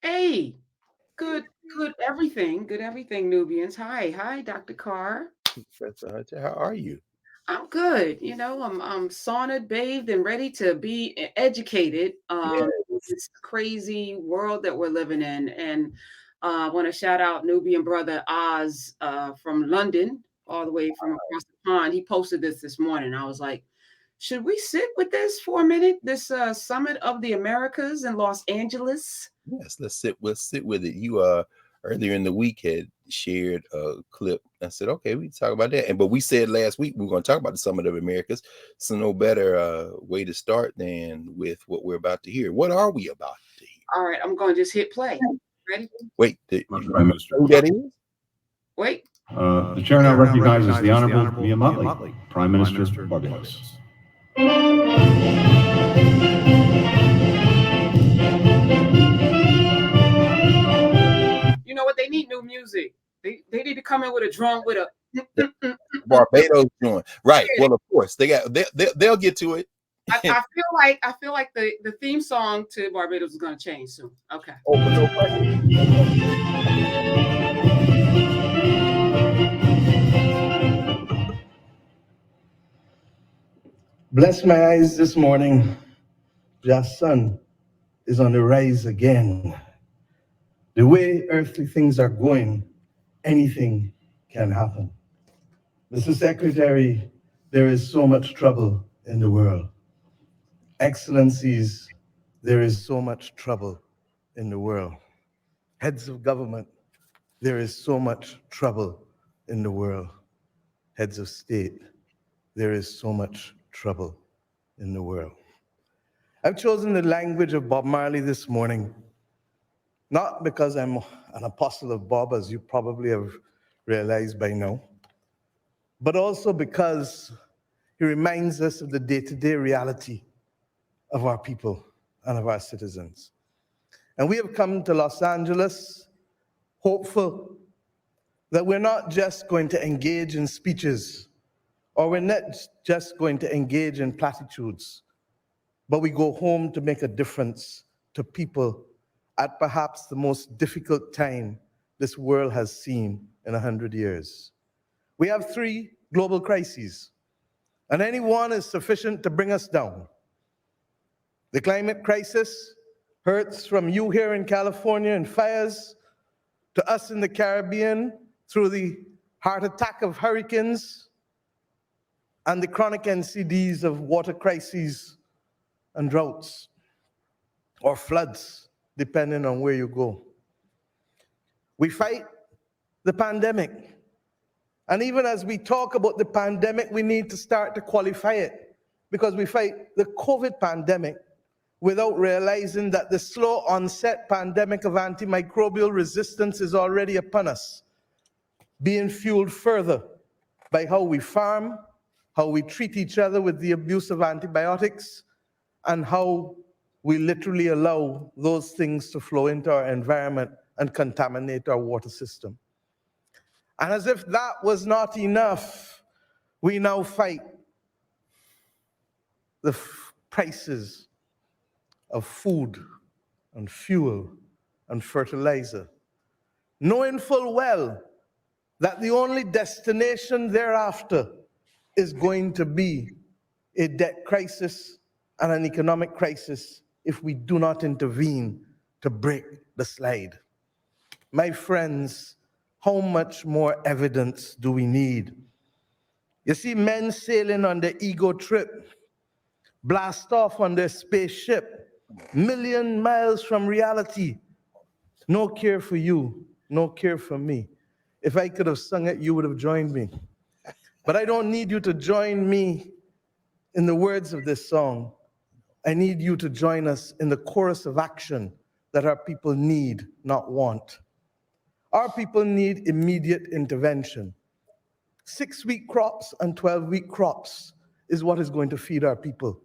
Hey, good everything, Nubians. Hi, Dr. Carr. Professor Hunter, how are you? I'm good. I'm saunaed, bathed, and ready to be educated. Yes. This crazy world that we're living in, and I want to shout out Nubian brother Oz from London, all the way from across the pond. He posted this morning. I was like, should we sit with this for a minute? This summit of the Americas in Los Angeles. Yes, let's sit with it. You earlier in the week had shared a clip. I said, okay, we can talk about that. But we said last week we were going to talk about the Summit of Americas. So no better way to start than with what we're about to hear. What are we about to hear? All right, I'm going to just hit play. Ready? Wait, Prime Minister. who that is? Wait. The chair now recognizes the Honorable Mia Mottley, Prime Minister of Barbados. You know what? They need new music. They need to come in with a drum with a. Barbados joint. Right. Yeah, Well, of course they'll get to it. I feel like the theme song to Barbados is going to change soon. Okay. Oh, but no question. Bless my eyes this morning. The sun is on the rise again. The way earthly things are going, anything can happen. Mr. Secretary, there is so much trouble in the world. Excellencies, there is so much trouble in the world. Heads of government, there is so much trouble in the world. Heads of state, there is so much trouble in the world. I've chosen the language of Bob Marley this morning, not because I'm an apostle of Bob, as you probably have realized by now, but also because he reminds us of the day-to-day reality of our people and of our citizens. And we have come to Los Angeles hopeful that we're not just going to engage in speeches, or we're not just going to engage in platitudes, but we go home to make a difference to people at perhaps the most difficult time this world has seen in 100 years. We have 3 global crises, and any one is sufficient to bring us down. The climate crisis hurts from you here in California in fires, to us in the Caribbean through the heart attack of hurricanes, and the chronic NCDs of water crises and droughts, or floods, depending on where you go. We fight the pandemic. And even as we talk about the pandemic, we need to start to qualify it, because we fight the COVID pandemic without realizing that the slow onset pandemic of antimicrobial resistance is already upon us, being fueled further by how we farm, how we treat each other with the abuse of antibiotics, and how we literally allow those things to flow into our environment and contaminate our water system. And as if that was not enough, we now fight the prices of food and fuel and fertilizer, knowing full well that the only destination thereafter is going to be a debt crisis and an economic crisis if we do not intervene to break the slide. My friends, how much more evidence do we need? You see men sailing on their ego trip, blast off on their spaceship, million miles from reality. No care for you, no care for me. If I could have sung it, you would have joined me. But I don't need you to join me in the words of this song. I need you to join us in the chorus of action that our people need, not want. Our people need immediate intervention. 6-week crops and 12-week crops is what is going to feed our people.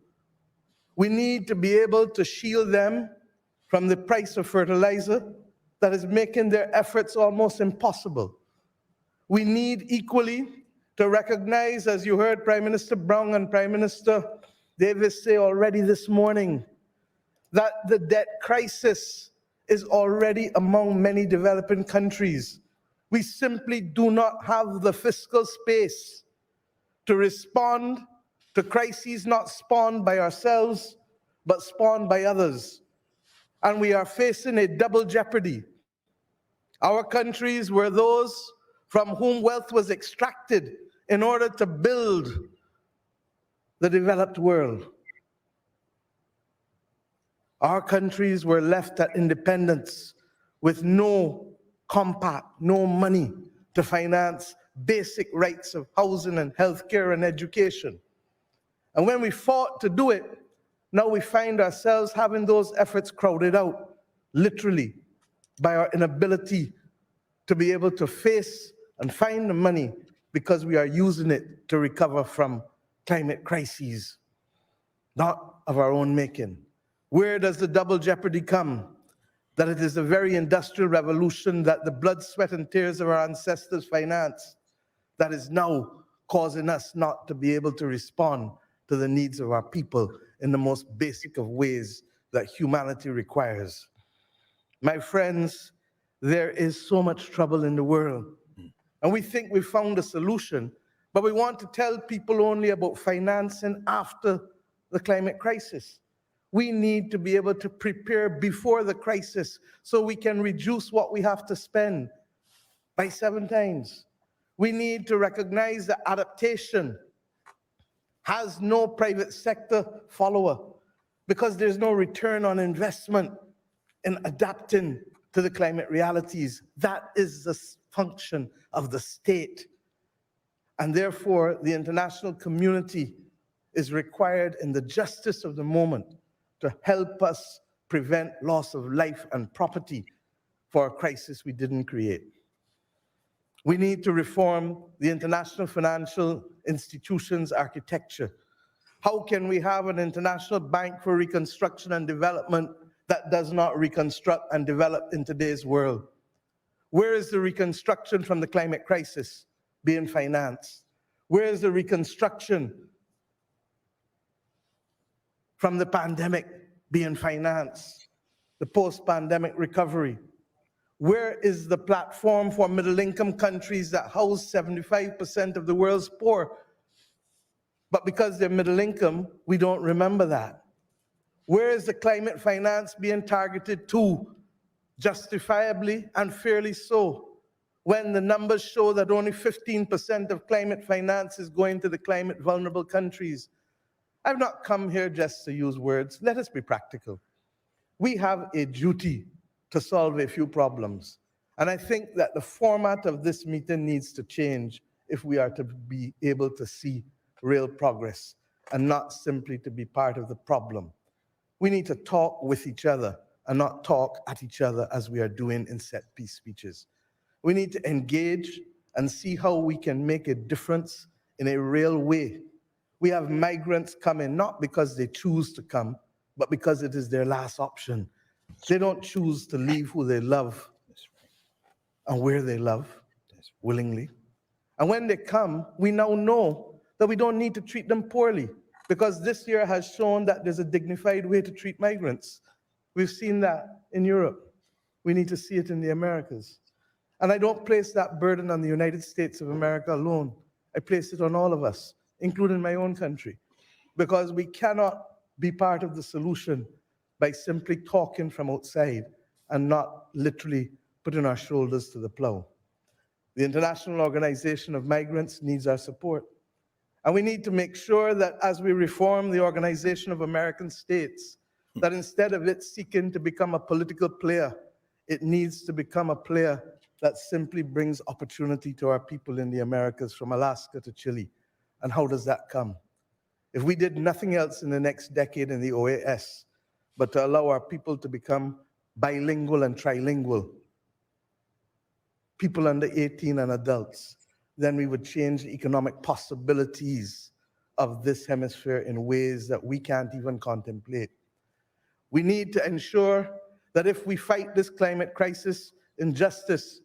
We need to be able to shield them from the price of fertilizer that is making their efforts almost impossible. We need equally to recognize, as you heard Prime Minister Brown and Prime Minister Davis say already this morning, that the debt crisis is already among many developing countries. We simply do not have the fiscal space to respond to crises not spawned by ourselves, but spawned by others. And we are facing a double jeopardy. Our countries were those from whom wealth was extracted in order to build the developed world. Our countries were left at independence with no compact, no money to finance basic rights of housing and healthcare and education. And when we fought to do it, now we find ourselves having those efforts crowded out, literally, by our inability to be able to face and find the money because we are using it to recover from climate crises, not of our own making. Where does the double jeopardy come? That it is the very industrial revolution that the blood, sweat, and tears of our ancestors financed that is now causing us not to be able to respond to the needs of our people in the most basic of ways that humanity requires. My friends, there is so much trouble in the world, and we think we found a solution, but we want to tell people only about financing after the climate crisis. We need to be able to prepare before the crisis so we can reduce what we have to spend by 7 times. We need to recognize that adaptation has no private sector follower because there's no return on investment in adapting to the climate realities. That is the function of the state. And therefore, the international community is required in the justice of the moment to help us prevent loss of life and property for a crisis we didn't create. We need to reform the international financial institutions architecture. How can we have an international bank for reconstruction and development that does not reconstruct and develop in today's world? Where is the reconstruction from the climate crisis being financed? Where is the reconstruction from the pandemic being financed? The post-pandemic recovery? Where is the platform for middle-income countries that house 75% of the world's poor? But because they're middle income, we don't remember that. Where is the climate finance being targeted to, justifiably and fairly so, when the numbers show that only 15% of climate finance is going to the climate vulnerable countries? I've not come here just to use words. Let us be practical. We have a duty to solve a few problems. And I think that the format of this meeting needs to change if we are to be able to see real progress and not simply to be part of the problem. We need to talk with each other and not talk at each other as we are doing in set piece speeches. We need to engage and see how we can make a difference in a real way. We have migrants coming not because they choose to come, but because it is their last option. They don't choose to leave who they love and where they love willingly. And when they come, we now know that we don't need to treat them poorly because this year has shown that there's a dignified way to treat migrants. We've seen that in Europe. We need to see it in the Americas. And I don't place that burden on the United States of America alone. I place it on all of us, including my own country, because we cannot be part of the solution by simply talking from outside and not literally putting our shoulders to the plow. The International Organization of Migrants needs our support. And we need to make sure that as we reform the Organization of American States, that instead of it seeking to become a political player, it needs to become a player that simply brings opportunity to our people in the Americas from Alaska to Chile. And how does that come? If we did nothing else in the next decade in the OAS, but to allow our people to become bilingual and trilingual, people under 18 and adults, then we would change the economic possibilities of this hemisphere in ways that we can't even contemplate. We need to ensure that if we fight this climate crisis in justice,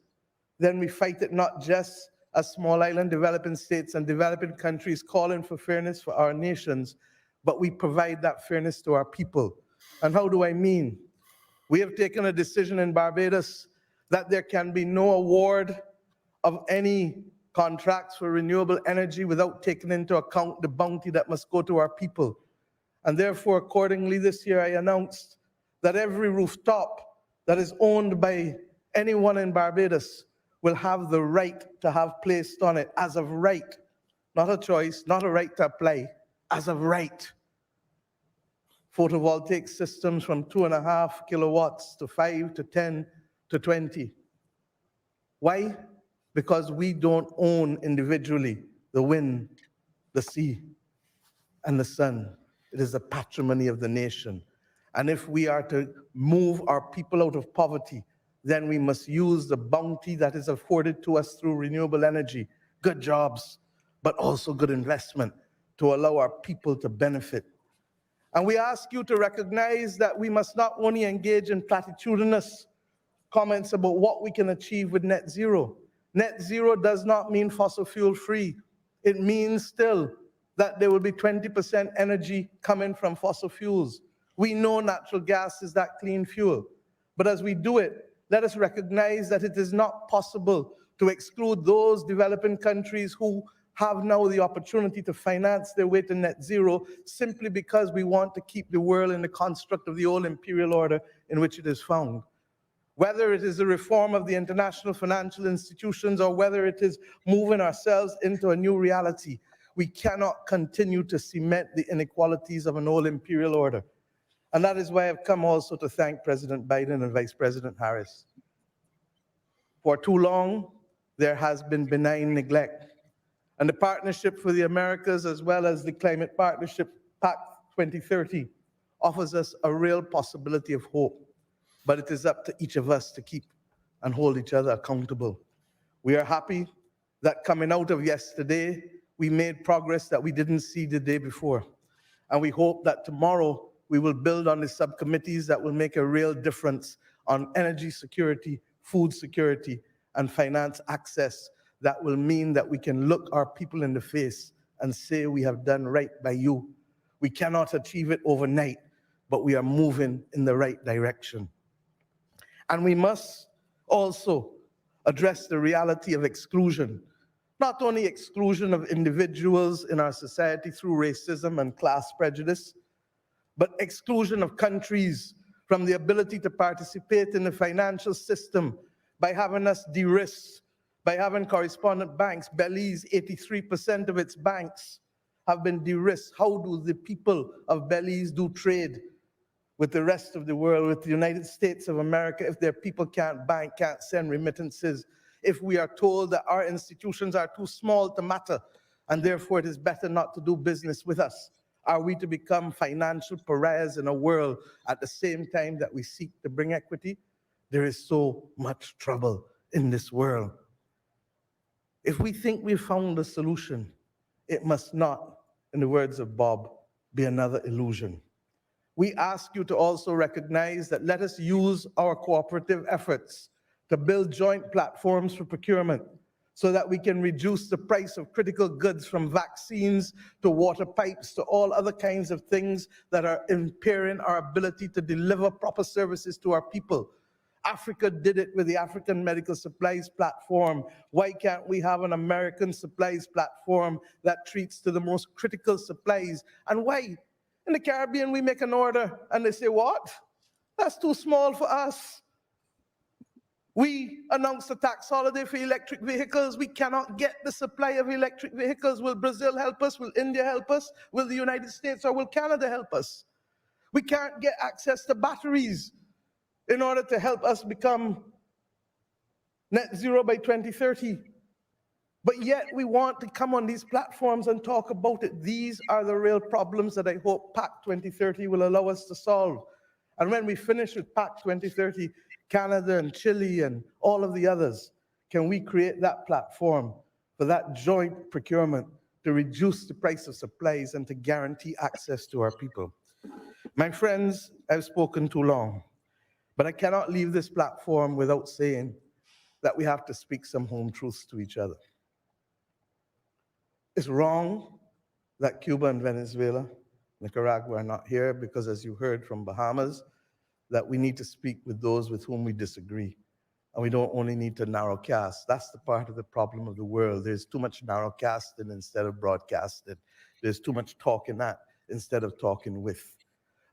then we fight it not just as small island developing states and developing countries calling for fairness for our nations, but we provide that fairness to our people. And how do I mean? We have taken a decision in Barbados that there can be no award of any contracts for renewable energy without taking into account the bounty that must go to our people. And therefore, accordingly, this year I announced that every rooftop that is owned by anyone in Barbados will have the right to have placed on it as of right, not a choice, not a right to apply, as of right. Photovoltaic systems from 2.5 kilowatts to 5 to 10 to 20. Why? Because we don't own individually the wind, the sea, and the sun. It is the patrimony of the nation. And if we are to move our people out of poverty, then we must use the bounty that is afforded to us through renewable energy, good jobs, but also good investment to allow our people to benefit. And we ask you to recognize that we must not only engage in platitudinous comments about what we can achieve with net zero. Net zero does not mean fossil fuel free. It means still that there will be 20% energy coming from fossil fuels. We know natural gas is that clean fuel. But as we do it, let us recognize that it is not possible to exclude those developing countries who have now the opportunity to finance their way to net zero simply because we want to keep the world in the construct of the old imperial order in which it is found. Whether it is a reform of the international financial institutions or whether it is moving ourselves into a new reality, we cannot continue to cement the inequalities of an old imperial order. And that is why I've come also to thank President Biden and Vice President Harris. For too long, there has been benign neglect. And the Partnership for the Americas, as well as the Climate Partnership Pact 2030, offers us a real possibility of hope. But it is up to each of us to keep and hold each other accountable. We are happy that coming out of yesterday, we made progress that we didn't see the day before. And we hope that tomorrow we will build on the subcommittees that will make a real difference on energy security, food security, and finance access that will mean that we can look our people in the face and say we have done right by you. We cannot achieve it overnight, but we are moving in the right direction. And we must also address the reality of exclusion, not only exclusion of individuals in our society through racism and class prejudice, but exclusion of countries from the ability to participate in the financial system by having us de-risked, by having correspondent banks. Belize, 83% of its banks have been de-risked. How do the people of Belize do trade with the rest of the world, with the United States of America, if their people can't bank, can't send remittances, if we are told that our institutions are too small to matter, and therefore it is better not to do business with us? Are we to become financial pariahs in a world at the same time that we seek to bring equity? There is so much trouble in this world. If we think we've found a solution, it must not, in the words of Bob, be another illusion. We ask you to also recognize that let us use our cooperative efforts to build joint platforms for procurement so that we can reduce the price of critical goods, from vaccines to water pipes to all other kinds of things that are impairing our ability to deliver proper services to our people. Africa did it with the African Medical Supplies Platform. Why can't we have an American supplies platform that treats to the most critical supplies? And why? In the Caribbean, we make an order and they say, what? That's too small for us. We announced a tax holiday for electric vehicles. We cannot get the supply of electric vehicles. Will Brazil help us? Will India help us? Will the United States or will Canada help us? We can't get access to batteries in order to help us become net zero by 2030. But yet we want to come on these platforms and talk about it. These are the real problems that I hope Pact 2030 will allow us to solve. And when we finish with Pact 2030, Canada and Chile and all of the others, can we create that platform for that joint procurement to reduce the price of supplies and to guarantee access to our people? My friends, I've spoken too long, but I cannot leave this platform without saying that we have to speak some home truths to each other. It's wrong that Cuba and Venezuela, Nicaragua are not here because, as you heard from Bahamas, that we need to speak with those with whom we disagree. And we don't only need to narrowcast. That's the part of the problem of the world. There's too much narrowcasting instead of broadcasting. There's too much talking at instead of talking with.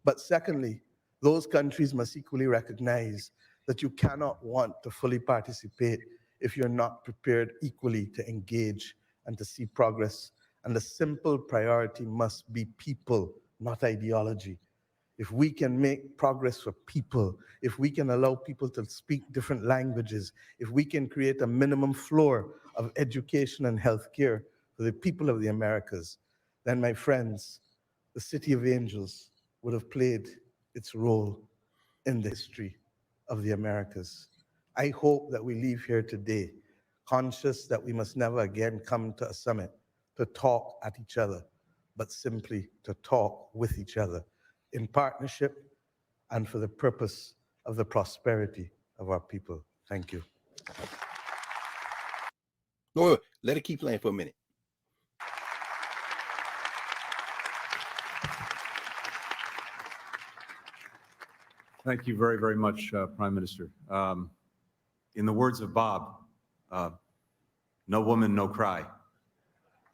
But secondly, those countries must equally recognize that you cannot want to fully participate if you're not prepared equally to engage and to see progress. And the simple priority must be people, not ideology. If we can make progress for people, if we can allow people to speak different languages, if we can create a minimum floor of education and healthcare for the people of the Americas, then my friends, the City of Angels would have played its role in the history of the Americas. I hope that we leave here today conscious that we must never again come to a summit to talk at each other, but simply to talk with each other in partnership and for the purpose of the prosperity of our people. Thank you. Go ahead. Let it keep playing for a minute. Thank you very, very much, Prime Minister. In the words of Bob, no woman, no cry.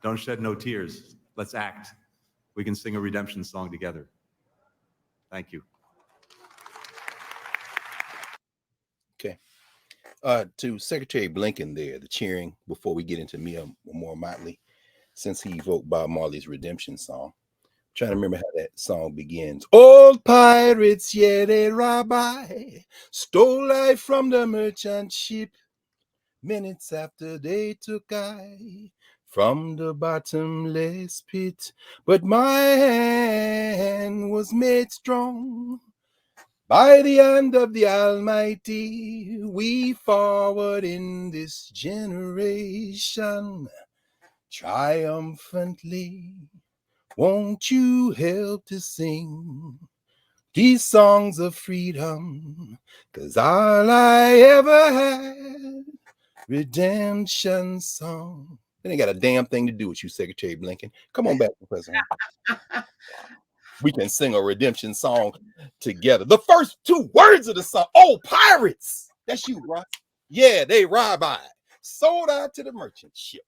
Don't shed no tears. Let's act. We can sing a redemption song together. Thank you. Okay. To Secretary Blinken there, the cheering before we get into Mia more Mottley, since he evoked Bob Marley's redemption song. I'm trying to remember how that song begins. Old pirates, yeah, they robbed by, stole life from the merchant ship. Minutes after they took I from the bottomless pit, but my hand was made strong by the hand of the Almighty. We forward in this generation triumphantly. Won't you help to sing these songs of freedom? 'Cause all I ever had, redemption song. It ain't got a damn thing to do with you, Secretary Blinken. Come on back, President. We can sing a redemption song together. The first two words of the song. Oh, pirates. That's you, right? Yeah, they robbed by, sold out to the merchant ship.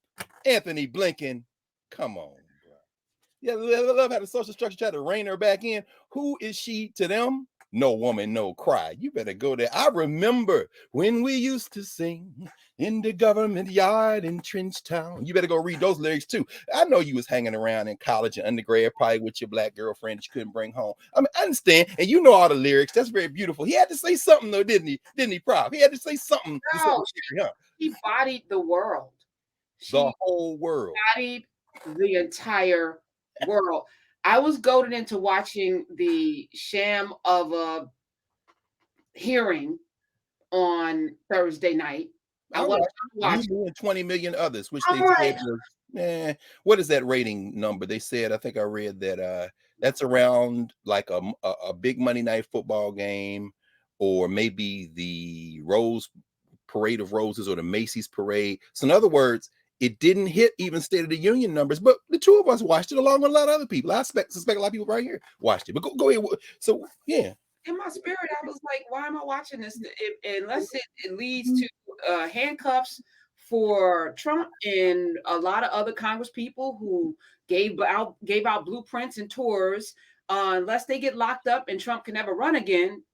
Anthony Blinken, come on, bro. Yeah, I love how the social structure tried to rein her back in. Who is she to them? No woman, no cry. You better go there. I remember when we used to sing in the government yard in Trenchtown. You better go read those lyrics too. I know you was hanging around in college and undergrad, probably with your black girlfriend that you couldn't bring home. I mean, I understand, and you know all the lyrics. That's very beautiful. He had to say something though, didn't he? Didn't he, Prof? He had to say something. No, she bodied the world. The whole world. Bodied the entire world. I was goaded into watching the sham of a hearing on Thursday night. I wanted to watch you and 20 million others, which they right. said was, what is that rating number? They said, I think I read that that's around like a big Monday night football game, or maybe the Rose Parade of Roses or the Macy's Parade. So in other words, it didn't hit even State of the Union numbers, but the two of us watched it along with a lot of other people. I suspect a lot of people right here watched it. But go ahead. So yeah. In my spirit, I was like, why am I watching this? Unless it leads to handcuffs for Trump and a lot of other Congress people who gave out blueprints and tours, unless they get locked up and Trump can never run again,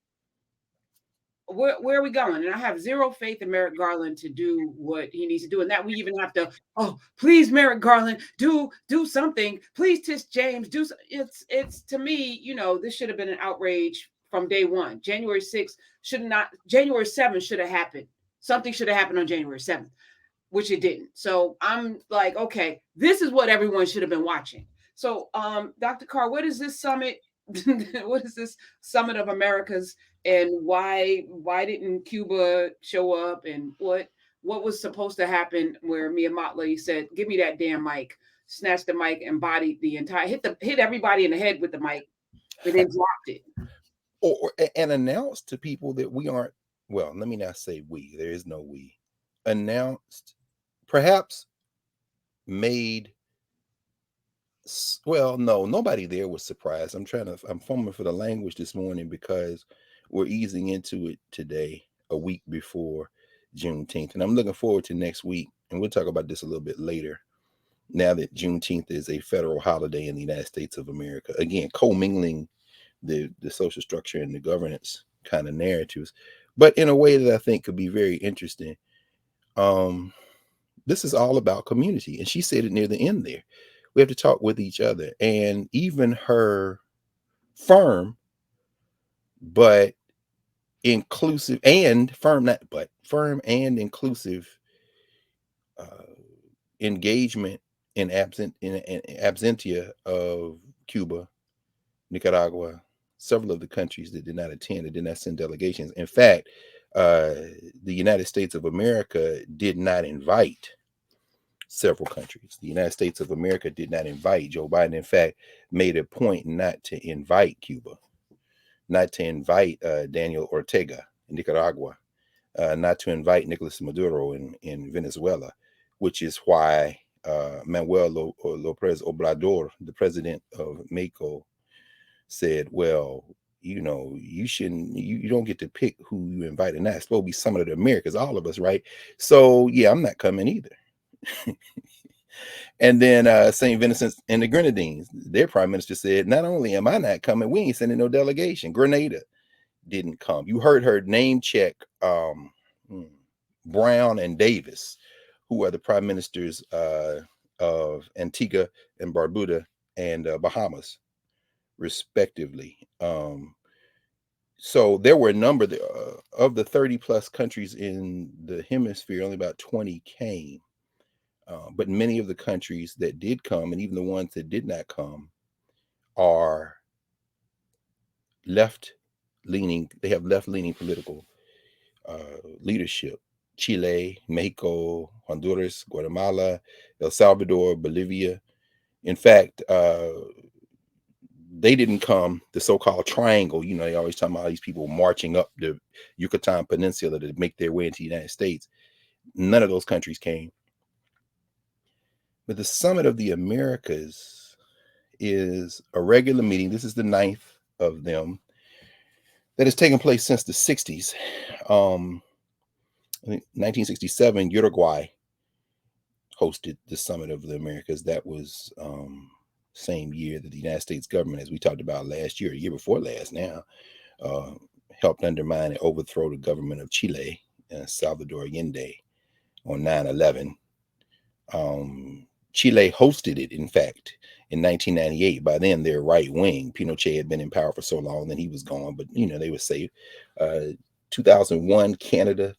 where are we going? And I have zero faith in Merrick Garland to do what he needs to do. And that we even have to, oh, please, Merrick Garland, do something. Please, Tish James, do. It's to me, this should have been an outrage from day one. January 6th January 7th should have happened. Something should have happened on January 7th, which it didn't. So I'm like, okay, this is what everyone should have been watching. So, Dr. Carr, what is this summit? What is this Summit of Americas, and why didn't Cuba show up, and what was supposed to happen where Mia Mottley said, give me that damn mic, snatched the mic and bodied the entire, hit everybody in the head with the mic, and then dropped it. And announced to people that we aren't, well, let me not say we, there is no we, announced, perhaps made, well, no, nobody there was surprised. I'm fumbling for the language this morning because we're easing into it today, a week before Juneteenth. And I'm looking forward to next week. And we'll talk about this a little bit later. Now that Juneteenth is a federal holiday in the United States of America, again, commingling the social structure and the governance kind of narratives, but in a way that I think could be very interesting. This is all about community. And she said it near the end there. We have to talk with each other. And even her firm, but inclusive and firm, not but firm and inclusive engagement in absentia of Cuba, Nicaragua, several of the countries that did not attend, that did not send delegations. In fact, the United States of America did not invite several countries. The United States of America did not invite Joe Biden. In fact, made a point not to invite Cuba, not to invite Daniel Ortega in Nicaragua, not to invite Nicolas Maduro in Venezuela, which is why Manuel Lopez Obrador, the president of Mexico, said, well, you know, you don't get to pick who you invite, and that's supposed to be some of the Americans, all of us, right? So yeah, I'm not coming either. And then St. Vincent and the Grenadines, their prime minister said, not only am I not coming, we ain't sending no delegation. Grenada didn't come. You heard her name check Brown and Davis, who are the prime ministers of Antigua and Barbuda and Bahamas, respectively. So there were a number of the 30 plus countries in the hemisphere, only about 20 came. But many of the countries that did come, and even the ones that did not come, are left-leaning. They have left-leaning political leadership. Chile, Mexico, Honduras, Guatemala, El Salvador, Bolivia. In fact, they didn't come, the so-called triangle. You know, they always talk about these people marching up the Yucatan Peninsula to make their way into the United States. None of those countries came. But the Summit of the Americas is a regular meeting. This is the 9th of them that has taken place since the 60s. I think 1967, Uruguay hosted the Summit of the Americas. That was same year that the United States government, as we talked about last year, a year before last now, helped undermine and overthrow the government of Chile, Salvador Allende, on 9/11. Chile hosted it, in fact, in 1998. By then, they're right wing. Pinochet had been in power for so long, then he was gone, but you know, they were safe. 2001, Canada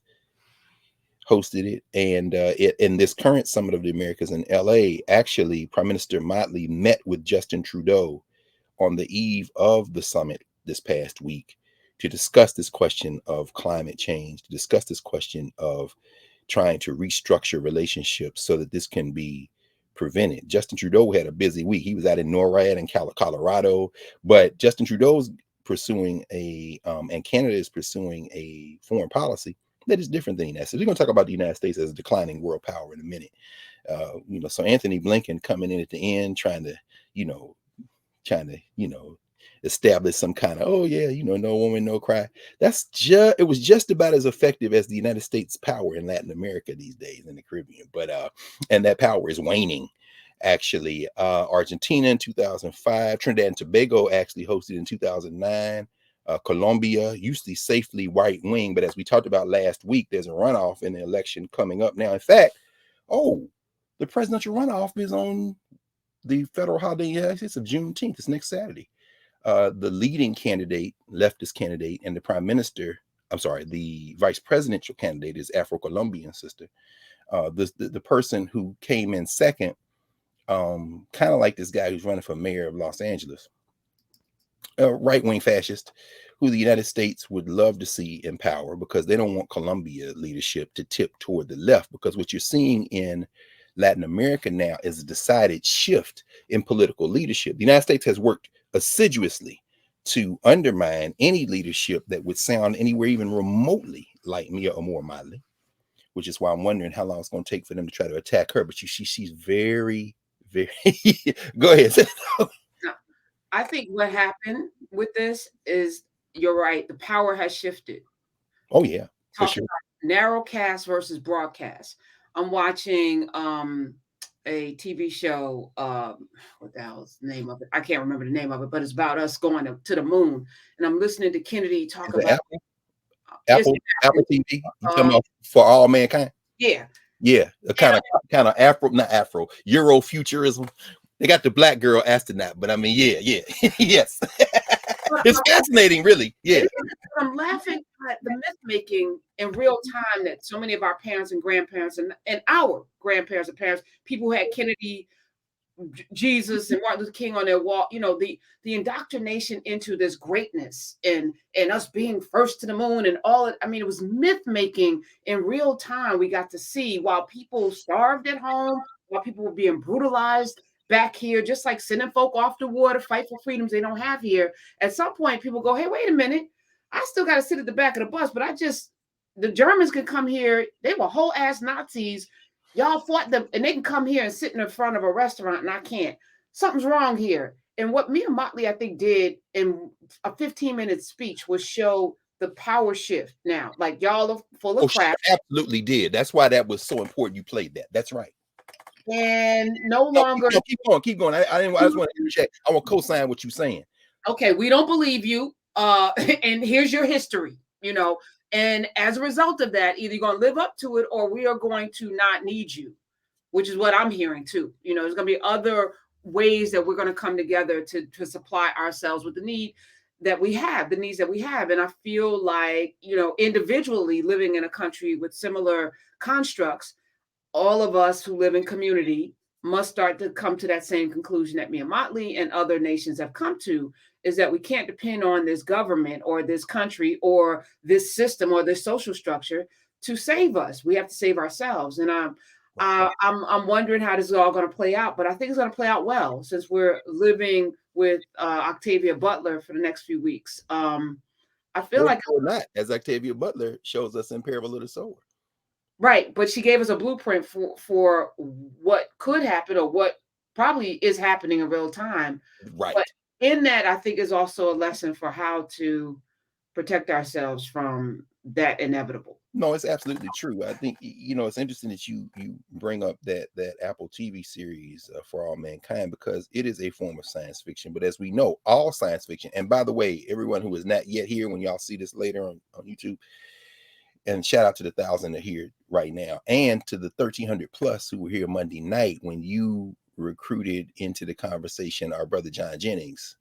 hosted it, and in this current Summit of the Americas in LA, actually, Prime Minister Mottley met with Justin Trudeau on the eve of the summit this past week to discuss this question of climate change, to discuss this question of trying to restructure relationships so that this can be prevented. Justin Trudeau had a busy week. He was out in NORAD in Colorado, but Justin Trudeau's pursuing and Canada is pursuing a foreign policy that is different than the United States. We're going to talk about the United States as a declining world power in a minute. You know, so Anthony Blinken coming in at the end, trying to establish some kind of, oh yeah, you know, no woman, no cry. It was just about as effective as the United States power in Latin America these days, in the Caribbean. But and that power is waning. Actually, Argentina in 2005, Trinidad and Tobago actually hosted in 2009. Colombia used to be safely right wing, but as we talked about last week, there's a runoff in the election coming up now. In fact, the presidential runoff is on the federal holiday in the United States of Juneteenth. It's next Saturday. The leading candidate, leftist candidate, and the vice presidential candidate is Afro-Colombian sister. The person who came in second, kind of like this guy who's running for mayor of Los Angeles, a right-wing fascist who the United States would love to see in power, because they don't want Colombia leadership to tip toward the left, because what you're seeing in Latin America now is a decided shift in political leadership. The United States has worked assiduously to undermine any leadership that would sound anywhere even remotely like Mia Amor Mottley, which is why I'm wondering how long it's going to take for them to try to attack her. But she's very, very go ahead. I think what happened with this is you're right. The power has shifted. Oh yeah, for Talking sure. about narrowcast versus broadcast. I'm watching a TV show. What the hell's the name of it? I can't remember the name of it, but it's about us going to the moon. And I'm listening to Kennedy talk Is it about Apple? it's Apple TV? You talking um, about For All Mankind? yeah. Yeah, a And, kind of Afro, not Afro, Eurofuturism. They got the black girl astronaut, but I mean, yeah, yes. It's fascinating, really. it Yeah, is. I'm laughing at the myth making in real time that so many of our parents and grandparents and our grandparents and parents, people who had Kennedy, Jesus, and Martin Luther King on their wall, the indoctrination into this greatness and us being first to the moon and all it. I mean, it was myth making in real time. We got to see while people starved at home, while people were being brutalized back here, just like sending folk off to war to fight for freedoms they don't have here. At some point, people go, "Hey, wait a minute, I still got to sit at the back of the bus, but the Germans can come here. They were whole ass Nazis. Y'all fought them, and they can come here and sit in the front of a restaurant, and I can't. Something's wrong here." And what me and Mottley, I think, did in a 15-minute speech was show the power shift now. Like, y'all are full of oh, she crap, absolutely did. That's why that was so important. You played that. That's right. and no No, longer, keep going. I just want to interject. I want to co-sign what you're saying. okay, we don't believe you. And here's your history, And as a result of that, either you're going to live up to it or we are going to not need you, which is what I'm hearing too. There's going to be other ways that we're going to come together to supply ourselves with the needs that we have. And I feel like, individually living in a country with similar constructs, all of us who live in community must start to come to that same conclusion that me and Mottley and other nations have come to, is that we can't depend on this government or this country or this system or this social structure to save us. We have to save ourselves. And I'm wondering how this is all going to play out, but I think it's going to play out well since we're living with Octavia Butler for the next few weeks. I feel like or not, as Octavia Butler shows us in Parable of the Sower. right, but she gave us a blueprint for what could happen or what probably is happening in real time. Right. But in that, I think is also a lesson for how to protect ourselves from that inevitable. No, it's absolutely true. I think it's interesting that you bring up that Apple TV series For All Mankind, because it is a form of science fiction. But as we know, all science fiction, and by the way, everyone who is not yet here, when y'all see this later on YouTube, and shout out to the 1,000 that are here right now, and to the 1,300 plus who were here Monday night when you recruited into the conversation our brother John Jennings,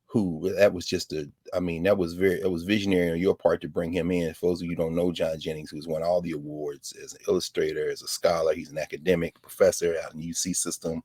who that was it was visionary on your part to bring him in. For those of you who don't know John Jennings, who's won all the awards as an illustrator, as a scholar, he's an academic professor out in the UC system,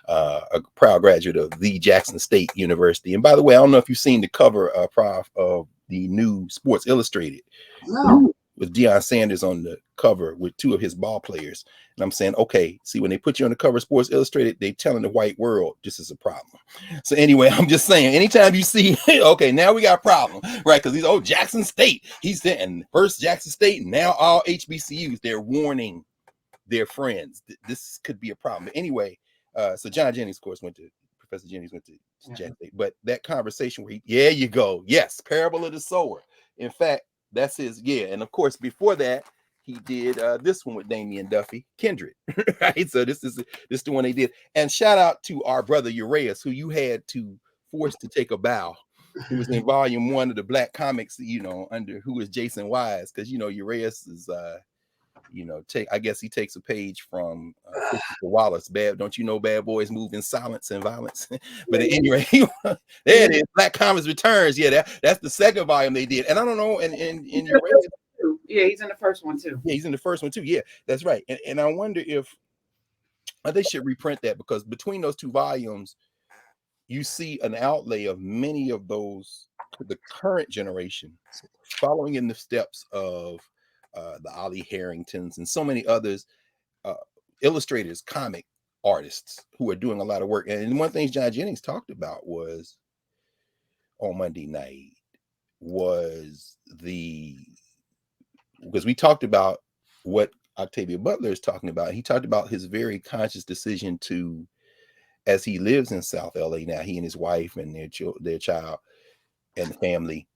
a proud graduate of the Jackson State University. And by the way, I don't know if you've seen the cover, Prof, of the new Sports Illustrated. No. With Deion Sanders on the cover with two of his ball players. And I'm saying, okay, see, when they put you on the cover of Sports Illustrated, they telling the white world this is a problem. So anyway, I'm just saying, anytime you see, okay, now we got a problem, right? Because he's Jackson State. He's there, and first Jackson State, and now all HBCUs, they're warning their friends this could be a problem. But anyway, so John Jennings, of course, Professor Jennings went to Jackson State. But that conversation where you go. Yes, Parable of the Sower. In fact, that's his, and of course before that he did this one with Damian Duffy, Kindred, right? So this is the one they did. And shout out to our brother Uraeus, who you had to force to take a bow, who was in volume 1 of the Black Comics, under who is Jason Wise, because Uraeus is I guess he takes a page from Christopher Wallace. Don't you know bad boys move in silence and violence? But anyway, there it is. Black Comics Returns. Yeah, that's the second volume they did. And I don't know, and yeah, he's in the first one too. Yeah, he's in the first one too. Yeah, that's right. And I wonder if they should reprint that, because between those two volumes, you see an outlay of many of those, the current generation, following in the steps of the Ollie Harringtons and so many others, illustrators, comic artists who are doing a lot of work. And one of the things John Jennings talked about was on Monday night was because we talked about what Octavia Butler is talking about. He talked about his very conscious decision to, as he lives in South LA now, he and his wife and their child and family,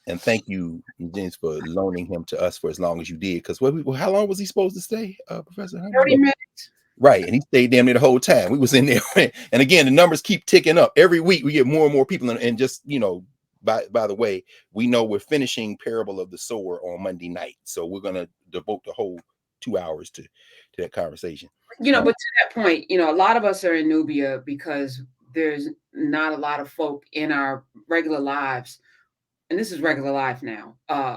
And thank you, James, for loaning him to us for as long as you did. Because how long was he supposed to stay, Professor? 30 minutes. Right, and he stayed damn near the whole time. We was in there, and again, the numbers keep ticking up. Every week, we get more and more people. And just by the way, we know we're finishing Parable of the Sower on Monday night, so we're gonna devote the whole 2 hours to that conversation. But to that point, a lot of us are in Nubia because there's not a lot of folk in our regular lives, and this is regular life now,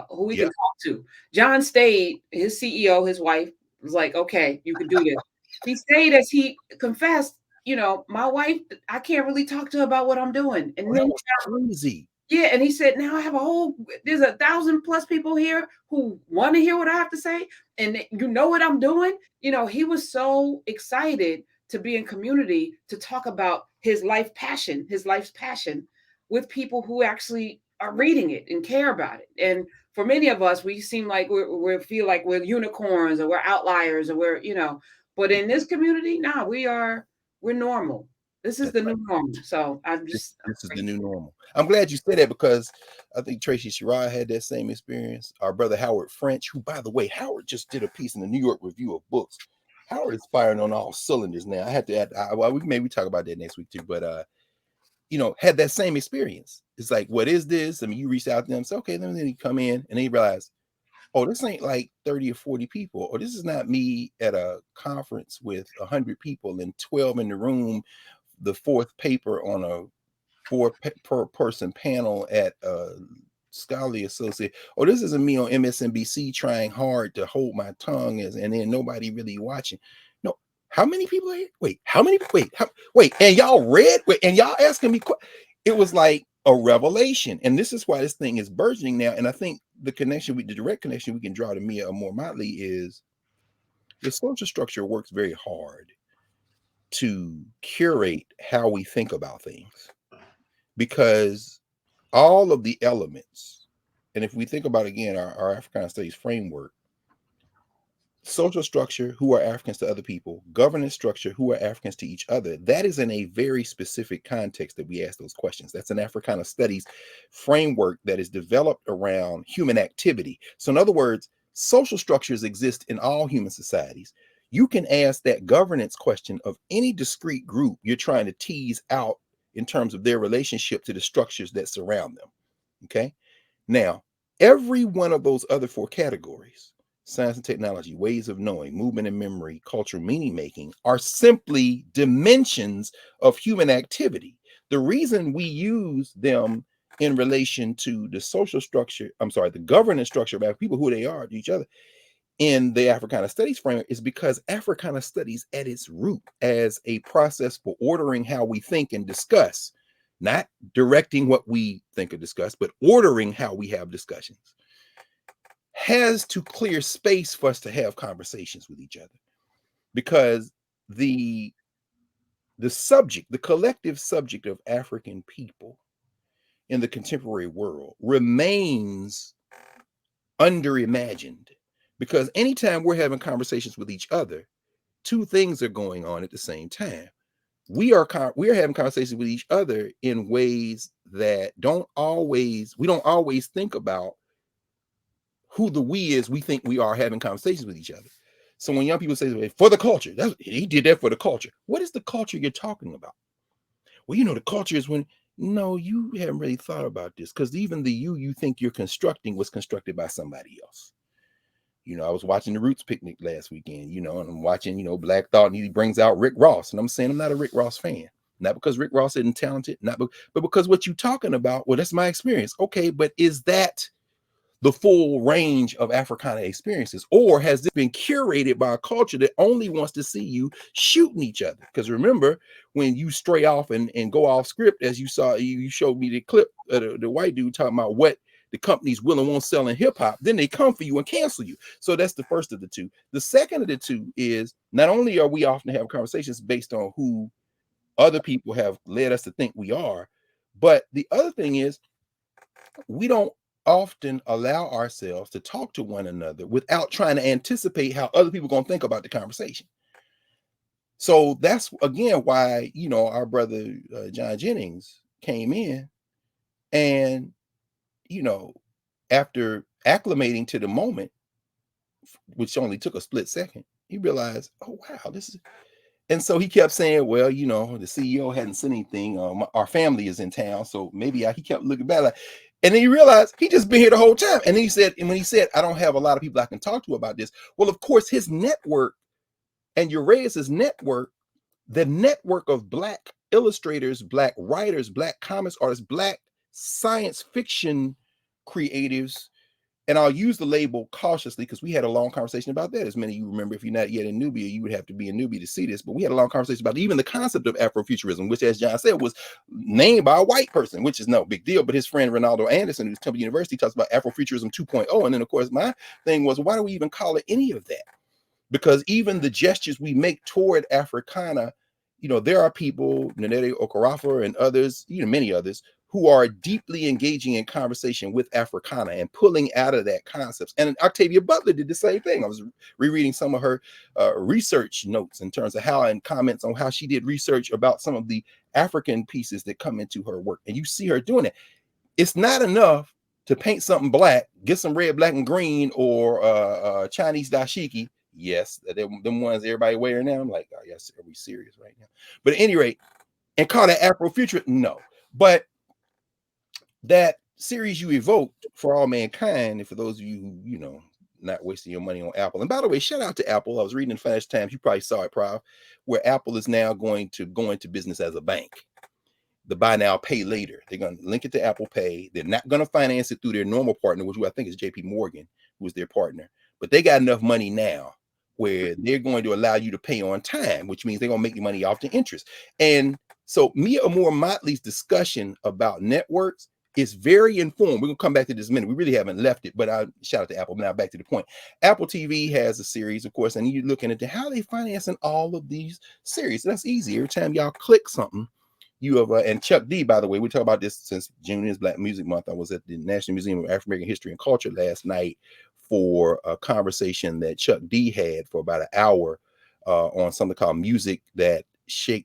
who we can talk to. John stayed, his CEO, his wife was like, okay, you can do this. He stayed as he confessed, my wife, I can't really talk to her about what I'm doing. And then crazy. Yeah, and he said, now I have there's 1,000+ people here who want to hear what I have to say, and you know what I'm doing. He was so excited to be in community to talk about his life's passion with people who actually are reading it and care about it. And for many of us, we seem like we feel like we're unicorns or we're outliers or but in this community, we're normal. This is the new normal. So this is the new normal. I'm glad you said that because I think Tracy Sherrod had that same experience. Our brother Howard French, who, by the way, Howard just did a piece in the New York Review of Books. Howard is firing on all cylinders now. I had to add, we maybe talk about that next week too, but had that same experience. It's like, what is this? I mean, you reach out to them, say, okay, then you come in and they realize, oh, this ain't like 30 or 40 people, or this is not me at a conference with 100 people and 12 in the room, the fourth paper on a 4 per person panel at Scholarly Associate, or this isn't me on MSNBC trying hard to hold my tongue and then nobody really watching. No, how many people are here? Wait, how many? Wait, and y'all read? Wait, and y'all asking me? It was like a revelation, and this is why this thing is burgeoning now. And I think the direct connection we can draw to Mia Amor Mottley is the social structure works very hard to curate how we think about things, because all of the elements, and if we think about again our Africana studies framework, social structure, who are Africans to other people, governance structure, who are Africans to each other, that is in a very specific context that we ask those questions. That's an Africana studies framework that is developed around human activity. So in other words, social structures exist in all human societies. You can ask that governance question of any discrete group you're trying to tease out in terms of their relationship to the structures that surround them. Okay. Now, every one of those other 4 categories, science and technology, ways of knowing, movement and memory, cultural meaning making, are simply dimensions of human activity. The reason we use them in relation to the social structure, the governance structure about people, who they are to each other, in the Africana Studies framework is because Africana Studies at its root as a process for ordering how we think and discuss, not directing what we think or discuss, but ordering how we have discussions, has to clear space for us to have conversations with each other. Because the subject, the collective subject of African people in the contemporary world remains underimagined. Because anytime we're having conversations with each other, 2 things are going on at the same time. We are having conversations with each other in ways that we don't always think about who the we is we think we are having conversations with each other. So when young people say, for the culture, he did that for the culture. What is the culture you're talking about? Well, the culture is when, no, you haven't really thought about this, because even the you think you're constructing was constructed by somebody else. I was watching the Roots Picnic last weekend, and I'm watching, Black Thought, and he brings out Rick Ross. And I'm saying I'm not a Rick Ross fan. Not because Rick Ross isn't talented, but because what you're talking about, well, that's my experience. Okay, but is that the full range of Africana experiences? Or has this been curated by a culture that only wants to see you shooting each other? Because remember, when you stray off and go off script, as you saw, you showed me the clip of the white dude talking about what the companies will and won't sell in hip hop, then they come for you and cancel you. So that's the first of the 2. The second of the 2 is, not only are we often having conversations based on who other people have led us to think we are, but the other thing is, we don't often allow ourselves to talk to one another without trying to anticipate how other people are going to think about the conversation. So that's again why, our brother John Jennings came in, and after acclimating to the moment, which only took a split second, he realized, oh wow, this is. And so he kept saying, well, you know, the CEO hadn't said anything. Our family is in town, so maybe he kept looking back like, and then he realized he just been here the whole time. And then he said, and when he said, I don't have a lot of people I can talk to about this. Well, of course, his network and Uraeus's network, the network of Black illustrators, Black writers, Black comics artists, Black science fiction creatives, and I'll use the label cautiously because we had a long conversation about that. As many of you remember, if you're not yet in Nubia, you would have to be in Nubia to see this. But we had a long conversation about even the concept of Afrofuturism, which, as John said, was named by a white person, which is no big deal. But his friend Ronaldo Anderson, who's Temple University, talks about Afrofuturism 2.0. And then, of course, my thing was, why do we even call it any of that? Because even the gestures we make toward Africana, you know, there are people, Nnedi Okorafor and others, you know, many others, who are deeply engaging in conversation with Africana and pulling out of that concepts. And Octavia Butler did the same thing. I was rereading some of her research notes in terms of how, and comments on how she did research about some of the African pieces that come into her work. And you see her doing it. It's not enough to paint something Black, get some red, black, and green, or Chinese dashiki. Yes, them ones everybody wearing now. I'm like, oh yes, are we serious right now? But at any rate, and call that Afrofuturism? No. But that series you evoked, For All Mankind, and for those of you who, you know, not wasting your money on Apple. And by the way, shout out to Apple. I was reading in Financial Times, you probably saw it, Prof, where Apple is now going to go into business as a bank. The buy now, pay later. They're going to link it to Apple Pay. They're not going to finance it through their normal partner, which I think is JP Morgan, who is their partner. But they got enough money now where they're going to allow you to pay on time, which means they're going to make you money off the interest. And so Mia Amor Mottley's discussion about networks is very informed. We're going to come back to this in a minute. We really haven't left it, but I shout out to Apple. Now back to the point. Apple TV has a series, of course, and you're looking into how they financing all of these series. That's easy. Every time y'all click something, you have, and Chuck D, by the way, we talk about this since June is Black Music Month. I was at the National Museum of African American History and Culture last night for a conversation that Chuck D had for about an hour on something called Music That Shook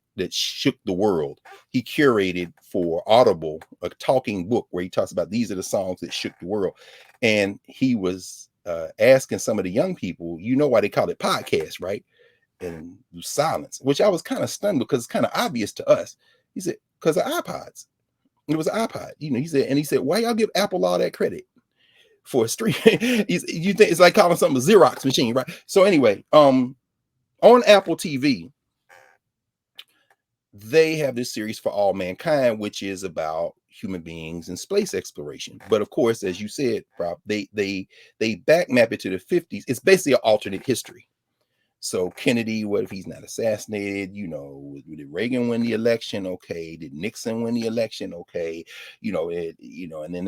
the World. He curated for Audible a talking book where he talks about these are the songs that shook the world. And he was asking some of the young people, you know why they call it podcast, right? And silence, which I was kind of stunned because it's kind of obvious to us. He said, because of iPods. It was an iPod, you know. He said, why y'all give Apple all that credit for a stream? You think it's like calling something a Xerox machine, right? So anyway, on Apple TV, they have this series For All Mankind, which is about human beings and space exploration. But of course, as you said, Rob, they back map it to the 50s. It's basically an alternate history. So Kennedy, what if he's not assassinated? You know, did Reagan win the election? Okay. Did Nixon win the election? Okay. You know, and then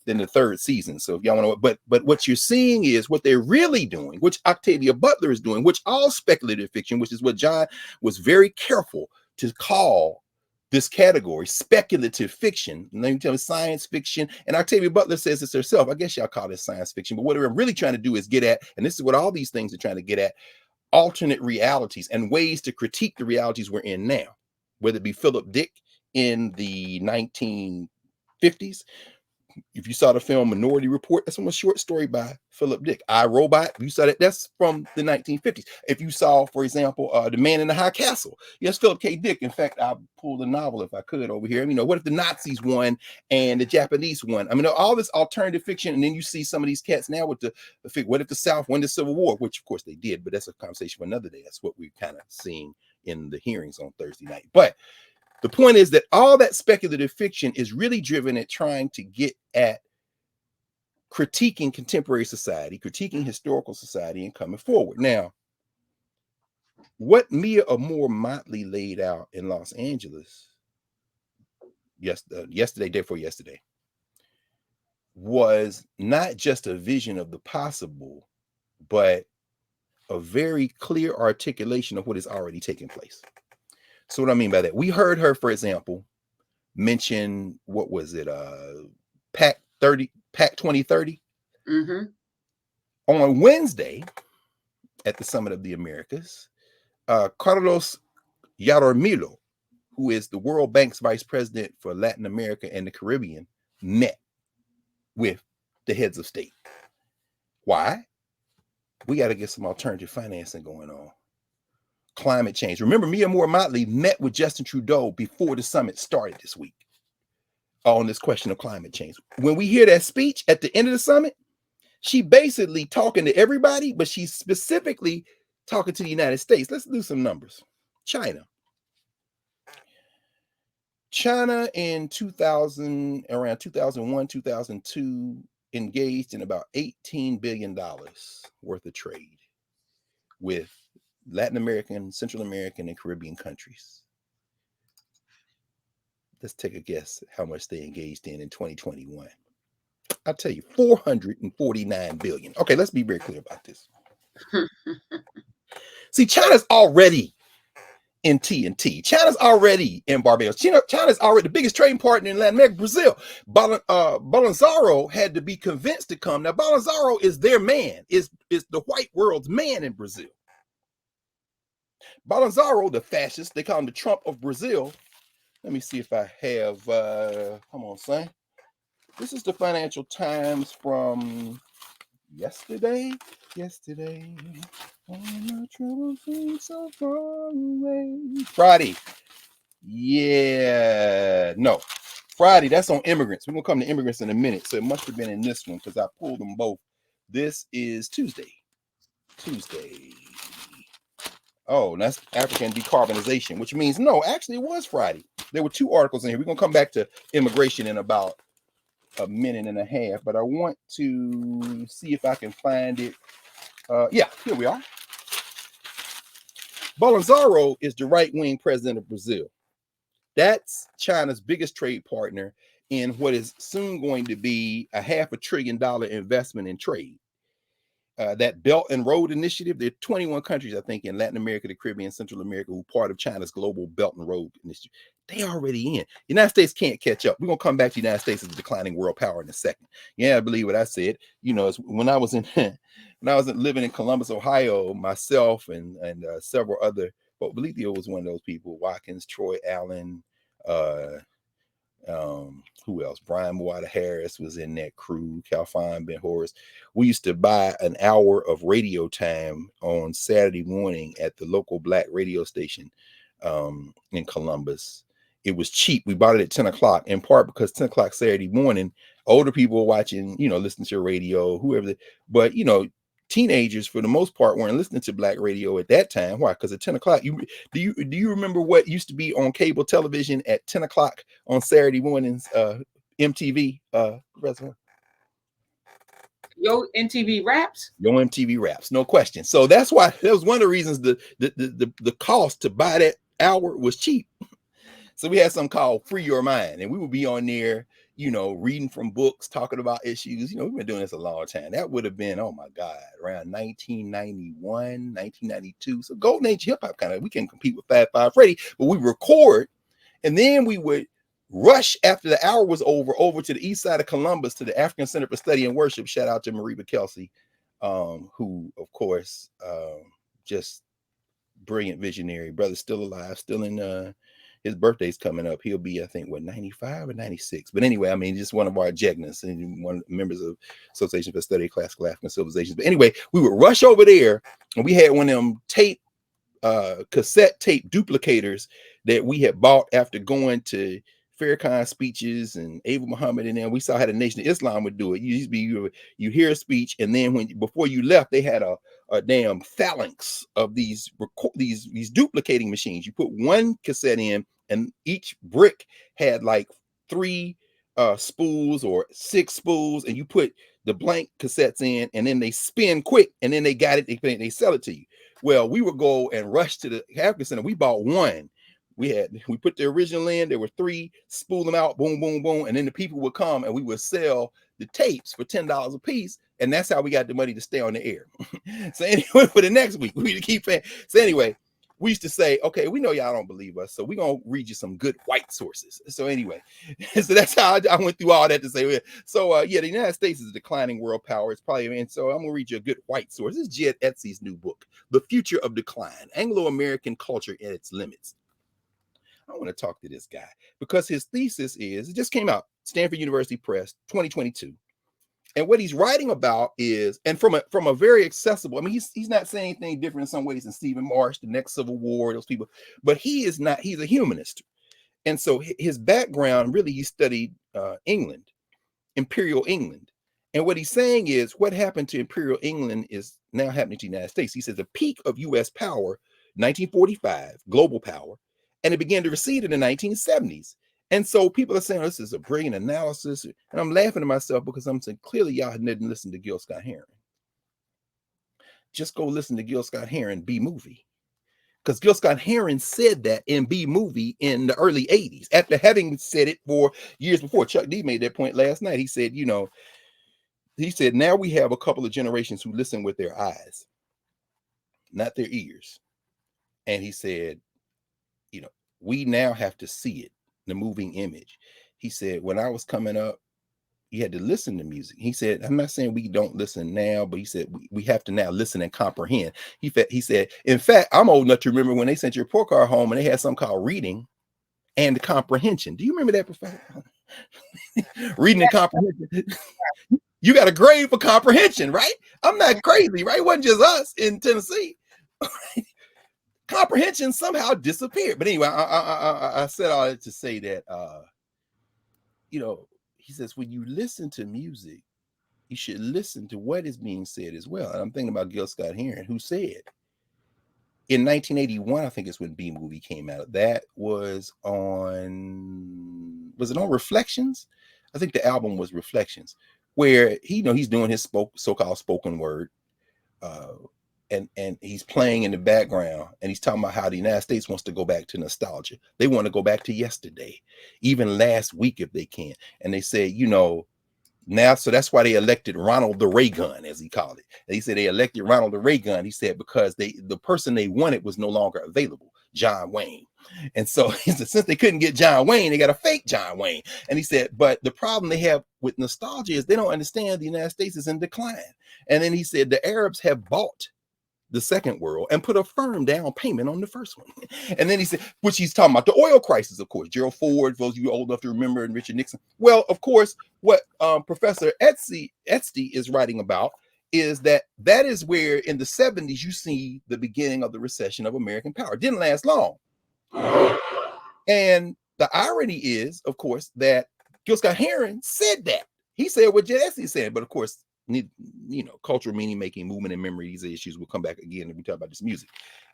the third season. So if y'all want to, but what you're seeing is what they're really doing, which Octavia Butler is doing, which all speculative fiction, which is what John was very careful to call this category, speculative fiction. And let me tell you, science fiction. And Octavia Butler says this herself. I guess y'all call this science fiction, but what we're really trying to do is get at, and this is what all these things are trying to get at, alternate realities and ways to critique the realities we're in now, whether it be Philip Dick in the 1950s. If you saw the film Minority Report, that's from a short story by Philip Dick. I, Robot, you saw that, that's from the 1950s. If you saw, for example, The Man in the High Castle, yes, Philip K. Dick. In fact, I pulled a novel if I could over here. You know, what if the Nazis won and the Japanese won? I mean, all this alternative fiction, and then you see some of these cats now with the what if the South won the Civil War, which of course they did, but that's a conversation for another day. That's what we're kind of seeing in the hearings on Thursday night. But the point is that all that speculative fiction is really driven at trying to get at critiquing contemporary society, critiquing historical society, and coming forward. Now, what Mia Amor Mottley laid out in Los Angeles yesterday, day before yesterday, was not just a vision of the possible, but a very clear articulation of what is already taking place. So what I mean by that, we heard her, for example, mention, what was it, PAC 2030. Mm-hmm. On Wednesday at the Summit of the Americas, Carlos Yaramillo, who is the World Bank's vice president for Latin America and the Caribbean, met with the heads of state. Why? We got to get some alternative financing going on. Climate change. Remember, Mia Moore-Mottley met with Justin Trudeau before the summit started this week on this question of climate change. When we hear that speech at the end of the summit, she basically talking to everybody, but she's specifically talking to the United States. Let's do some numbers. China in 2000, around 2001, 2002, engaged in about $18 billion worth of trade with Latin American, Central American, and Caribbean countries. Let's take a guess how much they engaged in 2021. I'll tell you, 449 billion. Okay, let's be very clear about this. See, China's already in TNT. China's already in Barbados. China's already the biggest trading partner in Latin America, Brazil. Bolsonaro had to be convinced to come. Now, Bolsonaro is their man, is the white world's man in Brazil. Bolsonaro, the fascist, they call him the Trump of Brazil. Let me see if I have, come on, son. This is the Financial Times from yesterday. Friday. Yeah, no. Friday, that's on immigrants. We're going to come to immigrants in a minute. So it must have been in this one because I pulled them both. This is Tuesday. Oh, that's African decarbonization, which means no, actually it was Friday. There were two articles in here. We're going to come back to immigration in about a minute and a half, but I want to see if I can find it. Yeah, here we are. Bolsonaro is the right-wing president of Brazil. That's China's biggest trade partner in what is soon going to be a $500 billion investment in trade. That Belt and Road Initiative, there are 21 countries, I think, in Latin America, the Caribbean, Central America, who are part of China's global Belt and Road Initiative. They already in. The United States can't catch up. We're going to come back to the United States as a declining world power in a second. Yeah, I believe what I said. You know, when I was living in Columbus, Ohio, myself and several other, but Belithio was one of those people, Watkins, Troy Allen, who else? Brian Muata Harris was in that crew, Calfine Ben Horace. We used to buy an hour of radio time on Saturday morning at the local black radio station in Columbus. It was cheap. We bought it at 10 o'clock, in part because 10 o'clock Saturday morning, older people were watching, listening to radio, whoever, but teenagers for the most part weren't listening to black radio at that time. Why? Because at 10 o'clock, do you remember what used to be on cable television at 10 o'clock on Saturday mornings? MTV, Yo MTV Raps. Yo MTV Raps, no question. So that's why that was one of the reasons the cost to buy that hour was cheap. So we had something called Free Your Mind, and we would be on there, reading from books, talking about issues. We've been doing this a long time. That would have been, oh my God, around 1991, 1992. So golden age hip hop kind of, we can compete with Fat Five Freddy, but we record, and then we would rush after the hour was over to the east side of Columbus to the African Center for Study and Worship. Shout out to Mariba Kelsey, who, of course, just brilliant visionary. Brother's still alive, still in his birthday's coming up. He'll be, I think, 95 or 96. But anyway, I mean, just one of our Jegnas and one of the members of Association for Study of Classical African Civilizations. But anyway, we would rush over there, and we had one of them cassette tape duplicators that we had bought after going to Farrakhan speeches and Abu Muhammad, and then we saw how the Nation of Islam would do it. You hear a speech, and then before you left, they had a damn phalanx of these duplicating machines. You put one cassette in, and each brick had like 3 spools or 6 spools, and you put the blank cassettes in, and then they spin quick, and then they got it. They sell it to you. Well, we would go and rush to the African Center. We bought one. We put the original in. There were 3, spool them out, boom, boom, boom, and then the people would come, and we would sell the tapes for $10 a piece, and that's how we got the money to stay on the air. So anyway, for the next week, we keep paying. So anyway, we used to say, okay, we know y'all don't believe us, so we're gonna read you some good white sources. So anyway, so that's how I went through all that to say. So yeah, the United States is a declining world power. It's probably, and so I'm gonna read you a good white source. This is Jed Etsy's new book, The Future of Decline: Anglo-American Culture and Its Limits. I want to talk to this guy because his thesis it just came out, Stanford University Press, 2022. And what he's writing about is, and from a very accessible, I mean, he's not saying anything different in some ways than Stephen Marsh, the next Civil War, those people, but he is not, he's a humanist. And so his background, really, he studied England, Imperial England. And what he's saying is what happened to Imperial England is now happening to the United States. He says the peak of US power, 1945, global power, and it began to recede in the 1970s. And so people are saying, oh, this is a brilliant analysis. And I'm laughing to myself because I'm saying, clearly y'all didn't listen to Gil Scott-Heron. Just go listen to Gil Scott-Heron, B-Movie. Because Gil Scott-Heron said that in B-Movie in the early 80s, after having said it for years before. Chuck D made that point last night. He said, you know, he said, now we have a couple of generations who listen with their eyes, not their ears. And he said, you know, we now have to see it, the moving image. He said, when I was coming up, you had to listen to music. He said, I'm not saying we don't listen now, but he said, we have to now listen and comprehend. He said, in fact, I'm old enough to remember when they sent your report card home and they had something called reading and comprehension. Do you remember that, Professor? Reading and comprehension. You got a grade for comprehension, right? I'm not crazy, right? It wasn't just us in Tennessee. Comprehension somehow disappeared. But anyway, I said all that to say that, you know, he says, when you listen to music, you should listen to what is being said as well. And I'm thinking about Gil Scott-Heron, who said in 1981, I think it's when B-Movie came out. That was it on Reflections? I think the album was Reflections, where he's doing his so-called spoken word, and he's playing in the background, and he's talking about how the United States wants to go back to nostalgia. They want to go back to yesterday, even last week if they can. And they say, you know, now, so that's why they elected Ronald the Ray Gun, as he called it. And he said they elected Ronald the Ray Gun, he said, because the person they wanted was no longer available, John Wayne. And so he said, since they couldn't get John Wayne, they got a fake John Wayne. And he said, but the problem they have with nostalgia is they don't understand the United States is in decline. And then he said the Arabs have bought the second world and put a firm down payment on the first one. And then he said, which he's talking about the oil crisis, of course, Gerald Ford, those of you old enough to remember, and Richard Nixon. Well, of course, what Professor Etsy is writing about is that is where in the 70s you see the beginning of the recession of American power. It didn't last long. And the irony is, of course, that Gil Scott-Heron said that. He said what Etsy said, but of course, you know, cultural meaning making, movement, and memory, these issues will come back again if we talk about this music.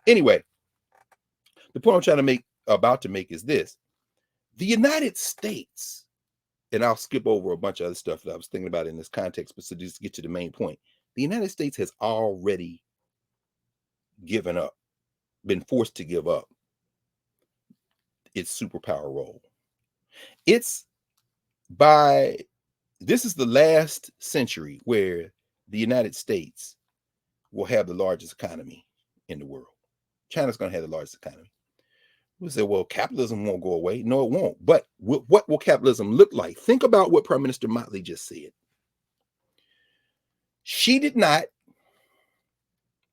Anyway, the point I'm about to make is this: the United States, and I'll skip over a bunch of other stuff that I was thinking about in this context, but to just get to the main point, the United States has already given up, been forced to give up its superpower role. This is the last century where the United States will have the largest economy in the world. China's going to have the largest economy. We say, well, capitalism won't go away. No, it won't. But what will capitalism look like? Think about what Prime Minister Mottley just said. She did not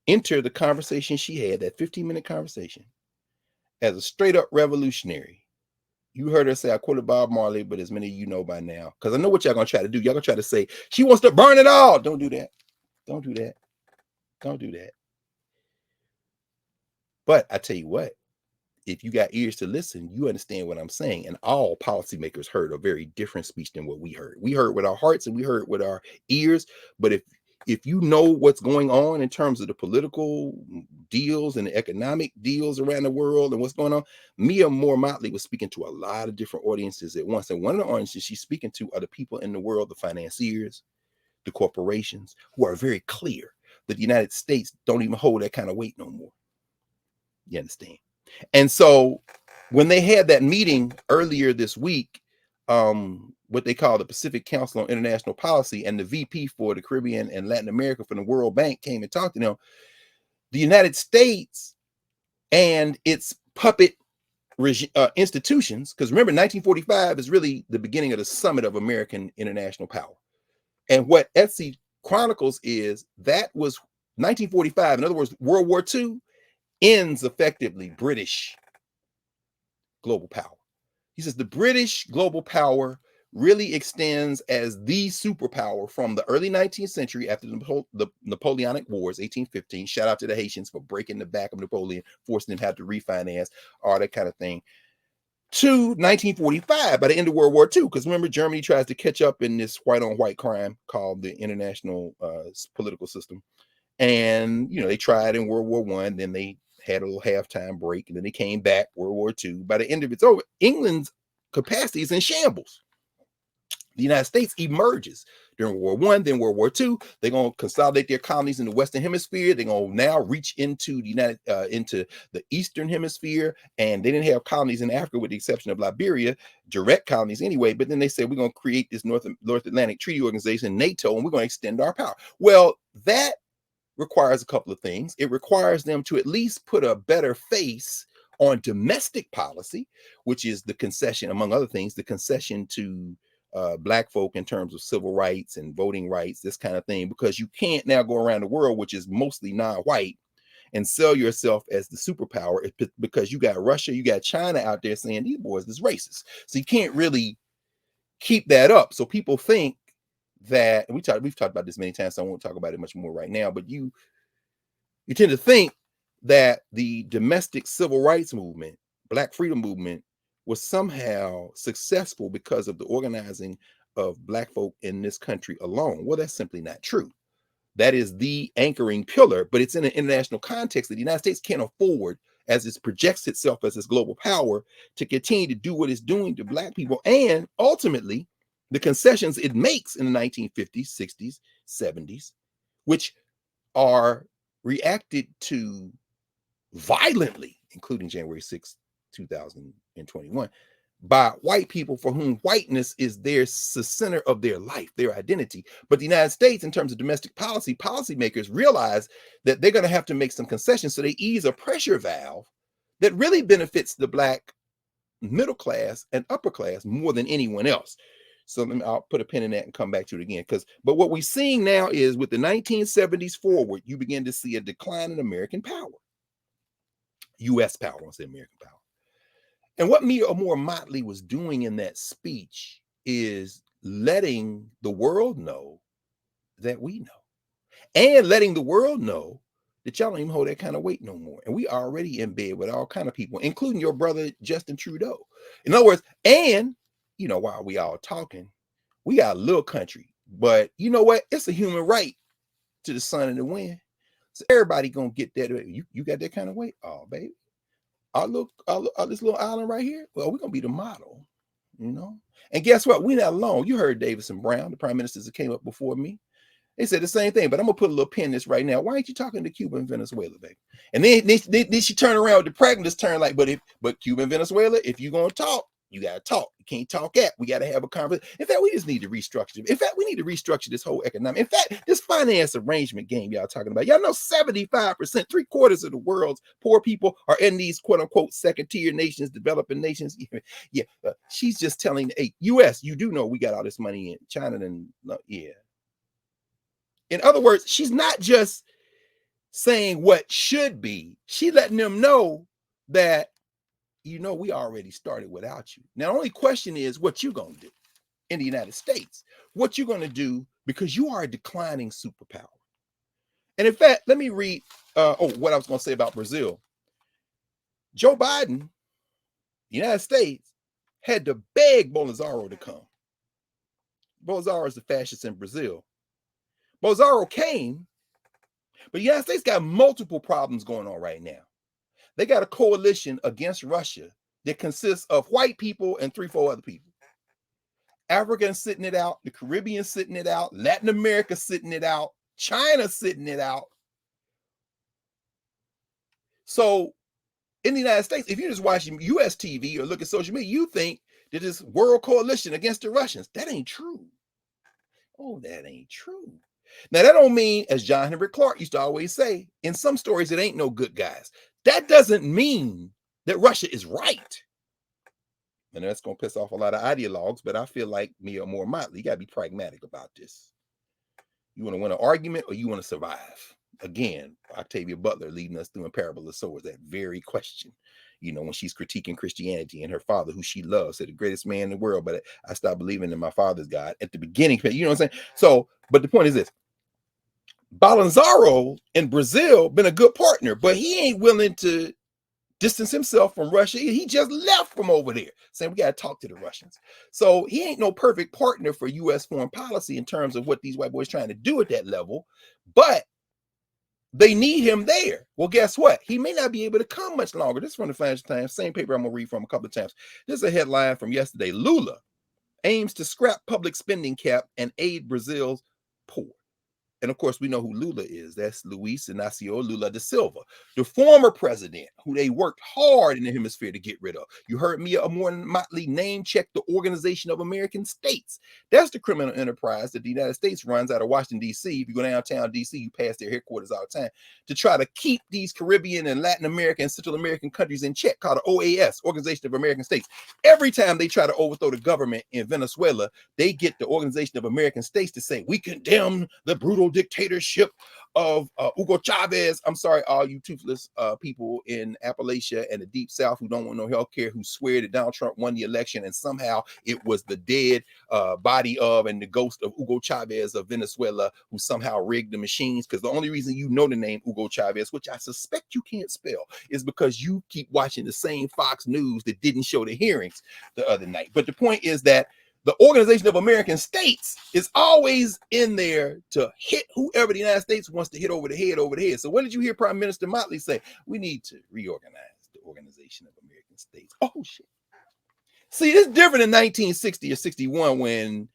enter the conversation she had, that 15-minute conversation, as a straight up revolutionary. You heard her say, I quoted Bob Marley, but as many of you know by now, because I know what y'all going to try to do. Y'all going to try to say, she wants to burn it all. Don't do that. Don't do that. Don't do that. But I tell you what, if you got ears to listen, you understand what I'm saying. And all policymakers heard a very different speech than what we heard. We heard with our hearts and we heard with our ears. But if you know what's going on in terms of the political deals and the economic deals around the world and what's going on, Mia Moore Mottley was speaking to a lot of different audiences at once. And one of the audiences she's speaking to are the people in the world, the financiers, the corporations, who are very clear that the United States don't even hold that kind of weight no more. You understand? And so when they had that meeting earlier this week, what they call the Pacific Council on International Policy, and the VP for the Caribbean and Latin America from the World Bank came and talked to them, the United States and its puppet institutions, because remember, 1945 is really the beginning of the summit of American international power. And what Etsy chronicles is that was 1945. In other words, World War II ends effectively British global power. He says the British global power really extends as the superpower from the early 19th century after the Napoleonic Wars, 1815. Shout out to the Haitians for breaking the back of Napoleon, forcing him to have to refinance, all that kind of thing, to 1945, by the end of World War II. Because remember, Germany tries to catch up in this white-on-white crime called the international political system. And, they tried in World War I, then they had a little halftime break, and then they came back, World War II. By the end of it's over, England's capacity is in shambles. The United States emerges during World War I, then World War II. They're going to consolidate their colonies in the Western Hemisphere. They're going to now reach into into the Eastern Hemisphere, and they didn't have colonies in Africa with the exception of Liberia, direct colonies anyway. But then they said, we're going to create this North Atlantic Treaty Organization, NATO, and we're going to extend our power. Well, that requires a couple of things. It requires them to at least put a better face on domestic policy, which is the concession, among other things, the concession to Black folk in terms of civil rights and voting rights, this kind of thing, because you can't now go around the world, which is mostly non-white, and sell yourself as the superpower, because you got Russia, you got China out there saying these boys is racist. So you can't really keep that up. So people think that, and we've talked about this many times, so I won't talk about it much more right now, but you tend to think that the domestic civil rights movement, Black freedom movement, was somehow successful because of the organizing of Black folk in this country alone. Well, that's simply not true. That is the anchoring pillar, but it's in an international context that the United States can't afford, as it projects itself as this global power, to continue to do what it's doing to Black people. And ultimately, the concessions it makes in the 1950s, 60s, 70s, which are reacted to violently, including January 6th, 2021, by white people for whom whiteness is the center of their life, their identity. But the United States, in terms of domestic policy, policymakers realize that they're going to have to make some concessions, so they ease a pressure valve that really benefits the Black middle class and upper class more than anyone else. So I'll put a pin in that and come back to it again. But what we're seeing now is, with the 1970s forward, you begin to see a decline in American power, U.S. power, I want to say American power. And what Moore Mottley was doing in that speech is letting the world know that we know, and letting the world know that y'all don't even hold that kind of weight no more. And we are already in bed with all kind of people, including your brother, Justin Trudeau. In other words, and while we all talking, we got a little country, but you know what? It's a human right to the sun and the wind. So everybody gonna get that. You got that kind of weight? Oh, baby. This little island right here, well, we're gonna be the model, And guess what? We're not alone. You heard Davis and Brown, the prime ministers that came up before me. They said the same thing, but I'm gonna put a little pin in this right now. Why ain't you talking to Cuba and Venezuela, baby? And then she turned around with the pragmatist turn, like, but Cuba and Venezuela, if you're gonna talk, you gotta talk. You can't talk at. We gotta have a conversation. In fact, we just need to restructure. In fact, we need to restructure this whole economic. In fact, this finance arrangement game y'all talking about. Y'all know 75%, 3/4 of the world's poor people are in these quote unquote second-tier nations, developing nations. Yeah. She's just telling, hey, U.S., you do know we got all this money in China, and yeah. In other words, she's not just saying what should be. She's letting them know that, we already started without you. Now, the only question is what you're going to do in the United States. What you're going to do, because you are a declining superpower. And in fact, let me read what I was going to say about Brazil. Joe Biden, the United States, had to beg Bolsonaro to come. Bolsonaro is the fascist in Brazil. Bolsonaro came, but the United States got multiple problems going on right now. They got a coalition against Russia that consists of white people and 3-4 other people. Africans sitting it out, the Caribbean sitting it out, Latin America sitting it out, China sitting it out. So in the United States, if you're just watching US TV or look at social media, you think that this world coalition against the Russians. That ain't true. Oh, that ain't true. Now, that don't mean, as John Henry Clark used to always say, in some stories, it ain't no good guys. That doesn't mean that Russia is right. And that's going to piss off a lot of ideologues, but I feel like Moore Mottley, you got to be pragmatic about this. You want to win an argument or you want to survive? Again, Octavia Butler leading us through in Parable of Swords, that very question. you know, when she's critiquing Christianity, and her father, who she loves, said the greatest man in the world, but I stopped believing in my father's God at the beginning. You know what I'm saying? So, but the point is this: Bolsonaro in Brazil been a good partner, but he ain't willing to distance himself from Russia. He just left from over there, saying we got to talk to the Russians. So he ain't no perfect partner for U.S. foreign policy in terms of what these white boys trying to do at that level, but they need him there. Well, guess what? He may not be able to come much longer. This is from the Financial Times, same paper I'm going to read from a couple of times. This is a headline from yesterday. Lula aims to scrap public spending cap and aid Brazil's poor. And of course, we know who Lula is. That's Luiz Inácio Lula da Silva, the former president who they worked hard in the hemisphere to get rid of. You heard Mia Motley name check the Organization of American States. That's the criminal enterprise that the United States runs out of Washington, D.C. If you go downtown D.C., you pass their headquarters all the time to try to keep these Caribbean and Latin American and Central American countries in check, called the OAS, Organization of American States. Every time they try to overthrow the government in Venezuela, they get the Organization of American States to say, we condemn the brutal dictatorship of Hugo Chavez. I'm sorry, all you toothless people in Appalachia and the Deep South who don't want no health care, who swear that Donald Trump won the election and somehow it was the dead body of and the ghost of Hugo Chavez of Venezuela who somehow rigged the machines. Because the only reason you know the name Hugo Chavez, which I suspect you can't spell, is because you keep watching the same Fox News that didn't show the hearings the other night. But the point is that the Organization of American States is always in there to hit whoever the United States wants to hit over the head. So what did you hear Prime Minister Mottley say? We need to reorganize the Organization of American States. Oh, shit. See, it's different in 1960 or 61 when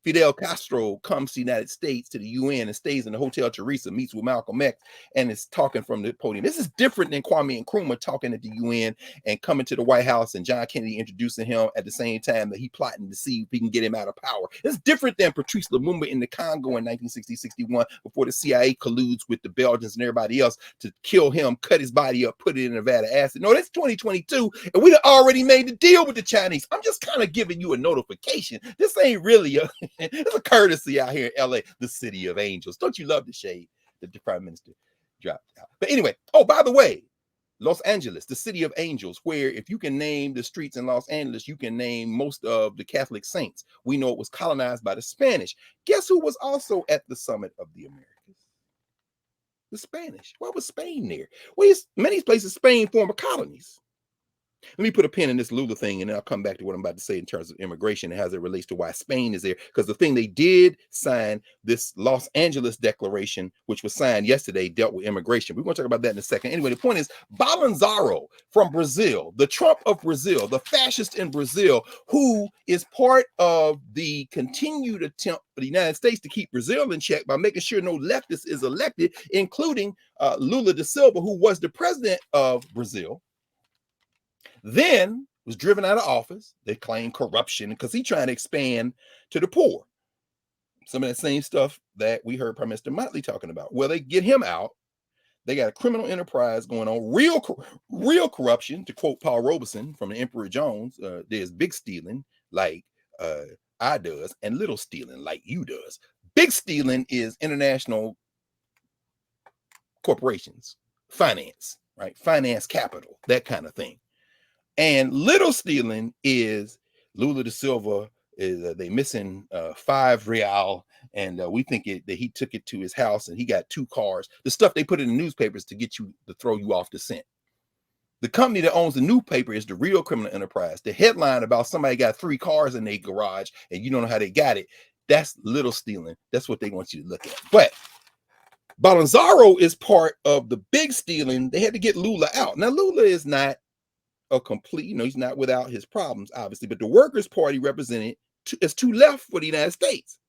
Fidel Castro comes to the United States, to the UN, and stays in the Hotel Teresa, meets with Malcolm X, and is talking from the podium. This is different than Kwame Nkrumah talking at the UN and coming to the White House and John Kennedy introducing him at the same time that he plotting to see if he can get him out of power. It's different than Patrice Lumumba in the Congo in 1960-61 before the CIA colludes with the Belgians and everybody else to kill him, cut his body up, put it in Nevada acid. No, that's 2022, and we already made the deal with the Chinese. I'm just kind of giving you a notification. This ain't really it's a courtesy out here in LA, the city of angels. Don't you love the shade that the Prime Minister dropped out? But anyway, oh, by the way, Los Angeles, the city of angels, where if you can name the streets in Los Angeles, you can name most of the Catholic saints. We know it was colonized by the Spanish. Guess who was also at the summit of the Americas? The Spanish. Why was Spain there? Well, many places Spain former colonies. Let me put a pin in this Lula thing, and then I'll come back to what I'm about to say in terms of immigration and how it relates to why Spain is there. Because the thing they did sign, this Los Angeles Declaration, which was signed yesterday, dealt with immigration. We're going to talk about that in a second. Anyway, the point is, Bolsonaro from Brazil, the Trump of Brazil, the fascist in Brazil, who is part of the continued attempt for the United States to keep Brazil in check by making sure no leftist is elected, including Lula da Silva, who was the president of Brazil, then was driven out of office. They claim corruption because he's trying to expand to the poor. Some of that same stuff that we heard Prime Minister Mottley talking about. Well, they get him out. They got a criminal enterprise going on, real corruption, to quote Paul Robeson from the Emperor Jones. There's big stealing like I does and little stealing like you does. Big stealing is international corporations, finance, right? Finance capital, that kind of thing. And little stealing is Lula da Silva is they missing $5 and we think that he took it to his house and he got 2 cars. The stuff they put in the newspapers to get you to throw you off the scent. The company that owns the newspaper is the real criminal enterprise. The headline about somebody got 3 cars in their garage and you don't know how they got it. That's little stealing. That's what they want you to look at. But Bolsonaro is part of the big stealing. They had to get Lula out. Now Lula is not a complete, he's not without his problems, obviously, but the Workers' Party represented is too left for the United States.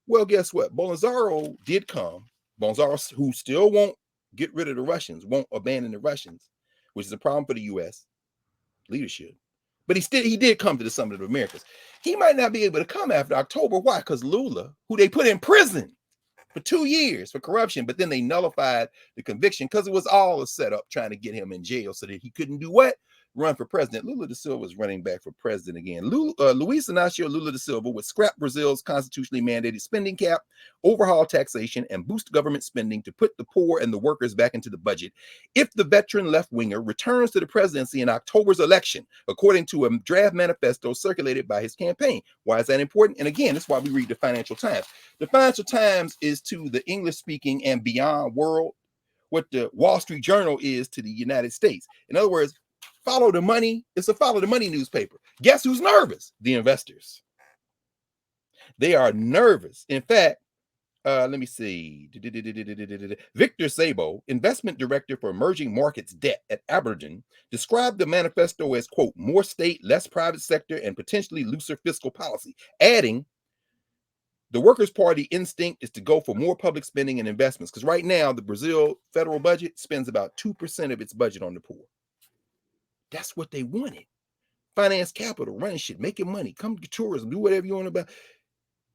Well, guess what? Bolsonaro did come. Bolsonaro, who still won't get rid of the Russians, won't abandon the Russians, which is a problem for the U.S. leadership. But he did come to the Summit of the Americas. He might not be able to come after October. Why? Because Lula, who they put in prison for 2 years for corruption, but then they nullified the conviction because it was all a setup trying to get him in jail so that he couldn't do what? run for president. Lula da Silva is running back for president again. Luiz Inácio Lula da Silva would scrap Brazil's constitutionally mandated spending cap, overhaul taxation, and boost government spending to put the poor and the workers back into the budget if the veteran left-winger returns to the presidency in October's election, according to a draft manifesto circulated by his campaign. Why is that important? And again, that's why we read the Financial Times. The Financial Times is to the English-speaking and beyond world what the Wall Street Journal is to the United States. In other words, follow the money. It's a follow the money newspaper. Guess who's nervous? The investors. They are nervous. In fact, let me see. Victor Sabo, investment director for emerging markets debt at Aberdeen, described the manifesto as, quote, more state, less private sector, and potentially looser fiscal policy, adding, the Workers' Party instinct is to go for more public spending and investments, because right now the Brazil federal budget spends about 2% of its budget on the poor. That's what they wanted. Finance capital, running shit, making money, come to tourism, do whatever you want about.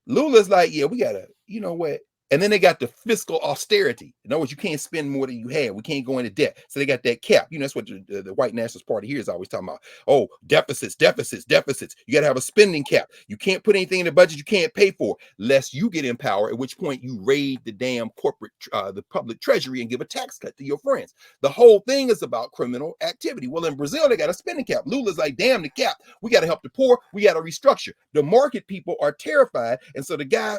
Lula's like, yeah, we gotta, you know what? And then they got the fiscal austerity. In other words, you can't spend more than you have. We can't go into debt. So they got that cap. You know, that's what the white nationalist party here is always talking about. Oh, deficits. You got to have a spending cap. You can't put anything in the budget you can't pay for, lest you get in power, at which point you raid the damn corporate, the public treasury and give a tax cut to your friends. The whole thing is about criminal activity. Well, in Brazil, they got a spending cap. Lula's like, damn the cap. We got to help the poor. We got to restructure. The market people are terrified. And so the guy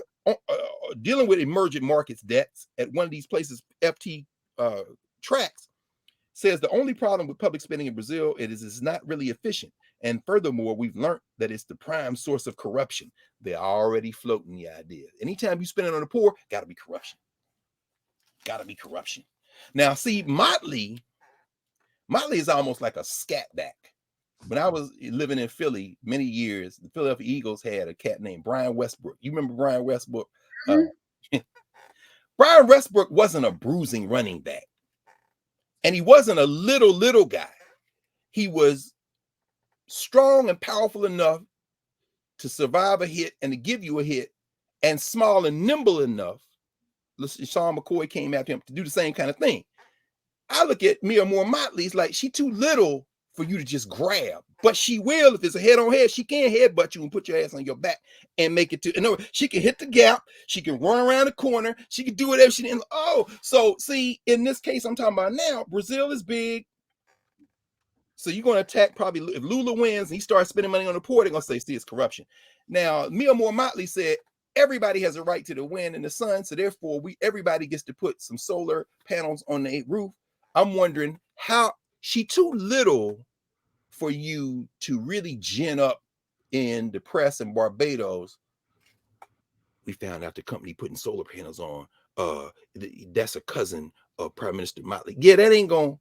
dealing with emerging markets debts at one of these places, FT tracks, says the only problem with public spending in Brazil is it's not really efficient. And furthermore, we've learned that it's the prime source of corruption. They're already floating the idea. Anytime you spend it on the poor, got to be corruption. Got to be corruption. Now, see, Mottley is almost like a scat back. When I was living in Philly many years, the Philadelphia Eagles had a cat named Brian Westbrook. You remember Brian Westbrook? Brian Westbrook wasn't a bruising running back. And he wasn't a little guy. He was strong and powerful enough to survive a hit and to give you a hit, and small and nimble enough. Sean McCoy came after him to do the same kind of thing. I look at Mia Moore Mottley's like she too little for you to just grab, but she will. If it's a head-on-head, she can headbutt you and put your ass on your back and make it to. No, she can hit the gap. She can run around the corner. She can do whatever she didn't. Oh, so see, in this case I'm talking about now, Brazil is big. So you're going to attack probably if Lula wins and he starts spending money on the poor, they're going to say, see, it's corruption. Now, Mia Moore Mottley said everybody has a right to the wind and the sun, so therefore everybody gets to put some solar panels on the roof. I'm wondering how she too little for you to really gin up in the press in Barbados. We found out the company putting solar panels on, that's a cousin of Prime Minister Mottley. Yeah, that ain't gonna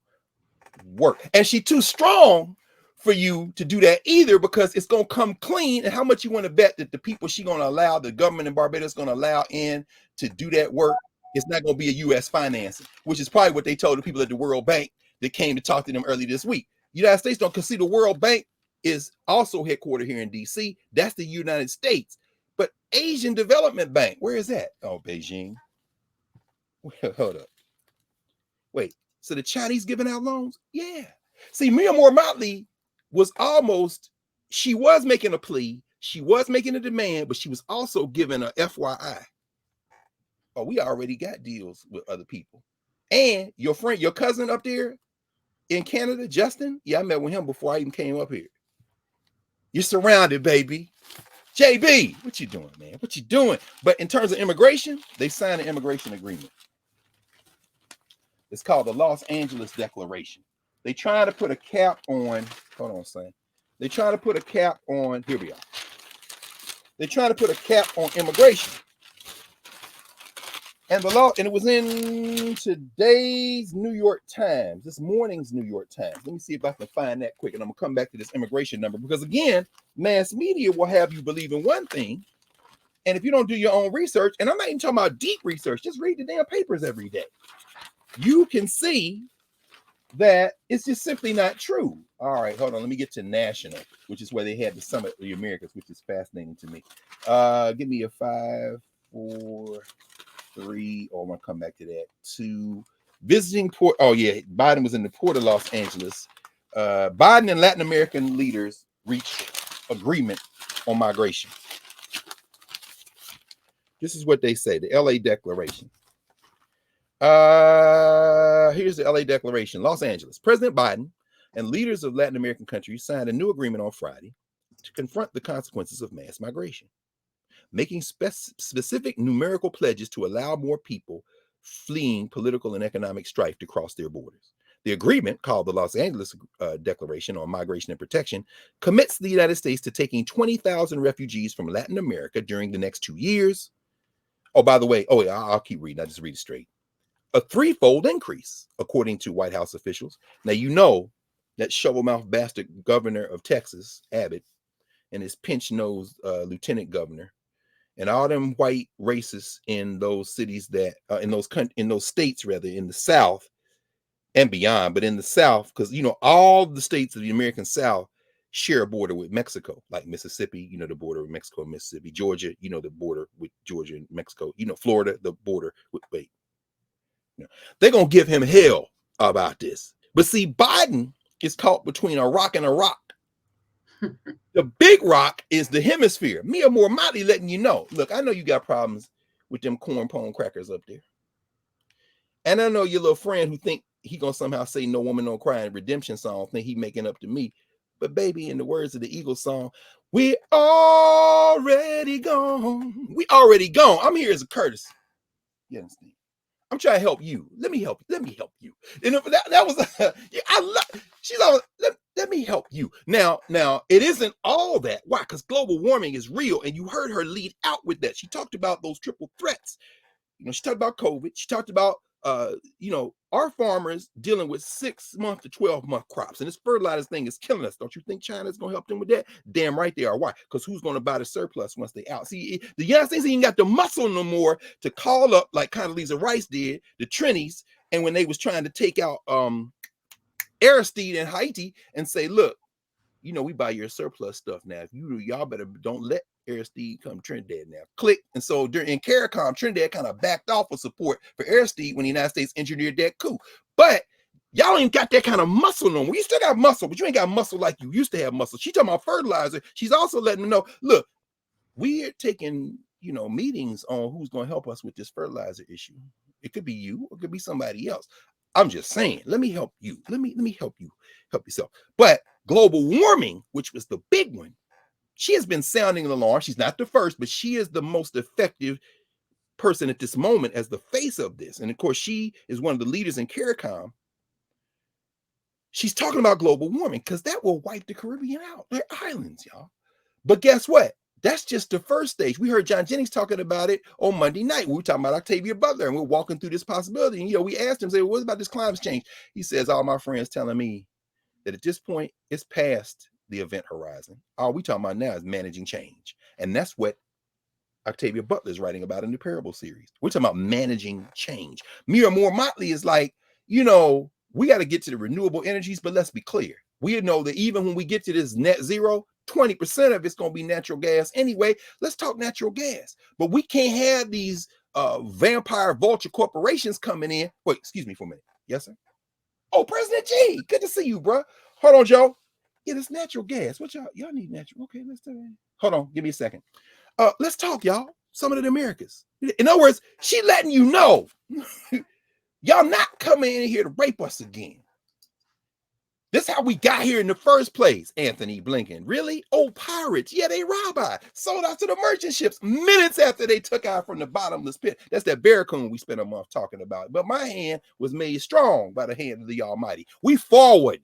work. And she too strong for you to do that either, because it's gonna come clean. And how much you want to bet that the people she gonna allow, the government in Barbados gonna allow in to do that work, it's not gonna be a U.S. financing, which is probably what they told the people at the World Bank that came to talk to them early this week. United States don't, because see, the World Bank is also headquartered here in DC. That's the United States. But Asian Development Bank, where is that? Oh, Beijing. Hold up. Wait, so the Chinese giving out loans? Yeah. See, Mia Moore Mottley was she was making a plea, she was making a demand, but she was also giving a FYI. Oh, we already got deals with other people. And your friend, your cousin up there in Canada, Justin, yeah, I met with him before I even came up here. You're surrounded, baby. JB, what you doing, man? What you doing? But in terms of immigration, they signed an immigration agreement. It's called the Los Angeles Declaration. They try to put a cap on, hold on, son. They try to put a cap on, here we are. They try to put a cap on immigration. And the law, and it was in today's New York Times, this morning's New York Times. Let me see if I can find that quick, and I'm gonna come back to this immigration number, because again, mass media will have you believe in one thing, and if you don't do your own research, and I'm not even talking about deep research, just read the damn papers every day, you can see that it's just simply not true. All right, hold on, let me get to national, which is where they had the Summit of the Americas, which is fascinating to me. Give me a 5, 4, 3, or I'm gonna come back to that. 2, visiting port. Oh yeah, Biden was in the port of Los Angeles Biden and Latin American leaders reached agreement on migration. This is what they say, the LA Declaration. Here's the LA Declaration. Los Angeles. President Biden and leaders of Latin American countries signed a new agreement on Friday to confront the consequences of mass migration, making specific numerical pledges to allow more people fleeing political and economic strife to cross their borders. The agreement, called the Los Angeles Declaration on Migration and Protection, commits the United States to taking 20,000 refugees from Latin America during the next 2 years. Oh, by the way, I'll keep reading. I'll just read it straight. A threefold increase, according to White House officials. Now, you know that shovel-mouthed bastard governor of Texas, Abbott, and his pinch-nosed lieutenant governor, and all them white racists in those cities that, in those states, rather, in the South and beyond, but in the South, because, you know, all the states of the American South share a border with Mexico, like Mississippi, you know, the border with Mexico and Mississippi, Georgia, you know, the border with Georgia and Mexico, you know, Florida, the border with, they're going to give him hell about this. But see, Biden is caught between a rock and a rock. The big rock is the hemisphere. Mottley letting you know, look, I know you got problems with them corn pone crackers up there. And I know your little friend who think he going to somehow say no woman, no cry in redemption song, think he making up to me. But baby, in the words of the Eagles song, we already gone. We already gone. I'm here as a courtesy. You understand? I'm trying to help you. Let me help you. Let me help you. And that was, I love, she's always, let me help you. Now, it isn't all that. Why? Because global warming is real. And you heard her lead out with that. She talked about those triple threats. You know, she talked about COVID. She talked about, you know, our farmers dealing with 6 month to 12-month crops. And this fertilizer thing is killing us. Don't you think China's going to help them with that? Damn right they are. Why? Because who's going to buy the surplus once they out? See, the United States ain't got the muscle no more to call up, like Condoleezza Rice did, the Trinis, and when they was trying to take out Aristide in Haiti and say, look, you know, we buy your surplus stuff now. If y'all better don't let Aristide come Trinidad now. Click. And so in CARICOM, Trinidad kind of backed off of support for Aristide when the United States engineered that coup. But y'all ain't got that kind of muscle no more. You still got muscle, but you ain't got muscle like you used to have muscle. She talking about fertilizer. She's also letting them know, look, we're taking, you know, meetings on who's going to help us with this fertilizer issue. It could be you, or it could be somebody else. I'm just saying, let me help you. Let me help you help yourself. But global warming, which was the big one, she has been sounding an alarm. She's not the first, but she is the most effective person at this moment as the face of this. And of course, she is one of the leaders in CARICOM. She's talking about global warming because that will wipe the Caribbean out, their islands, y'all. But guess what? That's just the first stage. We heard John Jennings talking about it on Monday night. We were talking about Octavia Butler, and we're walking through this possibility. And, you know, we asked him, say, what about this climate change? He says, all my friends telling me that at this point, it's past the event horizon. All we talking about now is managing change. And that's what Octavia Butler is writing about in the Parable series. We're talking about managing change. Mottley is like, you know, we got to get to the renewable energies, but let's be clear. We know that even when we get to this net zero, 20% of it's going to be natural gas anyway. Let's talk natural gas. But we can't have these vampire vulture corporations coming in. Wait, excuse me for a minute. Yes, sir? Oh, President G, good to see you, bro. Hold on, Joe. Yeah, it's natural gas. What y'all need natural? Okay, let's do it. Hold on, give me a second. Let's talk, y'all. Some of the Americas. In other words, she letting you know, y'all not coming in here to rape us again. This is how we got here in the first place, Anthony Blinken. Really? Oh, pirates. Yeah, they robbed us. Sold out to the merchant ships minutes after they took out from the bottomless pit. That's that barracoon we spent a month talking about. But my hand was made strong by the hand of the Almighty. We forward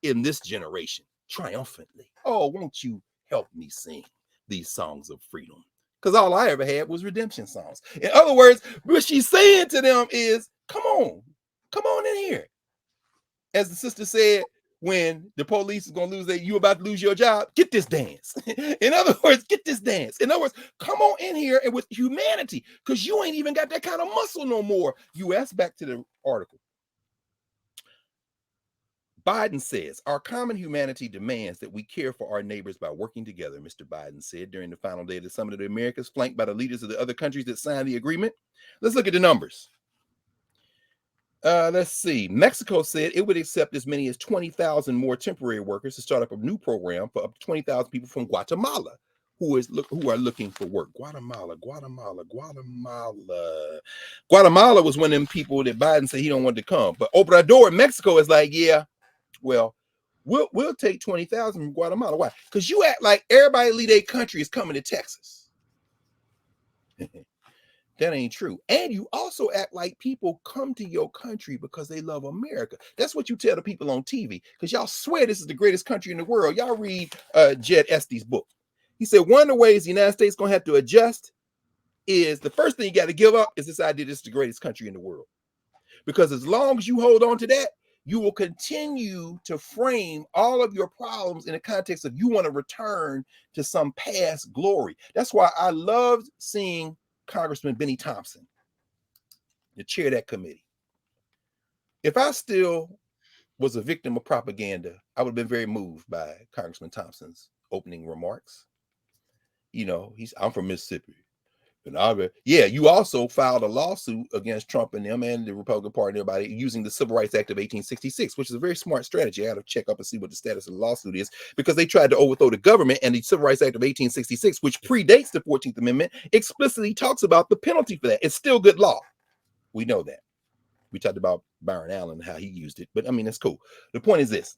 in this generation triumphantly. Oh, won't you help me sing these songs of freedom? Because all I ever had was redemption songs. In other words, what she's saying to them is, come on in here. As the sister said, when the police is going to lose you about to lose your job, get this dance. In other words, get this dance. In other words, come on in here and with humanity, because you ain't even got that kind of muscle no more. U.S., back to the article. Biden says, our common humanity demands that we care for our neighbors by working together, Mr. Biden said during the final day of the Summit of the Americas, flanked by the leaders of the other countries that signed the agreement. Let's look at the numbers. Let's see. Mexico said it would accept as many as 20,000 more temporary workers to start up a new program for up to 20,000 people from Guatemala who are looking for work. Guatemala was one of them people that Biden said he don't want to come. But Obrador in Mexico is like, yeah, well, we'll take 20,000 from Guatemala. Why? Because you act like everybody leave their country is coming to Texas. That ain't true. And you also act like people come to your country because they love America. That's what you tell the people on TV, because y'all swear this is the greatest country in the world. Y'all read Jed Estes' book. He said one of the ways the United States is going to have to adjust is the first thing you got to give up is this idea this is the greatest country in the world. Because as long as you hold on to that, you will continue to frame all of your problems in the context of you want to return to some past glory. That's why I loved seeing Congressman Benny Thompson, the chair of that committee. If I still was a victim of propaganda, I would have been very moved by Congressman Thompson's opening remarks. You know, I'm from Mississippi. And you also filed a lawsuit against Trump and them and the Republican Party and everybody using the Civil Rights Act of 1866, which is a very smart strategy. I had to check up and see what the status of the lawsuit is, because they tried to overthrow the government, and the Civil Rights Act of 1866, which predates the 14th Amendment, explicitly talks about the penalty for that. It's still good law. We know that. We talked about Byron Allen and how he used it, but I mean, that's cool. The point is this.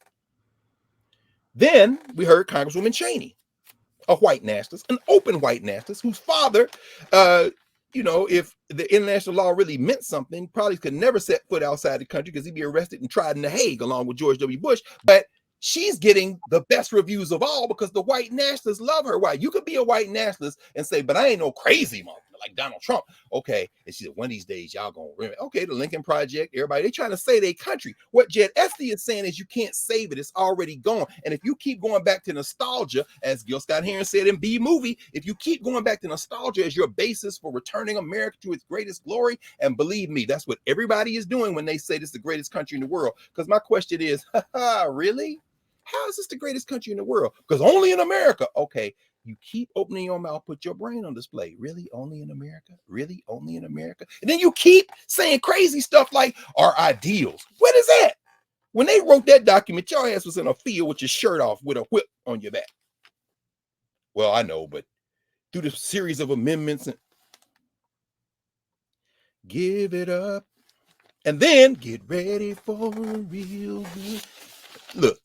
Then we heard Congresswoman Cheney, a white nationalist, an open white nationalist, whose father, if the international law really meant something, probably could never set foot outside the country because he'd be arrested and tried in The Hague along with George W. Bush. But she's getting the best reviews of all because the white nationalists love her. Why? You could be a white nationalist and say, but I ain't no crazy motherfucker like Donald Trump. Okay. And she said, one of these days, y'all gonna remember. Okay, the Lincoln Project, everybody, they trying to say their country. What Jed Estes is saying is you can't save it. It's already gone. And if you keep going back to nostalgia, as Gil Scott Heron said in B Movie, if you keep going back to nostalgia as your basis for returning America to its greatest glory, and believe me, that's what everybody is doing when they say this is the greatest country in the world. Because my question is, really? How is this the greatest country in the world? Because only in America. Okay, you keep opening your mouth, put your brain on display. Really? Only in America? Really? Only in America? And then you keep saying crazy stuff like our ideals. What is that? When they wrote that document, your ass was in a field with your shirt off with a whip on your back. Well, I know, but through the series of amendments, and give it up, and then get ready for real good. Look,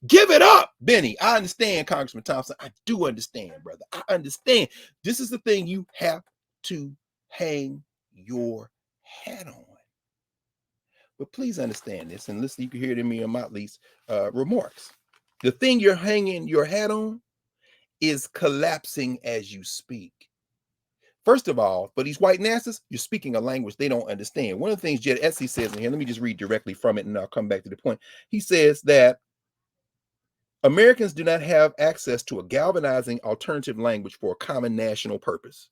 give it up, Benny. I understand, Congressman Thompson. I do understand, brother. I understand. This is the thing you have to hang your hat on. But please understand this, and listen, you can hear it in me and Mottley's remarks. The thing you're hanging your hat on is collapsing as you speak. First of all, for these white nationalists, you're speaking a language they don't understand. One of the things Jed Estes says in here, let me just read directly from it and I'll come back to the point. He says that Americans do not have access to a galvanizing alternative language for a common national purpose.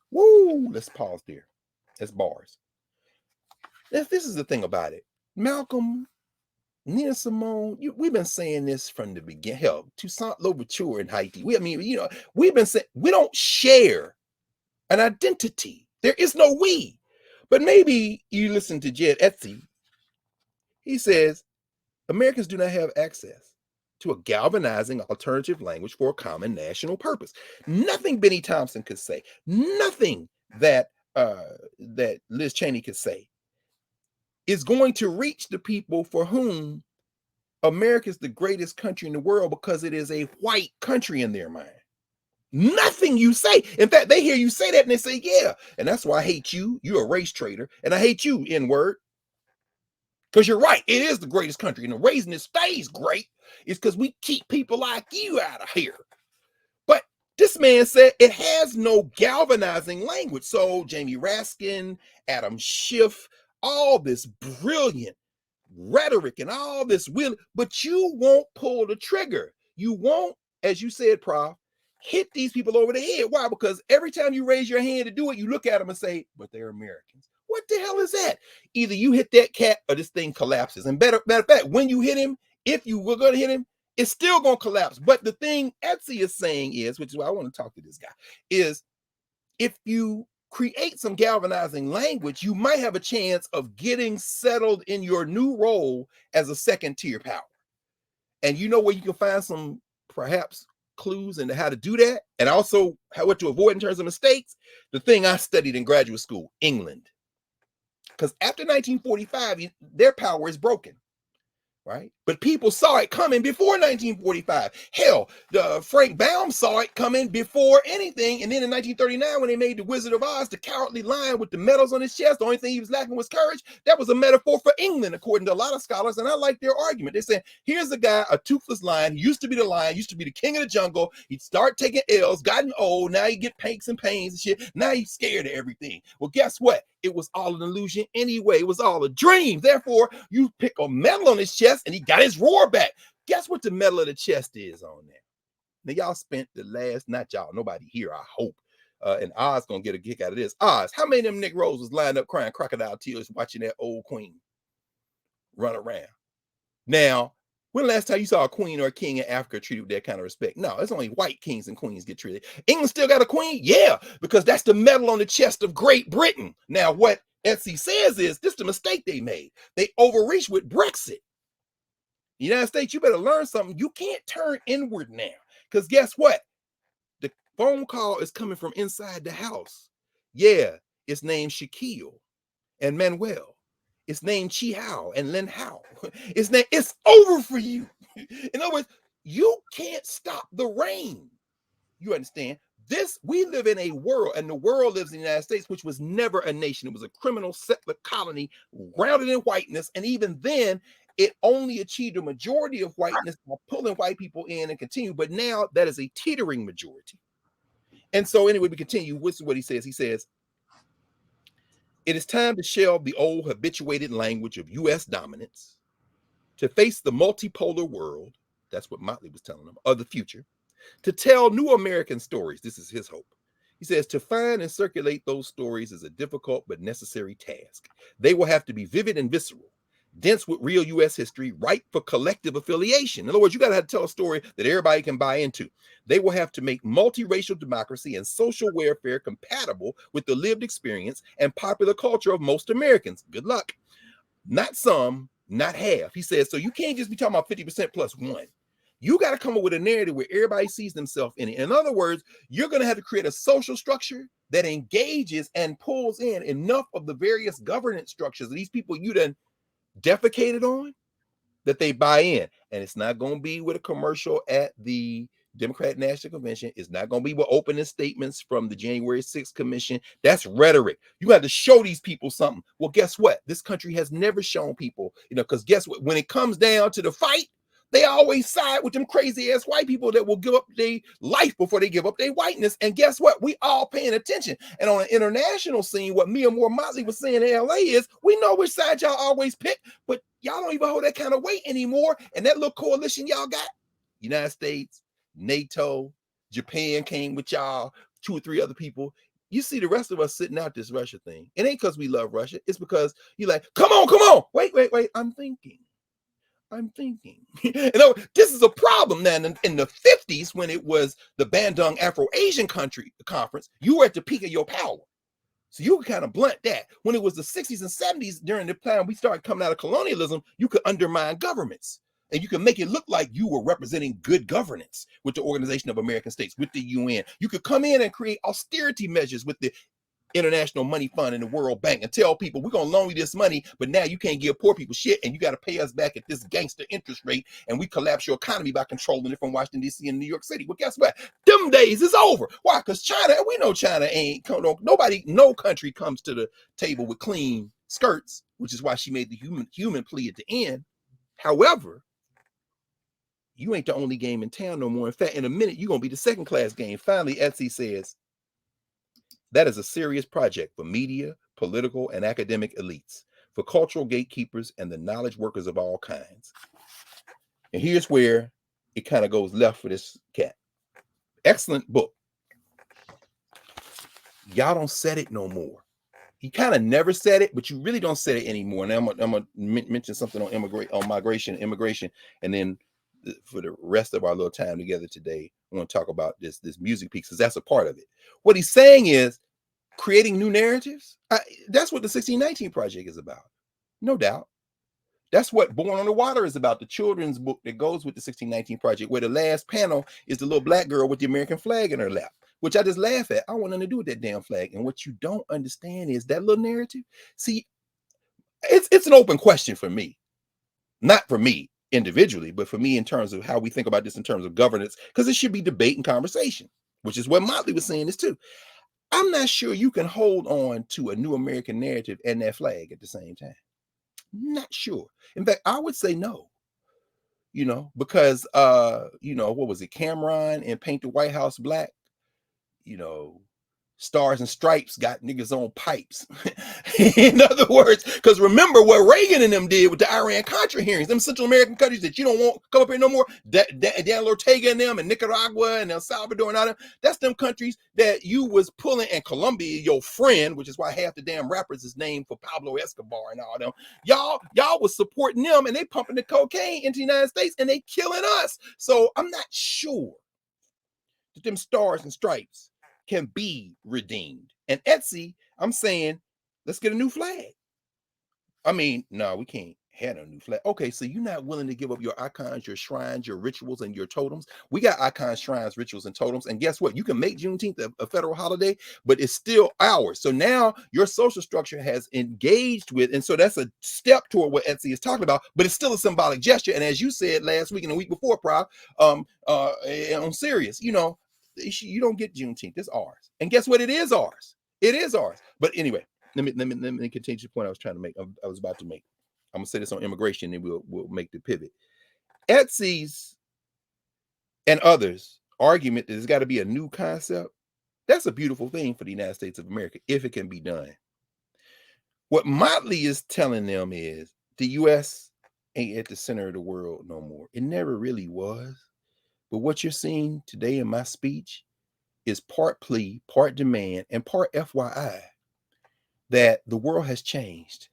Woo! Let's pause there. That's bars. This is the thing about it. Malcolm, Nina Simone, we've been saying this from the beginning. Hell, Toussaint Louverture in Haiti. We've been saying we don't share an identity. There is no we. But maybe you listen to Jed Estes. He says Americans do not have access to a galvanizing alternative language for a common national purpose. Nothing Benny Thompson could say, nothing that Liz Cheney could say is going to reach the people for whom America is the greatest country in the world, because it is a white country in their mind. Nothing you say. In fact, they hear you say that and they say, yeah. And that's why I hate you. You're a race traitor. And I hate you, N-word. Because you're right. It is the greatest country. And the reason it stays great is because we keep people like you out of here. But this man said it has no galvanizing language. So Jamie Raskin, Adam Schiff, all this brilliant rhetoric and all this will, but you won't pull the trigger. You won't, as you said, Prof, hit these people over the head. Why? Because every time you raise your hand to do it, you look at them and say, but they're Americans. What the hell is that? Either you hit that cat or this thing collapses. And matter of fact, when you hit him, if you were going to hit him, it's still going to collapse. But the thing Etsy is saying is, which is why I want to talk to this guy, is if you create some galvanizing language, you might have a chance of getting settled in your new role as a second tier power. And you know where you can find some perhaps clues into how to do that, and also what to avoid in terms of mistakes? The thing I studied in graduate school, England. Because after 1945, their power is broken. Right? But people saw it coming before 1945. Hell, Frank Baum saw it coming before anything. And then in 1939, when they made the Wizard of Oz, the cowardly lion with the medals on his chest, the only thing he was lacking was courage. That was a metaphor for England, according to a lot of scholars. And I like their argument. They said, here's a guy, a toothless lion. He used to be the lion, used to be the king of the jungle. He'd start taking L's, gotten old. Now he get aches and pains and shit. Now he's scared of everything. Well, guess what? It was all an illusion anyway. It was all a dream. Therefore, you pick a medal on his chest and he got his roar back. Guess what the medal of the chest is on there? Now, y'all spent the last, not y'all, nobody here, I hope. And Oz gonna get a kick out of this. Oz, how many of them Negroes was lined up crying crocodile tears watching that old queen run around? Now, when the last time you saw a queen or a king in Africa treated with that kind of respect? No, it's only white kings and queens get treated. England still got a queen? Yeah, because that's the medal on the chest of Great Britain. Now, what Etsy says is, this is the mistake they made. They overreached with Brexit. The United States, you better learn something. You can't turn inward now. Because guess what? The phone call is coming from inside the house. Yeah, it's named Shaquille and Manuel. It's named Chi Hao and Lin Hao. It's over for you. In other words, you can't stop the rain. You understand? We live in a world, and the world lives in the United States, which was never a nation. It was a criminal settler colony grounded in whiteness. And even then, it only achieved a majority of whiteness by pulling white people in and continue. But now that is a teetering majority. And so anyway, we continue. This is what he says. He says, it is time to shelve the old habituated language of U.S. dominance to face the multipolar world. That's what Mottley was telling them, of the future, to tell new American stories. This is his hope. He says, to find and circulate those stories is a difficult but necessary task. They will have to be vivid and visceral, dense with real U.S. history, ripe for collective affiliation. In other words, you got to have to tell a story that everybody can buy into. They will have to make multiracial democracy and social welfare compatible with the lived experience and popular culture of most Americans. Good luck. Not some, not half. He says, so you can't just be talking about 50% plus one. You got to come up with a narrative where everybody sees themselves in it. In other words, you're going to have to create a social structure that engages and pulls in enough of the various governance structures of these people you done defecated on that they buy in. And it's not going to be with a commercial at the Democratic National Convention. It's not going to be with opening statements from the January 6th Commission. That's rhetoric. You got to show these people something. Well, guess what? This country has never shown people, because guess what? When it comes down to the fight, they always side with them crazy ass white people that will give up their life before they give up their whiteness. And guess what? We all paying attention. And on an international scene, what Mia Moore Motley was saying in LA is, we know which side y'all always pick, but y'all don't even hold that kind of weight anymore. And that little coalition y'all got, United States, NATO, Japan came with y'all, 2 or 3 other people. You see the rest of us sitting out this Russia thing. It ain't because we love Russia. It's because you're like, come on. Wait. I'm thinking. This is a problem now. In the 50s, when it was the Bandung Afro-Asian country conference, you were at the peak of your power. So you could kind of blunt that. When it was the 60s and 70s, during the time we started coming out of colonialism, you could undermine governments. And you can make it look like you were representing good governance with the Organization of American States, with the UN. You could come in and create austerity measures with the International Money Fund and the World Bank and tell people, we're going to loan you this money, but now you can't give poor people shit and you got to pay us back at this gangster interest rate, and we collapse your economy by controlling it from Washington, D.C. and New York City. Well, guess what? Them days is over. Why? Because China, we know China ain't, no country comes to the table with clean skirts, which is why she made the human plea at the end. However, you ain't the only game in town no more. In fact, in a minute, you're going to be the second class game. Finally, Etsy says, that is a serious project for media, political, and academic elites, for cultural gatekeepers and the knowledge workers of all kinds. And here's where it kind of goes left for this cat. Excellent book. Y'all don't set it no more. He kind of never said it, but you really don't set it anymore. Now I'm gonna mention something on migration, immigration, and then for the rest of our little time together today, I want to talk about this music piece, because that's a part of it. What he's saying is, creating new narratives. That's what the 1619 Project is about, no doubt. That's what Born on the Water is about, the children's book that goes with the 1619 Project, where the last panel is the little black girl with the American flag in her lap, which I just laugh at. I want nothing to do with that damn flag. And what you don't understand is that little narrative. See, it's an open question for me, not for me individually, but for me in terms of how we think about this in terms of governance, because it should be debate and conversation, which is what Mottley was saying this too. I'm not sure you can hold on to a new American narrative and that flag at the same time. Not sure. In fact, I would say no, because what was it, Cameron and Paint the White House Black, Stars and Stripes got niggas on pipes. In other words, because remember what Reagan and them did with the Iran-Contra hearings, them Central American countries that you don't want come up here no more, Daniel Ortega and them, and Nicaragua and El Salvador and all them, that's them countries that you was pulling, and Colombia, your friend, which is why half the damn rappers is named for Pablo Escobar and all them. Y'all was supporting them, and they pumping the cocaine into the United States, and they killing us. So I'm not sure that them Stars and Stripes can be redeemed. And Etsy, I'm saying, let's get a new flag. I mean, no, we can't have a new flag. Okay, so you're not willing to give up your icons, your shrines, your rituals, and your totems. We got icons, shrines, rituals, and totems. And guess what? You can make Juneteenth a federal holiday, but it's still ours. So now your social structure has engaged with, and so that's a step toward what Etsy is talking about, but it's still a symbolic gesture. And as you said last week and the week before, Prof, on Serious, you don't get Juneteenth. It's ours. And guess what? It is ours. It is ours. But anyway, let me continue the point I was trying to make. I was about to make. I'm gonna say this on immigration, and we'll make the pivot. Etsy's and others' argument that there's got to be a new concept. That's a beautiful thing for the United States of America if it can be done. What Mottley is telling them is the U.S. ain't at the center of the world no more. It never really was. But what you're seeing today in my speech is part plea, part demand, and part FYI that the world has changed.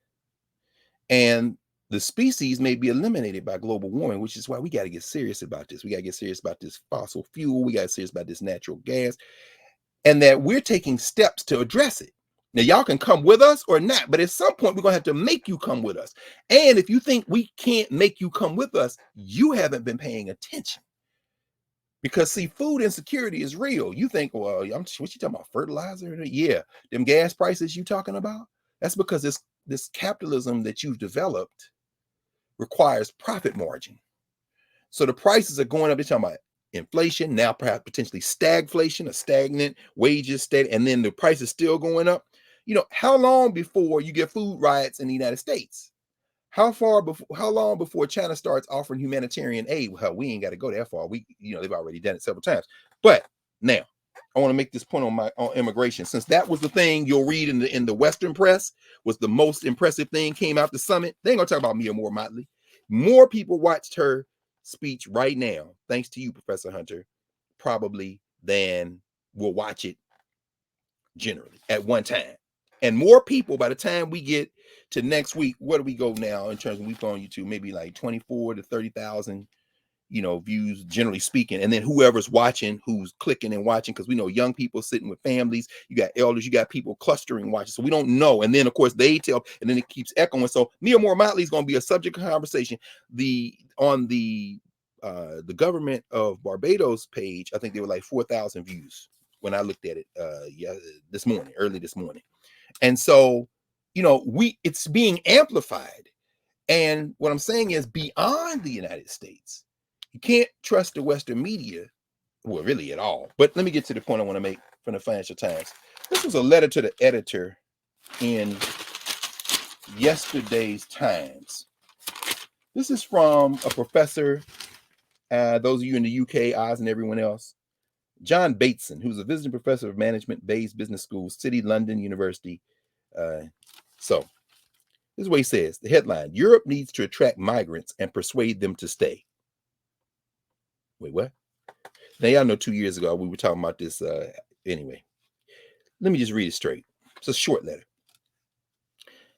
And the species may be eliminated by global warming, which is why we got to get serious about this. We got to get serious about this fossil fuel. We got to get serious about this natural gas, and that we're taking steps to address it. Now, y'all can come with us or not, but at some point, we're going to have to make you come with us. And if you think we can't make you come with us, you haven't been paying attention. Because see, food insecurity is real. You think, well, what you talking about, fertilizer? Yeah, them gas prices you talking about? That's because this capitalism that you've developed requires profit margin. So the prices are going up. They're talking about inflation, now perhaps potentially stagflation, a stagnant wages steady, and then the price is still going up. How long before you get food riots in the United States? How long before China starts offering humanitarian aid? Well, we ain't got to go that far. They've already done it several times. But now I want to make this point on immigration, since that was the thing you'll read in the Western press was the most impressive thing came out the summit. They ain't gonna talk about Mia Moore Mottley. More people watched her speech right now, thanks to you, Professor Hunter, probably than will watch it generally at one time. And more people by the time we get to next week, where do we go now in terms of we on YouTube? Maybe like 24 to 30,000, views, generally speaking. And then whoever's watching, who's clicking and watching, because we know young people sitting with families, you got elders, you got people clustering watching. So we don't know. And then of course they tell, and then it keeps echoing. So Mia Moore Mottley is going to be a subject of conversation. On the government of Barbados page, I think there were like 4,000 views when I looked at it early this morning. And so, it's being amplified. And what I'm saying is beyond the United States, you can't trust the Western media, well, really at all. But let me get to the point I want to make from the Financial Times. This was a letter to the editor in yesterday's Times. This is from a professor, those of you in the UK, Oz and everyone else, John Bateson, who's a visiting professor of management, Bayes Business School, City, London University. So this is what he says. The headline: Europe needs to attract migrants and persuade them to stay. Wait, what? Now, y'all know 2 years ago we were talking about this. Anyway, let me just read it straight. It's a short letter.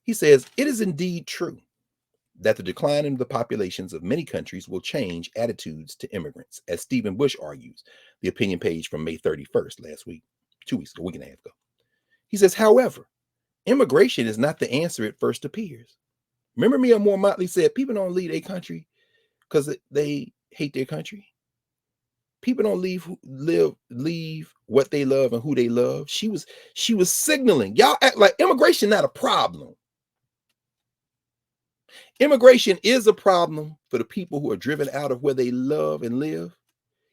He says, it is indeed true that the decline in the populations of many countries will change attitudes to immigrants, as Stephen Bush argues. The opinion page from May 31st last week, 2 weeks ago, a week and a half ago. He says, however, immigration is not the answer it first appears. Remember me and more Mottley said, people don't leave their country because they hate their country. People don't leave what they love and who they love. She was signaling, y'all act like immigration not a problem. Immigration is a problem for the people who are driven out of where they love and live.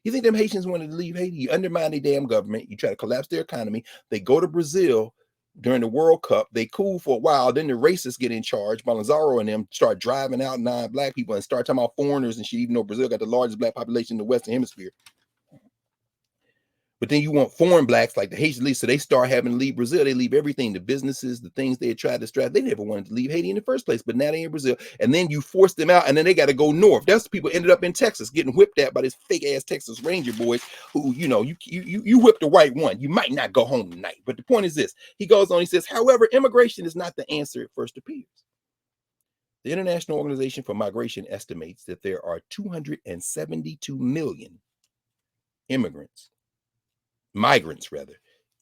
You think them Haitians wanted to leave Haiti? You undermine their damn government. You try to collapse their economy. They go to Brazil during the World Cup. They cool for a while. Then the racists get in charge. Balazaro and them start driving out non-black people and start talking about foreigners and shit, even though Brazil got the largest black population in the Western Hemisphere. But then you want foreign blacks like the Haitians, so they start having to leave Brazil. They leave everything, the businesses, the things they had tried to strap. They never wanted to leave Haiti in the first place, but now they're in Brazil. And then you force them out, and then they got to go north. That's people ended up in Texas getting whipped at by this fake ass Texas Ranger boys who, you know, you whipped the right one. You might not go home tonight. But the point is this. He goes on, he says, however, immigration is not the answer it first appears. The International Organization for Migration estimates that there are 272 million migrants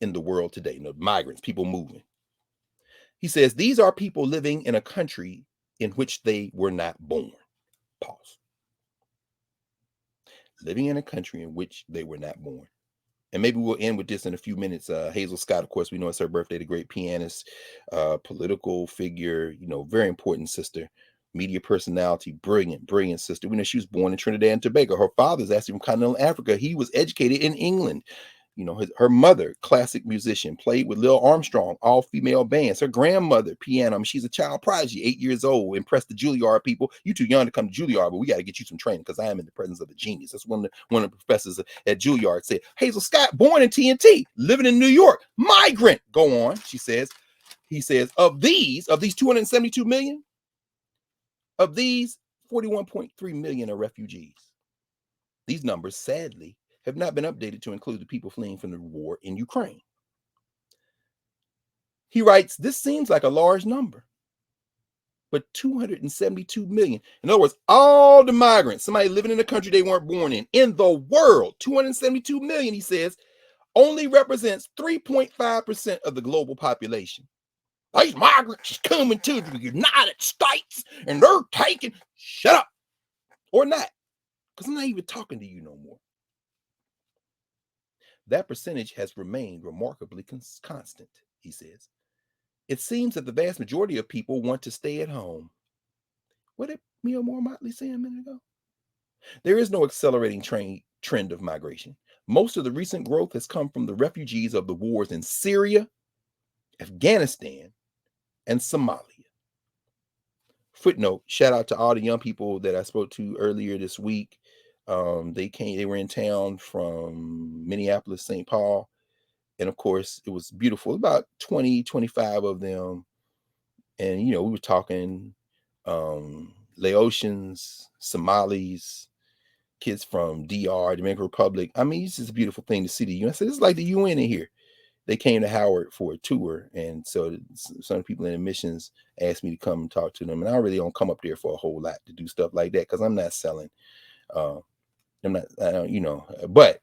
in the world today. Migrants, people moving. He says these are people living in a country in which they were not born. Pause. Living in a country in which they were not born. And maybe we'll end with this in a few minutes. Hazel Scott, of course, we know it's her birthday, the great pianist, political figure, you know, very important sister, media personality, brilliant sister. We know she was born in Trinidad and Tobago. Her father's actually from continental Africa. He was educated in England. You know, her mother, classic musician, played with Lil Armstrong, all female bands. Her grandmother, piano. I mean, she's a child prodigy, 8 years old, impressed the Juilliard people. You too young to come to Juilliard, but we got to get you some training because I am in the presence of a genius. That's one of the professors at Juilliard said. Hazel Scott, born in TNT, living in New York, migrant. Go on, she says. He says, of these 272 million, of these, 41.3 million are refugees. These numbers, sadly, have not been updated to include the people fleeing from the war in Ukraine. He writes, this seems like a large number, but 272 million. In other words, all the migrants, somebody living in a country they weren't born in the world, 272 million, he says, only represents 3.5% of the global population. These migrants is coming to the United States and they're taking, shut up, or not, because I'm not even talking to you no more. That percentage has remained remarkably constant, he says. It seems that the vast majority of people want to stay at home. What did Mia Moore Motley say a minute ago? There is no accelerating trend of migration. Most of the recent growth has come from the refugees of the wars in Syria, Afghanistan, and Somalia. Footnote, shout out to all the young people that I spoke to earlier this week. They were in town from Minneapolis, St. Paul. And of course, it was beautiful. About 20, 25 of them. And, you know, we were talking Laotians, Somalis, kids from DR, Dominican Republic. I mean, it's just a beautiful thing to see the UN. I said, it's like the UN in here. They came to Howard for a tour. And so some people in admissions asked me to come and talk to them. And I really don't come up there for a whole lot to do stuff like that because I'm not selling. But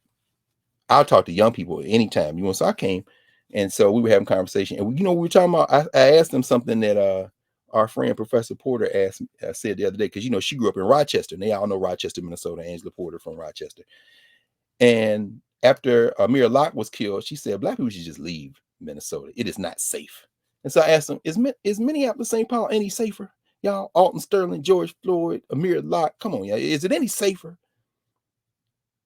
I'll talk to young people anytime you want. So I came, and so we were having conversation, and we were talking about. I asked them something that our friend Professor Porter said the other day, because she grew up in Rochester, and they all know Rochester, Minnesota. Angela Porter from Rochester, and after Amir Locke was killed, she said Black people should just leave Minnesota. It is not safe. And so I asked them, is Minneapolis, St. Paul any safer? Y'all, Alton Sterling, George Floyd, Amir Locke, come on, y'all. Is it any safer?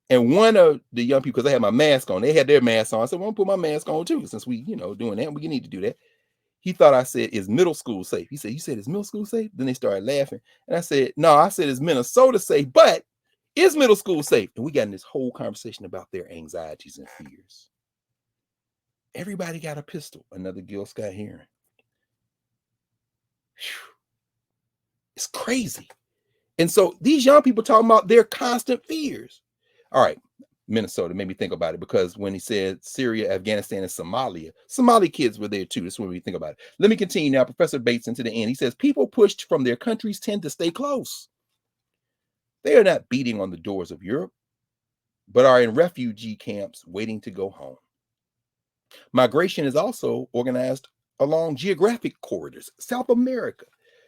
And one of the young people, because I had my mask on, they had their masks on. I said, well, I'm gonna put my mask on too, since we, doing that, we need to do that. He thought I said, is middle school safe? He said, you said, is middle school safe? Then they started laughing. And I said, no, I said, is Minnesota safe? But is middle school safe? And we got in this whole conversation about their anxieties and fears. Everybody got a pistol. Another Gil Scott hearing. It's crazy. And so these young people talking about their constant fears. All right, Minnesota made me think about it, because when he said Syria, Afghanistan, and Somalia, Somali kids were there too. That's when we think about it. Let me continue now. Professor Bates into the end. He says people pushed from their countries tend to stay close. They are not beating on the doors of Europe, but are in refugee camps waiting to go home. Migration is also organized along geographic corridors. South America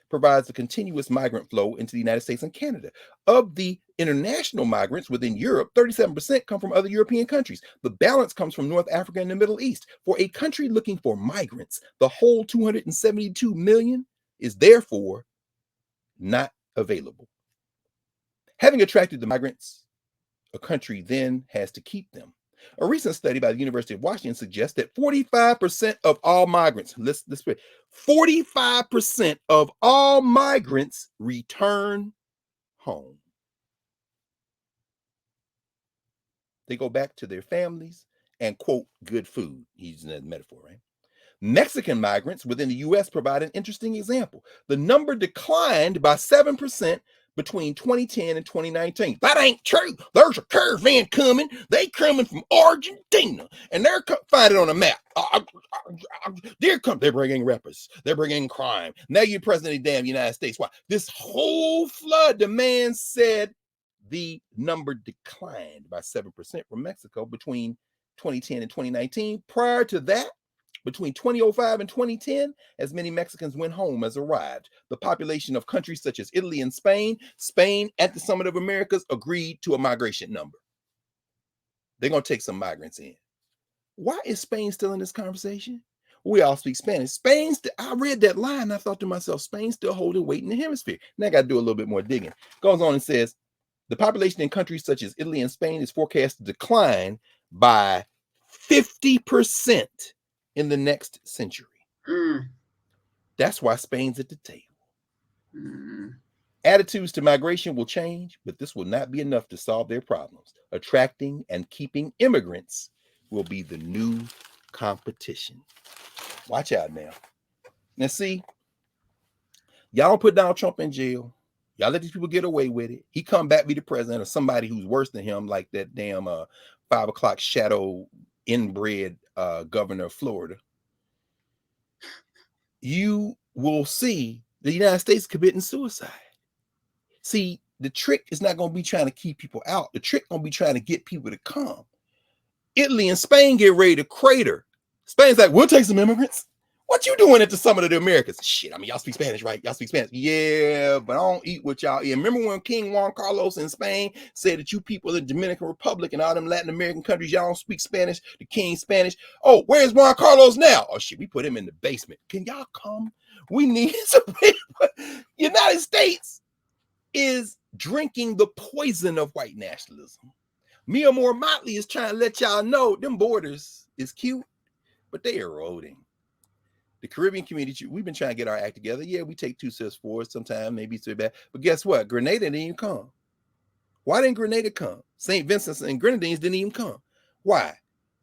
provides a continuous migrant flow into the United States and Canada. Of the international migrants within Europe, 37% come from other European countries. The balance comes from North Africa and the Middle East. For a country looking for migrants, the whole 272 million is therefore not available. Having attracted the migrants, a country then has to keep them. A recent study by the University of Washington suggests that 45% of all migrants, let's 45% of all migrants return home. They go back to their families and, quote, good food. He's using that metaphor, right? Mexican migrants within the U.S. provide an interesting example. The number declined by 7% between 2010 and 2019. That ain't true. There's a caravan coming. They coming from Argentina, and they're find it on a map. They're bringing rappers. They're bringing crime. Now you're president of the damn United States. Why? This whole flood, the man said the number declined by 7% from Mexico between 2010 and 2019. Prior to that, between 2005 and 2010, as many Mexicans went home as arrived. The population of countries such as Italy and Spain at the Summit of Americas agreed to a migration number. They're going to take some migrants in. Why is Spain still in this conversation? We all speak Spanish. I read that line and I thought to myself, Spain's still holding weight in the hemisphere. Now I got to do a little bit more digging. Goes on and says, the population in countries such as Italy and Spain is forecast to decline by 50% in the next century. That's why Spain's at the table. Attitudes to migration will change, but this will not be enough to solve their problems. Attracting and keeping immigrants will be the new competition. Watch out now. Now see, y'all don't put Donald Trump in jail. Y'all let these people get away with it. He come back be the president of somebody who's worse than him, like that damn 5 o'clock shadow inbred governor of Florida. You will see the United States committing suicide. See, the trick is not going to be trying to keep people out. The trick going to be trying to get people to come. Italy and Spain get ready to crater. Spain's like, we'll take some immigrants. What you doing at the Summit of the Americas? Shit, I mean, y'all speak Spanish, right? Y'all speak Spanish. Yeah, but I don't eat what y'all eat. Remember when King Juan Carlos in Spain said that you people in the Dominican Republic and all them Latin American countries, y'all don't speak Spanish, the King's Spanish. Oh, where's Juan Carlos now? Oh, shit, we put him in the basement. Can y'all come? We need some people. United States is drinking the poison of white nationalism. Mia Moore Mottley is trying to let y'all know them borders is cute, but they eroding. The Caribbean community, we've been trying to get our act together. Yeah, we take 2 steps forward sometimes, maybe it's too bad. But guess what? Grenada didn't even come. Why didn't Grenada come? St. Vincent and Grenadines didn't even come. Why?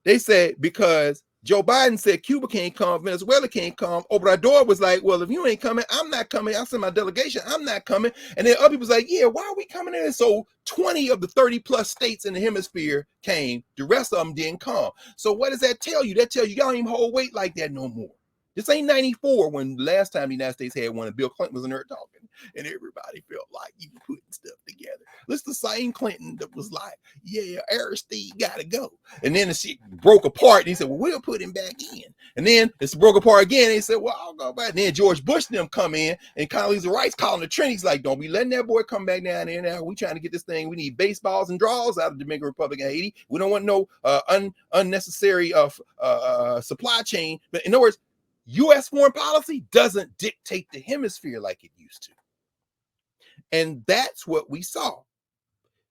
They said because Joe Biden said Cuba can't come, Venezuela can't come. Obrador was like, well, if you ain't coming, I'm not coming. I'll send my delegation. I'm not coming. And then other people's like, yeah, why are we coming in? So 20 of the 30 plus states in the hemisphere came. The rest of them didn't come. So what does that tell you? That tells you y'all don't even hold weight like that no more. This ain't 94 when last time the United States had one and Bill Clinton was in there talking and everybody felt like you were putting stuff together. This the same Clinton that was like, yeah, Aristide got to go. And then the shit broke apart and he said, well, we'll put him back in. And then it's broke apart again. And he said, well, I'll go back. And then George Bush and them come in and Condoleezza Rice calling the Trinity. He's like, don't be letting that boy come back down there now. We trying to get this thing. We need baseballs and draws out of the Dominican Republic and Haiti. We don't want no unnecessary supply chain. But in other words, U.S. foreign policy doesn't dictate the hemisphere like it used to. And that's what we saw.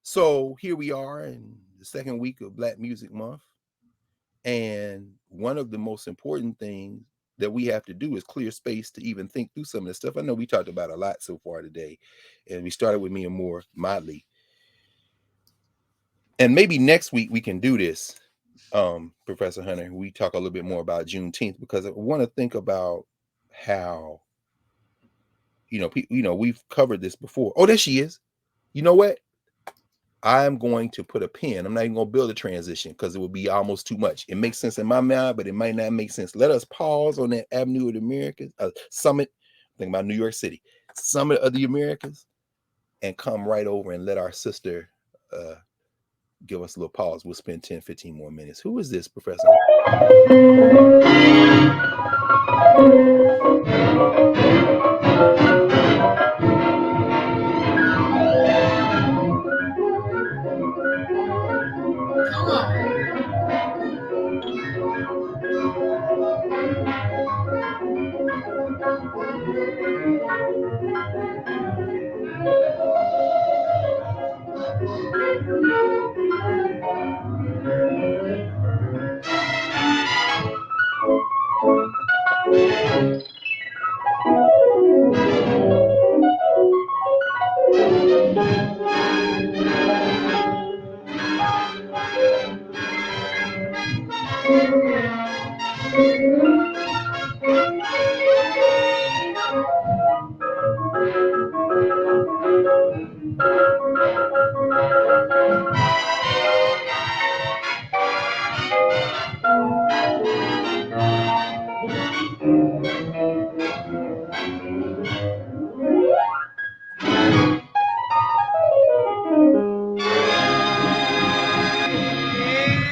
So here we are in the second week of Black Music Month. And one of the most important things that we have to do is clear space to even think through some of this stuff. I know we talked about a lot so far today. And we started with Mia Moore Mottley. And maybe next week we can do this. Professor Hunter, we talk a little bit more about Juneteenth because I want to think about how, we've covered this before. Oh, there she is. You know what? I'm going to put a pin. I'm not even going to build a transition because it would be almost too much. It makes sense in my mind, but it might not make sense. Let us pause on that Avenue of the Americas, Summit. Think about New York City, Summit of the Americas, and come right over and let our sister give us a little pause. We'll spend 10, 15 more minutes. Who is this, Professor? Come on.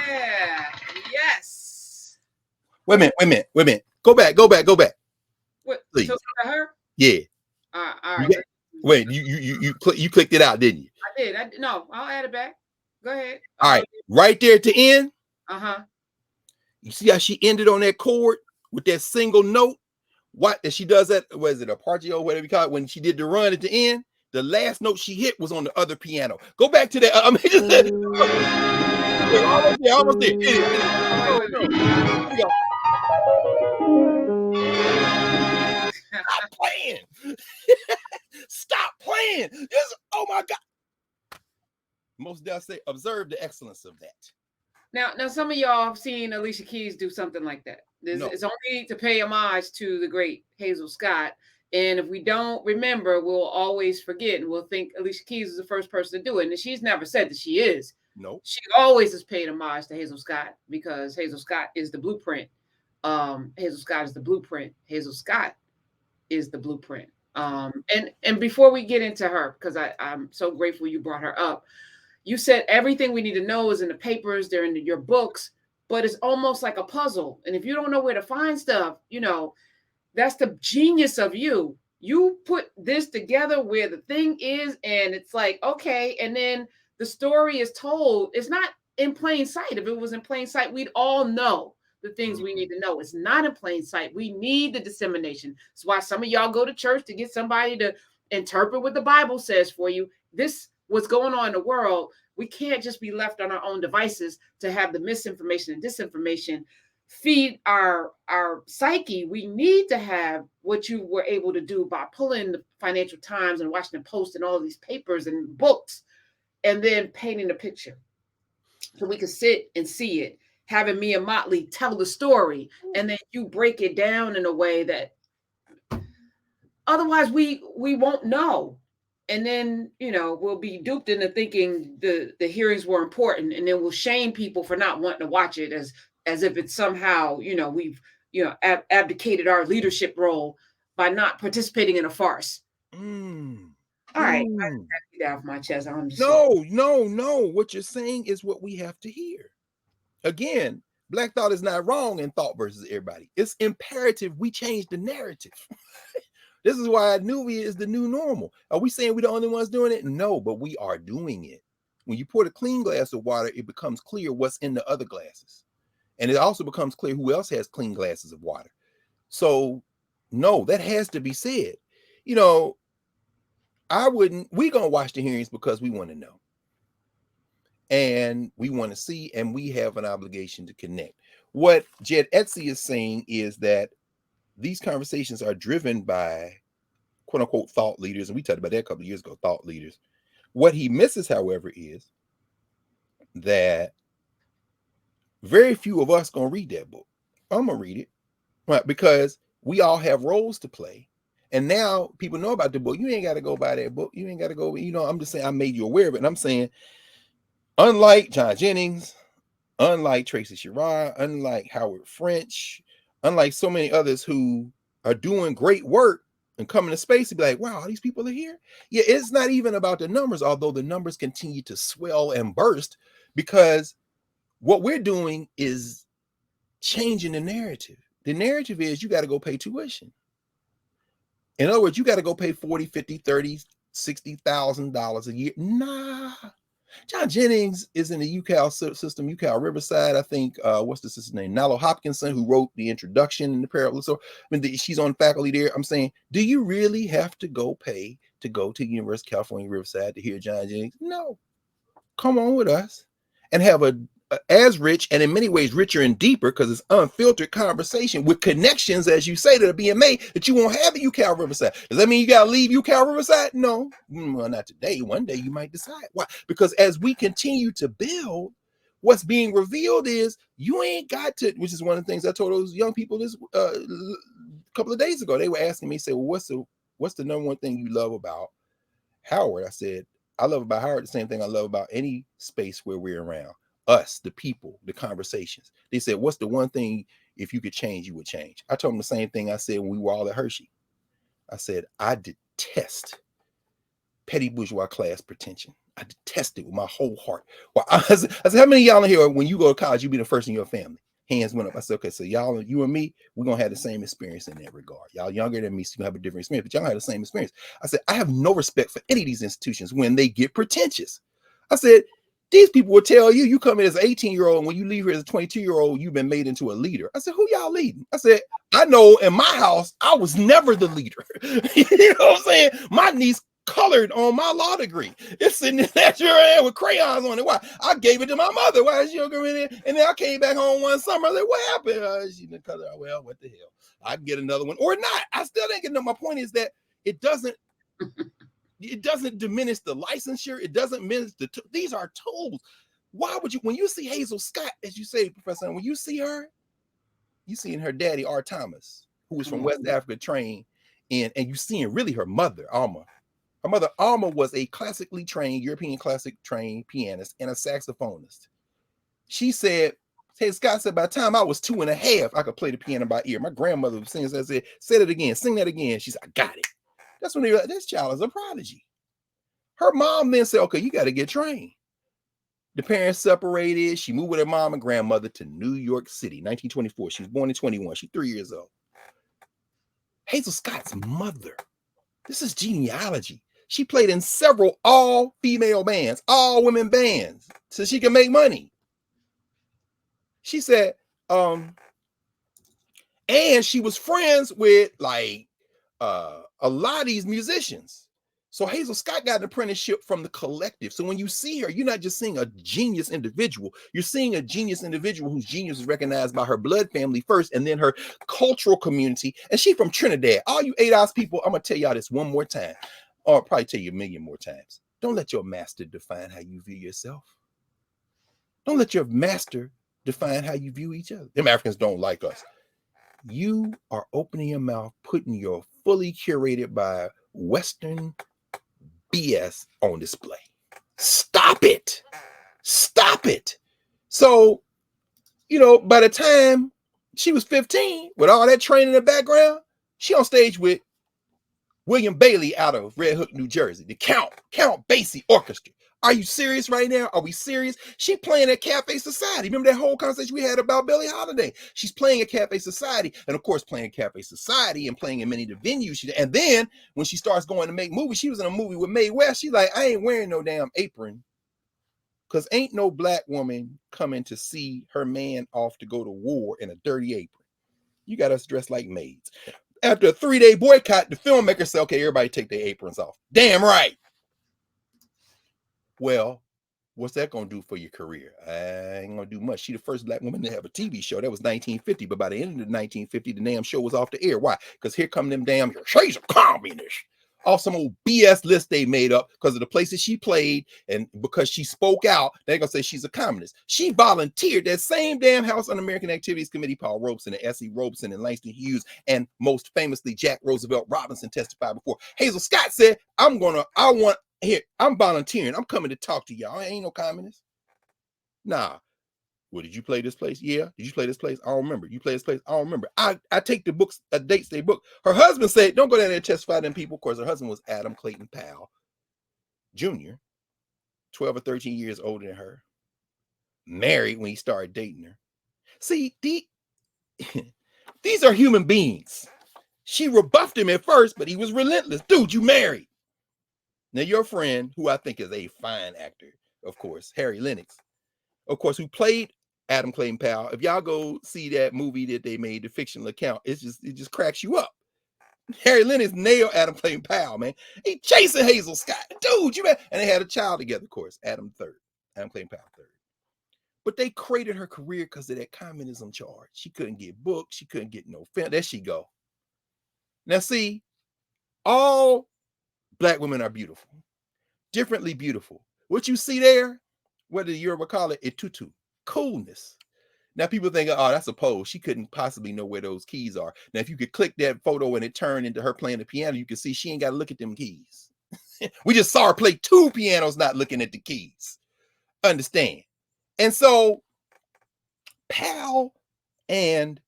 Yeah. Yes. Wait a minute. Go back. What? Please. So her? Yeah. All You right. got- Wait, you clicked it out, didn't you? I did. No, I'll add it back. Go ahead. All right, right there at the end. Uh-huh. You see how she ended on that chord with that single note? What that she does that? Was it arpeggio, whatever you call it? When she did the run at the end, the last note she hit was on the other piano. Go back to that. I mean, almost there. Hit it. Here we go. Stop playing. Stop playing. Oh my God. Most dare say, observe the excellence of that. Now, some of y'all have seen Alicia Keys do something like that. No. It's only to pay homage to the great Hazel Scott. And if we don't remember, we'll always forget and we'll think Alicia Keys is the first person to do it. And she's never said that she is. No. She always has paid homage to Hazel Scott because Hazel Scott is the blueprint. Hazel Scott is the blueprint. Hazel Scott is the blueprint. And before we get into her, because I'm so grateful you brought her up, you said everything we need to know is in the papers, they're in your books, but it's almost like a puzzle. And if you don't know where to find stuff, that's the genius of you. You put this together where the thing is, and it's like, okay, and then the story is told. It's not in plain sight. If it was in plain sight, we'd all know the things we need to know. It's not in plain sight. We need the dissemination. That's why some of y'all go to church to get somebody to interpret what the Bible says for you. This what's going on in the world, we can't just be left on our own devices to have the misinformation and disinformation feed our psyche. We need to have what you were able to do by pulling the Financial Times and Washington Post and all of these papers and books and then painting a picture so we can sit and see it, having me and Mottley tell the story, and then you break it down in a way that otherwise we won't know. And then, we'll be duped into thinking the hearings were important, and then we'll shame people for not wanting to watch it as if it's somehow, we've, abdicated our leadership role by not participating in a farce. All right. I have to get that off my chest. I'm just No. What you're saying is what we have to hear. Again, Black thought is not wrong in thought versus everybody. It's imperative we change the narrative. This is why Nubia is the new normal. Are we saying we're the only ones doing it? No, but we are doing it. When you pour a clean glass of water, it becomes clear what's in the other glasses. And it also becomes clear who else has clean glasses of water. So, no, that has to be said. We're going to watch the hearings because we want to know. And we want to see, and we have an obligation to connect. What Jed Etsy is saying is that these conversations are driven by quote unquote thought leaders. And we talked about that a couple of years ago, thought leaders. What he misses, however, is that very few of us going to read that book. I'm going to read it, right? Because we all have roles to play. And now people know about the book. You ain't got to go buy that book. You ain't got to go, I'm just saying I made you aware of it. And I'm saying, unlike John Jennings, unlike Tracy Sherrod, unlike Howard French, unlike so many others who are doing great work, and come into space and be like, wow, these people are here. Yeah, it's not even about the numbers, although the numbers continue to swell and burst, because what we're doing is changing the narrative. The narrative is you got to go pay tuition. In other words, you got to go pay 40, 50, 30, $60,000 a year. Nah. John Jennings is in the UCal system, UCal Riverside. I think, what's the sister's name? Nalo Hopkinson, who wrote the introduction in the parable. So, I mean, she's on faculty there. I'm saying, do you really have to go pay to go to University of California, Riverside to hear John Jennings? No. Come on with us and have a as rich, and in many ways richer and deeper, because it's unfiltered conversation with connections, as you say, that are being made that you won't have at UCal Riverside. Does that mean you got to leave UCal Riverside? No, well, not today. One day you might decide. Why? Because as we continue to build, what's being revealed is you ain't got to, which is one of the things I told those young people this couple of days ago. They were asking me, say, well, what's the number one thing you love about Howard? I said, I love about Howard the same thing I love about any space where we're around. Us, the people, the conversations. They said, what's the one thing, if you could change, you would change? I told them the same thing I said when we were all at Hershey. I said, I detest petty bourgeois class pretension. I detest it with my whole heart. Well, I said, how many of y'all in here, when you go to college, you be the first in your family? Hands went up. I said, okay, so y'all, you and me, we're going to have the same experience in that regard. Y'all younger than me, so you have a different experience, but y'all have the same experience. I said, I have no respect for any of these institutions when they get pretentious. I said, these people will tell you, you come in as an 18-year-old, and when you leave here as a 22-year-old, you've been made into a leader. I said, who y'all leading? I said, I know in my house, I was never the leader. You know what I'm saying? My niece colored on my law degree. It's sitting in that your with crayons on it. Why? I gave it to my mother. Why is she going in there? And then I came back home one summer. I said, what happened? She didn't color. Well, what the hell? I can get another one or not. I still didn't get no. My point is that it doesn't diminish the licensure. It doesn't diminish these are tools. Why would you, when you see Hazel Scott, as you say, Professor, when you see her, you seeing her daddy, R. Thomas, who was from West Africa, trained, and you seeing really her mother, Alma. Her mother, Alma, was a classically trained, European classic trained pianist and a saxophonist. She said, Hazel Scott said, by the time I was 2.5, I could play the piano by ear. My grandmother was singing, I said, say it again, sing that again. She said, I got it. That's when they were like, this child is a prodigy. Her mom then said, okay, you got to get trained. The parents separated. She moved with her mom and grandmother to New York City, 1924. She was born in 21. She's 3 years old. Hazel Scott's mother, this is genealogy. She played in several all-female bands, all-women bands, so she can make money. She said, and she was friends with like a lot of these musicians. So Hazel Scott got an apprenticeship from the collective. So when you see her, you're not just seeing a genius individual. You're seeing a genius individual whose genius is recognized by her blood family first, and then her cultural community. And she's from Trinidad. All you 8-ounce people, I'm going to tell y'all this one more time, or I'll probably tell you a million more times. Don't let your master define how you view yourself. Don't let your master define how you view each other. Them Africans don't like us. You are opening your mouth, putting your fully curated by Western BS on display. Stop it. Stop it. So, you know, by the time she was 15, with all that training in the background, she on stage with William Bailey out of Red Hook, New Jersey, the Count Basie Orchestra. Are you serious right now? Are we serious? She playing at Cafe Society. Remember that whole conversation we had about Billie Holiday? She's playing at Cafe Society, and of course playing at Cafe Society and playing in many of the venues. And then when she starts going to make movies, she was in a movie with Mae West. She's like, I ain't wearing no damn apron, because ain't no black woman coming to see her man off to go to war in a dirty apron. You got us dressed like maids. After a 3-day boycott, the filmmaker said, okay, everybody take their aprons off. Damn right. Well, what's that going to do for your career? I ain't going to do much. She the first black woman to have a TV show. That was 1950. But by the end of the 1950, the damn show was off the air. Why? Because here come them damn, she's a communist. Off some old BS list they made up because of the places she played, and because she spoke out, they're going to say she's a communist. She volunteered that same damn House Un-American Activities Committee. Paul Robeson and S.E. Robeson and Langston Hughes, and most famously Jack Roosevelt Robinson testified before. Hazel Scott said, I'm volunteering. I'm coming to talk to y'all. I ain't no communist. Nah. Well, did you play this place? Yeah. Did you play this place? I don't remember. You play this place? I don't remember. I take the books, dates they book. Her husband said, don't go down there and testify to them people. Of course, her husband was Adam Clayton Powell Jr., 12 or 13 years older than her. Married when he started dating her. See, these are human beings. She rebuffed him at first, but he was relentless. Dude, you married. Now, your friend, who I think is a fine actor, of course, Harry Lennox, of course, who played Adam Clayton Powell. If y'all go see that movie that they made, the fictional account, it just cracks you up. Harry Lennox nailed Adam Clayton Powell, man. He chasing Hazel Scott. Dude, you man. And they had a child together, of course, Adam Clayton Powell III. But they created her career because of that communism charge. She couldn't get booked. She couldn't get no film. There she go. Now, see, all Black women are beautiful, differently beautiful. What you see there, what the Yoruba call it, tutu, coolness. Now people think, oh, that's a pose. She couldn't possibly know where those keys are. Now, if you could click that photo and it turned into her playing the piano, you can see she ain't got to look at them keys. We just saw her play 2 pianos, not looking at the keys. Understand? And so Powell and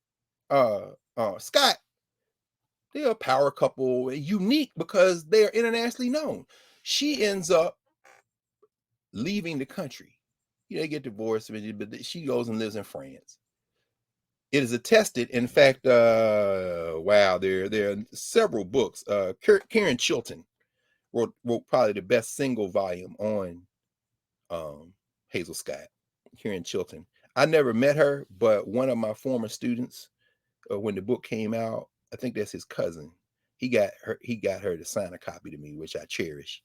Scott, they're a power couple, unique because they are internationally known. She ends up leaving the country. They get divorced, but she goes and lives in France. It is attested. In fact, wow, there are several books. Karen Chilton wrote probably the best single volume on Hazel Scott. Karen Chilton. I never met her, but one of my former students, when the book came out, I think that's his cousin. He got her to sign a copy to me, which I cherish.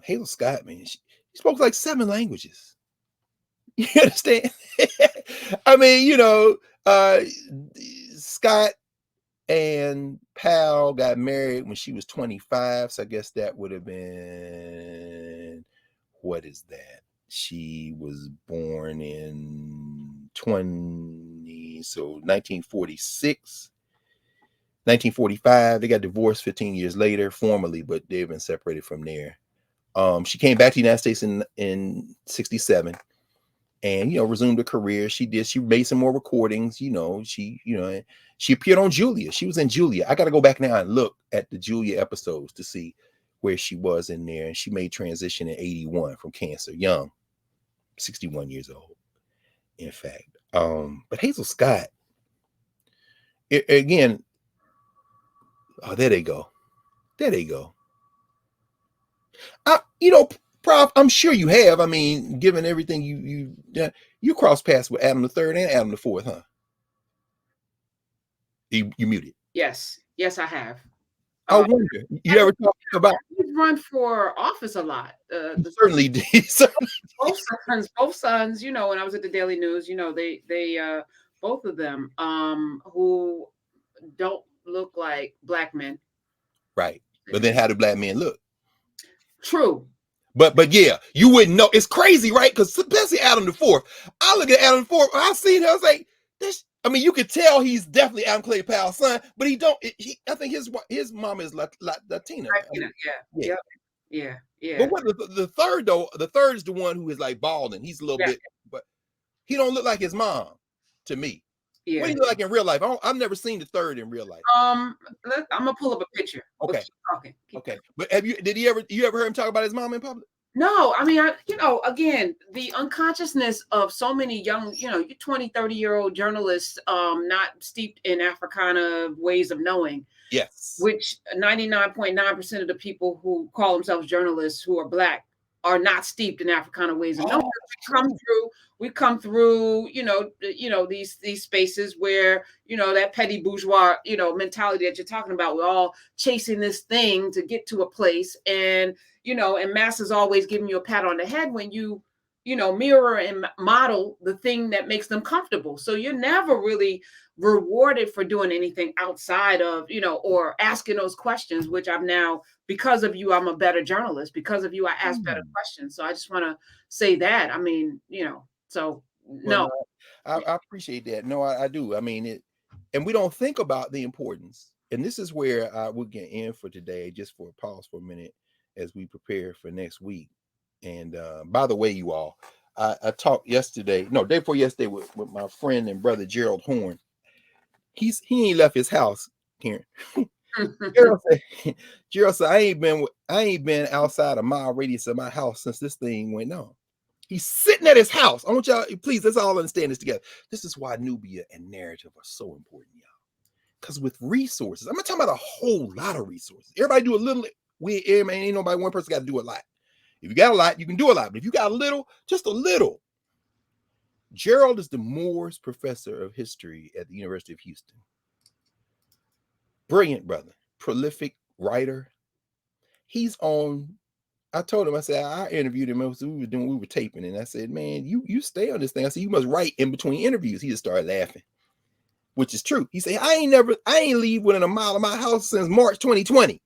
Hazel Scott, man, she spoke like 7 languages. You understand? I mean, Scott and Powell got married when she was 25. So I guess that would have been, what is that? She was born in 1946. 1945. They got divorced 15 years later, formally, but they've been separated from there. She came back to the United States in 67 and, resumed her career. She made some more recordings, she appeared on Julia. She was in Julia. I got to go back now and look at the Julia episodes to see where she was in there. And she made transition in 81 from cancer, young, 61 years old, in fact. But Hazel Scott, again, oh, there they go. Prof, I'm sure you have. I mean, given everything you crossed paths with Adam III and Adam IV, huh? You muted. Yes, I have. I wonder, you ever talk about? He's run for office a lot. Certainly did. Both sons. When I was at the Daily News, they both of them, who don't look like Black men. Right, but then how do Black men look? True. But yeah, you wouldn't know. It's crazy, right? Because especially Adam IV. I look at Adam IV. I seen her. I was like, this. I mean, you could tell he's definitely Adam Clay Powell's son, but he don't. I think his mom is Latina. Yeah. But what the third though? The third is the one who is like balding. He's a little bit, but he don't look like his mom to me. Yeah. What do you look like in real life? I've never seen the third in real life. I'm gonna pull up a picture. Okay. Okay. But you ever heard him talk about his mom in public? No, I mean, again, the unconsciousness of so many young, you 20, 30-year-old journalists, not steeped in Africana ways of knowing. Yes. Which 99.9% of the people who call themselves journalists who are Black are not steeped in Africana ways of knowing. We come through, these spaces where, that petty bourgeois, mentality that you're talking about. We're all chasing this thing to get to a place, and masses always giving you a pat on the head when you mirror and model the thing that makes them comfortable. So you're never really rewarded for doing anything outside of, or asking those questions, which I'm now, because of you, I'm a better journalist. Because of you, I ask better questions. So I just want to say that. I mean, so no. I appreciate that. No, I do. I mean, and we don't think about the importance. And this is where we'll get in for today, just for a pause for a minute as we prepare for next week. And by the way, you all, I talked yesterday, no, day before yesterday with my friend and brother Gerald Horn. He ain't left his house, Karen. Gerald said, I ain't been outside a mile radius of my house since this thing went on. He's sitting at his house. I want y'all, please, let's all understand this together. This is why Nubia and narrative are so important, y'all. Because with resources, I'm not talking about a whole lot of resources. Everybody do a little. Ain't nobody, one person got to do a lot. If you got a lot, you can do a lot. But if you got a little, just a little. Gerald is the Moores Professor of History at the University of Houston. Brilliant brother, prolific writer. He's on. I told him, I said, I interviewed him. We were taping, and I said, man, you stay on this thing. I said, you must write in between interviews. He just started laughing, which is true. He said, I ain't leave within a mile of my house since March 2020.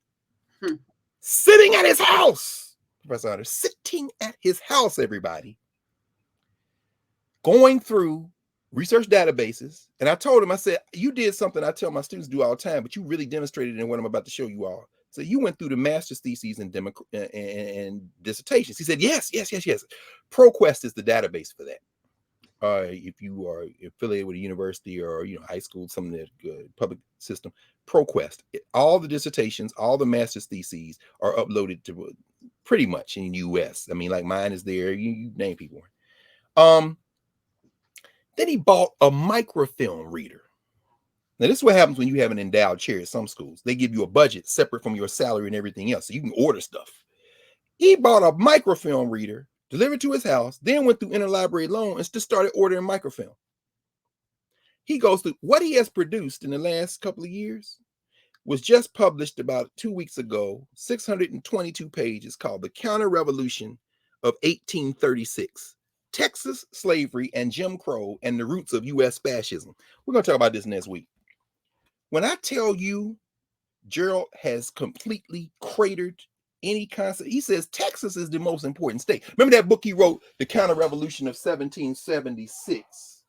Sitting at his house, Professor Hunter, sitting at his house, everybody, going through research databases. And I told him, I said, you did something I tell my students to do all the time, but you really demonstrated in what I'm about to show you all. So you went through the master's theses and dissertations. He said, yes. ProQuest is the database for that. If you are affiliated with a university or high school, some of the public system, ProQuest, all the dissertations, all the master's theses are uploaded to pretty much in the US. I mean, like mine is there. You name people. Then he bought a microfilm reader. Now, this is what happens when you have an endowed chair at some schools. They give you a budget separate from your salary and everything else, so you can order stuff. He bought a microfilm reader, delivered to his house, then went through interlibrary loan and just started ordering microfilm. He goes through what he has produced in the last couple of years, was just published about 2 weeks ago, 622 pages, called The Counter-Revolution of 1836. Texas Slavery and Jim Crow and the Roots of U.S. Fascism. We're going to talk about this next week. When I tell you Gerald has completely cratered any concept, he says Texas is the most important state. Remember that book he wrote, The Counter-Revolution of 1776?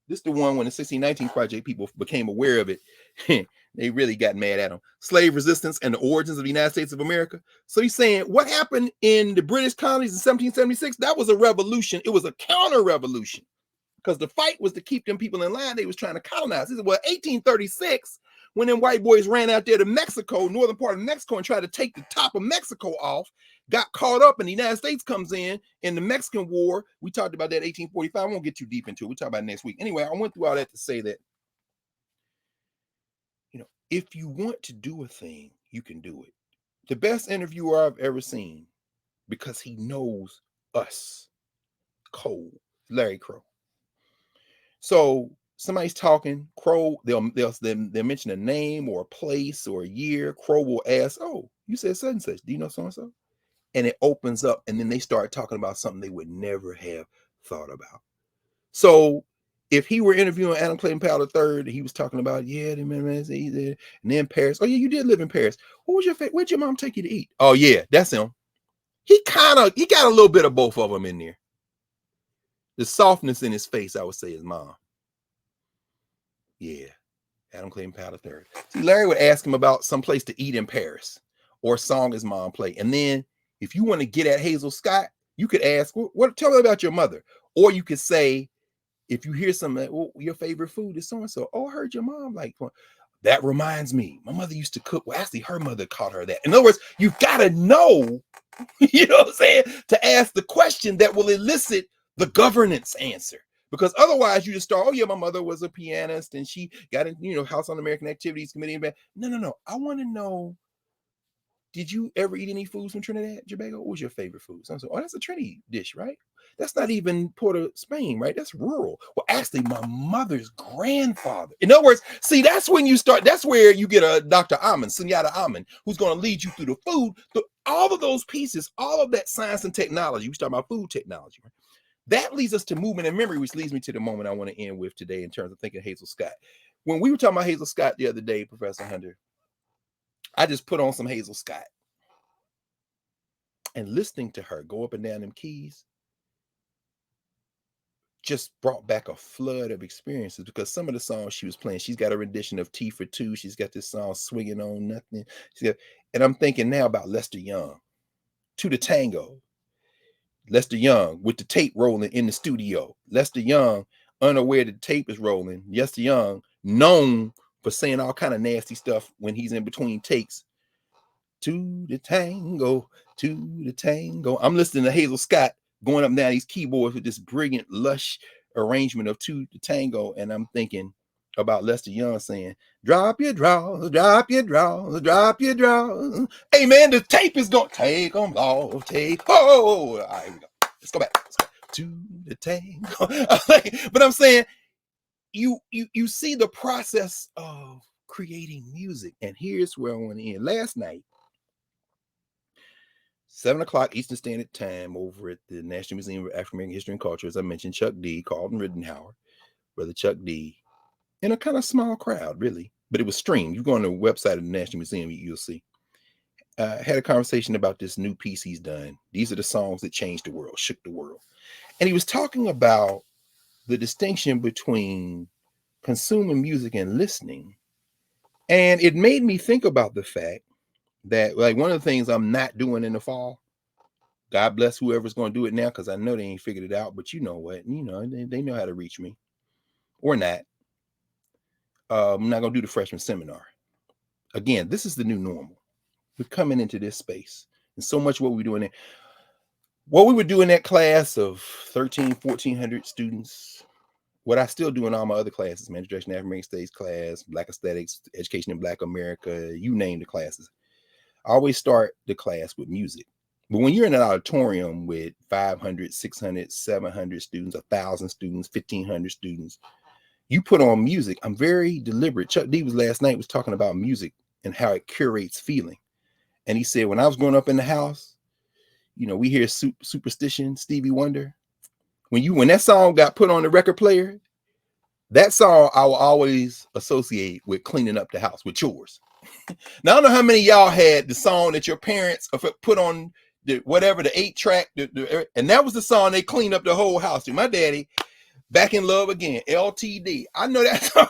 This is the one when the 1619 Project people became aware of it. They really got mad at him. Slave resistance and the origins of the United States of America. So he's saying what happened in the British colonies in 1776, that was a revolution. It was a counter-revolution because the fight was to keep them people in line. They was trying to colonize. He said, well, 1836, when them white boys ran out there to Mexico, northern part of Mexico, and tried to take the top of Mexico off, got caught up, and the United States comes in the Mexican War. We talked about that 1845. I won't get too deep into it. We'll talk about it next week. Anyway, I went through all that to say that, if you want to do a thing, you can do it. The best interviewer I've ever seen, because he knows us, cold, Larry Crow. So somebody's talking, Crow, they'll mention a name or a place or a year. Crow will ask, oh, you said such and such. Do you know so-and-so? And it opens up, and then they start talking about something they would never have thought about. So if he were interviewing Adam Clayton Powell III, he was talking about, and then Paris. Oh, yeah, you did live in Paris. What was your favorite? Where'd your mom take you to eat? Oh, yeah, that's him. He got a little bit of both of them in there. The softness in his face, I would say, is mom. Yeah, Adam Clayton Powell III. See, Larry would ask him about some place to eat in Paris or a song his mom played. And then if you want to get at Hazel Scott, you could ask, tell me about your mother. Or you could say, if you hear something, well, your favorite food is so-and-so. Oh, I heard your mom like one. That reminds me, my mother used to cook. Well, actually, her mother taught her that. In other words, you've got to know, you know what I'm saying, to ask the question that will elicit the governance answer. Because otherwise, you just start, oh, yeah, my mother was a pianist and she got in, House Un-American Activities Committee. No. I want to know, did you ever eat any foods from Trinidad, Tobago? What was your favorite food? So I'm saying, oh, that's a Trinity dish, right? That's not even Port of Spain, right? That's rural. Well, actually, my mother's grandfather. In other words, see, that's when you start. That's where you get a Dr. Amin, Sunyata Amin, who's going to lead you through the food. All of those pieces, all of that science and technology. We start about food technology, right? That leads us to movement and memory, which leads me to the moment I want to end with today in terms of thinking Hazel Scott. When we were talking about Hazel Scott the other day, Professor Hunter, I just put on some Hazel Scott. And listening to her go up and down them keys just brought back a flood of experiences, because some of the songs she was playing, she's got a rendition of Tea for Two. She's got this song Swinging on Nothing. And I'm thinking now about Lester Young, To the Tango. Lester Young with the tape rolling in the studio. Lester Young, unaware that the tape is rolling. Lester Young, known for saying all kind of nasty stuff when he's in between takes. To the tango, to the tango. I'm listening to Hazel Scott going up and down these keyboards with this brilliant, lush arrangement of To the Tango, and I'm thinking about Lester Young saying, drop your draws, drop your draws, drop your draws. Hey, man, the tape is going to take them off, take. Oh, all right, here we go. Let's go back. To the tango. But I'm saying, you see the process of creating music, and here's where I want to end. Last night, 7 o'clock Eastern Standard Time over at the National Museum of African American History and Culture, as I mentioned, Chuck D, Carlton Rittenhauer, Brother Chuck D, in a kind of small crowd, really, but it was streamed. You go on the website of the National Museum, you'll see. Had a conversation about this new piece he's done. These are the songs that changed the world, shook the world. And he was talking about the distinction between consuming music and listening. And it made me think about the fact that, like, one of the things I'm not doing in the fall, God bless whoever's going to do it now, because I know they ain't figured it out, but you know what? You know, they know how to reach me. Or not. I'm not going to do the freshman seminar. Again, this is the new normal. We're coming into this space. And so much what we do in there. What we would do in that class of 1,400 students, what I still do in all my other classes, man, Introduction to African American Studies class, Black Aesthetics, Education in Black America, you name the classes. I always start the class with music. But when you're in an auditorium with 500, 600, 700 students, 1,000 students, 1,500 students, you put on music. I'm very deliberate. Chuck D was last night was talking about music and how it curates feeling. And he said, when I was growing up in the house, you know, we hear Superstition, Stevie Wonder. When that song got put on the record player, that song I will always associate with cleaning up the house, with chores. Now, I don't know how many of y'all had the song that your parents put on the 8-track, and that was the song they cleaned up the whole house to. My daddy, Back in Love Again, LTD. I know that song.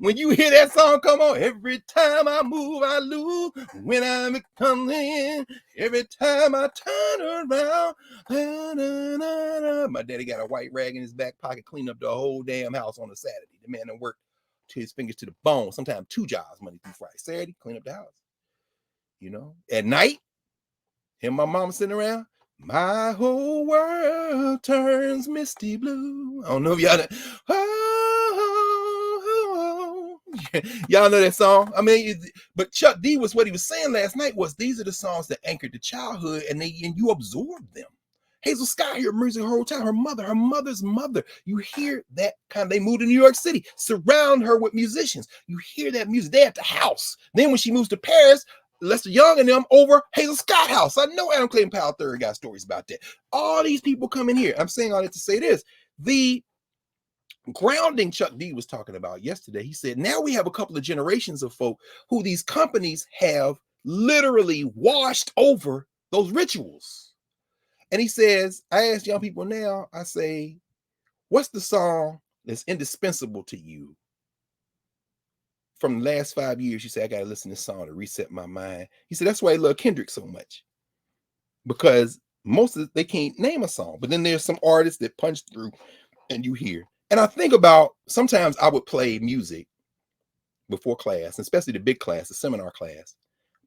When you hear that song come on, every time I move, I lose. When I'm coming, every time I turn around. Na, na, na, na. My daddy got a white rag in his back pocket, cleaning up the whole damn house on a Saturday. The man that worked to his fingers to the bone, sometimes 2 jobs, Monday through Friday. Saturday, clean up the house. You know, at night, him and my mom sitting around. My whole world turns misty blue. I don't know if y'all know. Y'all know that song. I mean, but Chuck D was what he was saying last night was these are the songs that anchored the childhood, and you absorb them. Hazel Scott heard music her whole time. Her mother's mother. You hear that kind of, they moved to New York City, surround her with musicians. You hear that music. They at the house. Then when she moves to Paris, Lester Young and them over Hazel Scott house. I know Adam Clayton Powell III got stories about that. All these people come in here. I'm saying all that to say this. The grounding Chuck D was talking about yesterday, he said, now we have a couple of generations of folk who these companies have literally washed over those rituals. And he says, I ask young people now, I say, what's the song that's indispensable to you? From the last 5 years, you say, I got to listen to this song to reset my mind. He said, that's why I love Kendrick so much. Because most of they can't name a song. But then there's some artists that punch through and you hear. And I think about, sometimes I would play music before class, especially the big class, the seminar class,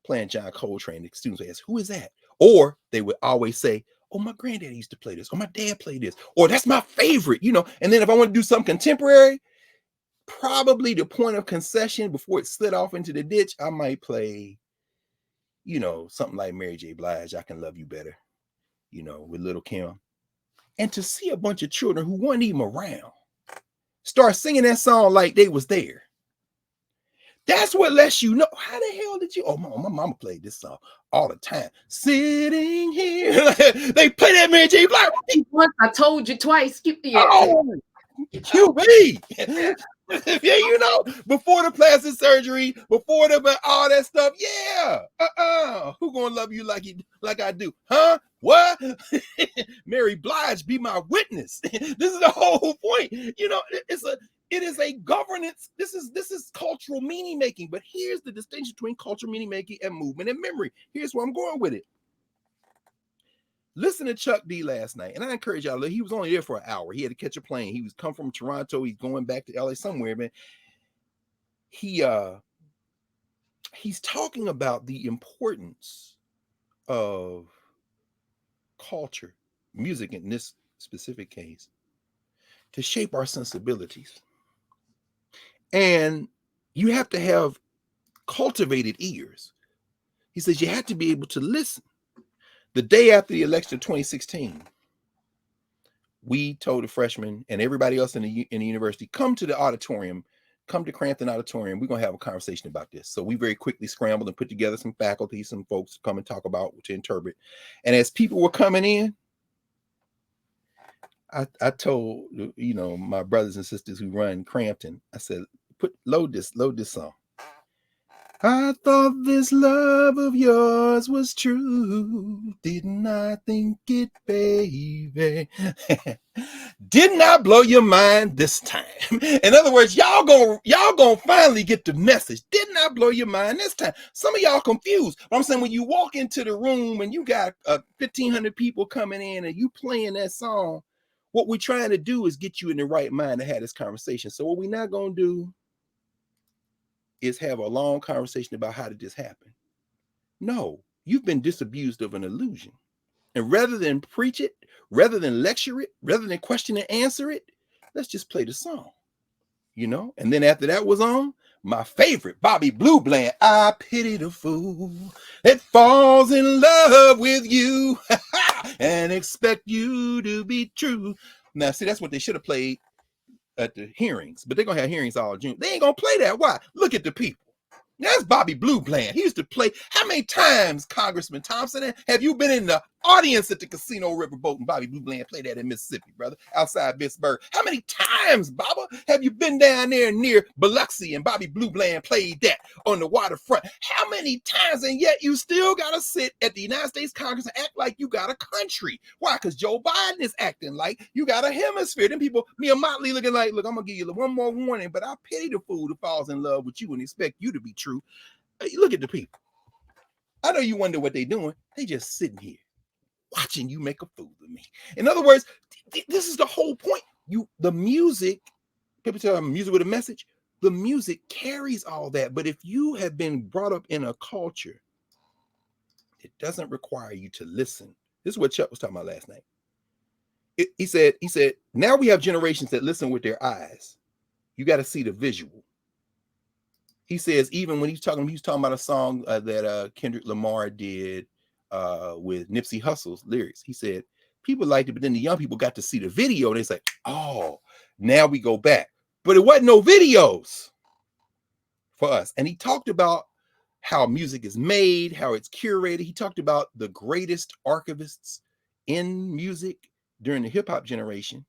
playing John Coltrane. The students would ask, who is that? Or they would always say, oh, my granddaddy used to play this. Or my dad played this. Or that's my favorite, you know. And then if I want to do something contemporary, probably the point of concession before it slid off into the ditch, I might play, you know, something like Mary J. Blige, I Can Love You Better, you know, with Little Kim. And to see a bunch of children who weren't even around start singing that song like they was there, that's what lets you know, how the hell did you, oh, my mama played this song all the time. Sitting here, they play that Mary J. Blige. Once I told you twice, skip the Oh, QB. Yeah, you know, before the plastic surgery, before the all that stuff, yeah. Who gonna love you like I do? Huh? What? Mary Blige, be my witness. This is the whole point. You know, it is a governance. This is cultural meaning making. But here's the distinction between cultural meaning making and movement and memory. Here's where I'm going with it. Listen to Chuck D last night, and I encourage y'all. He was only there for an hour. He had to catch a plane. He was come from Toronto. He's going back to LA somewhere, man. He's talking about the importance of culture, music in this specific case, to shape our sensibilities. And you have to have cultivated ears. He says you have to be able to listen. The day after the election of 2016, we told the freshmen and everybody else in the university, come to the auditorium, come to Crampton Auditorium. We're going to have a conversation about this. So we very quickly scrambled and put together some faculty, some folks to come and talk about, to interpret. And as people were coming in, I told, my brothers and sisters who run Crampton, I said, load this song. I thought this love of yours was true. Didn't I think it, baby? Didn't I blow your mind this time? In other words, y'all gonna finally get the message. Didn't I blow your mind this time? Some of y'all confused. But I'm saying when you walk into the room and you got 1,500 people coming in and you playing that song, what we're trying to do is get you in the right mind to have this conversation. So what we're not gonna do is have a long conversation about how did this happen. No, you've been disabused of an illusion. And rather than preach it, rather than lecture it, rather than question and answer it, let's just play the song, And then after that was on, my favorite, Bobby Blue Bland, I pity the fool that falls in love with you and expect you to be true. Now, see, that's what they should have played at the hearings, but they're gonna have hearings all June. They ain't gonna play that. Why? Look at the people. That's Bobby Blue Bland. He used to play. How many times, Congressman Thompson, have you been in the audience at the Casino Riverboat and Bobby Blue Bland played that in Mississippi, brother, outside Pittsburgh? How many times, Baba, have you been down there near Biloxi and Bobby Blue Bland played that on the waterfront? How many times? And yet you still gotta sit at the United States Congress and act like you got a country. Why? Because Joe Biden is acting like you got a hemisphere. Then people, me and Mottley looking like, look, I'm gonna give you one more warning, but I pity the fool who falls in love with you and expect you to be true. Look at the people. I know you wonder what they're doing. They just sitting here watching you make a fool of me. In other words, this is the whole point. The music, people tell them music with a message. The music carries all that. But if you have been brought up in a culture, it doesn't require you to listen. This is what Chuck was talking about last night. He said, now we have generations that listen with their eyes. You got to see the visual. He says, even when he was talking about a song that Kendrick Lamar did with Nipsey Hussle's lyrics. He said, people liked it, but then the young people got to see the video and they say, oh, now we go back. But it wasn't no videos for us. And he talked about how music is made, how it's curated. He talked about the greatest archivists in music during the hip hop generation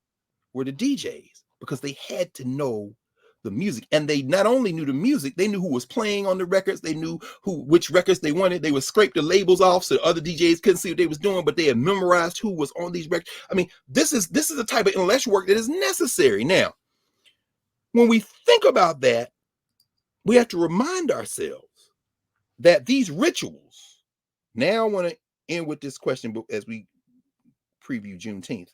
were the DJs, because they had to know the music, and they not only knew the music, they knew who was playing on the records. They knew which records they wanted. They would scrape the labels off so other DJs couldn't see what they was doing, but they had memorized who was on these records. I mean, this is the type of intellectual work that is necessary. Now, when we think about that, we have to remind ourselves that these rituals. Now, I want to end with this question as we preview Juneteenth.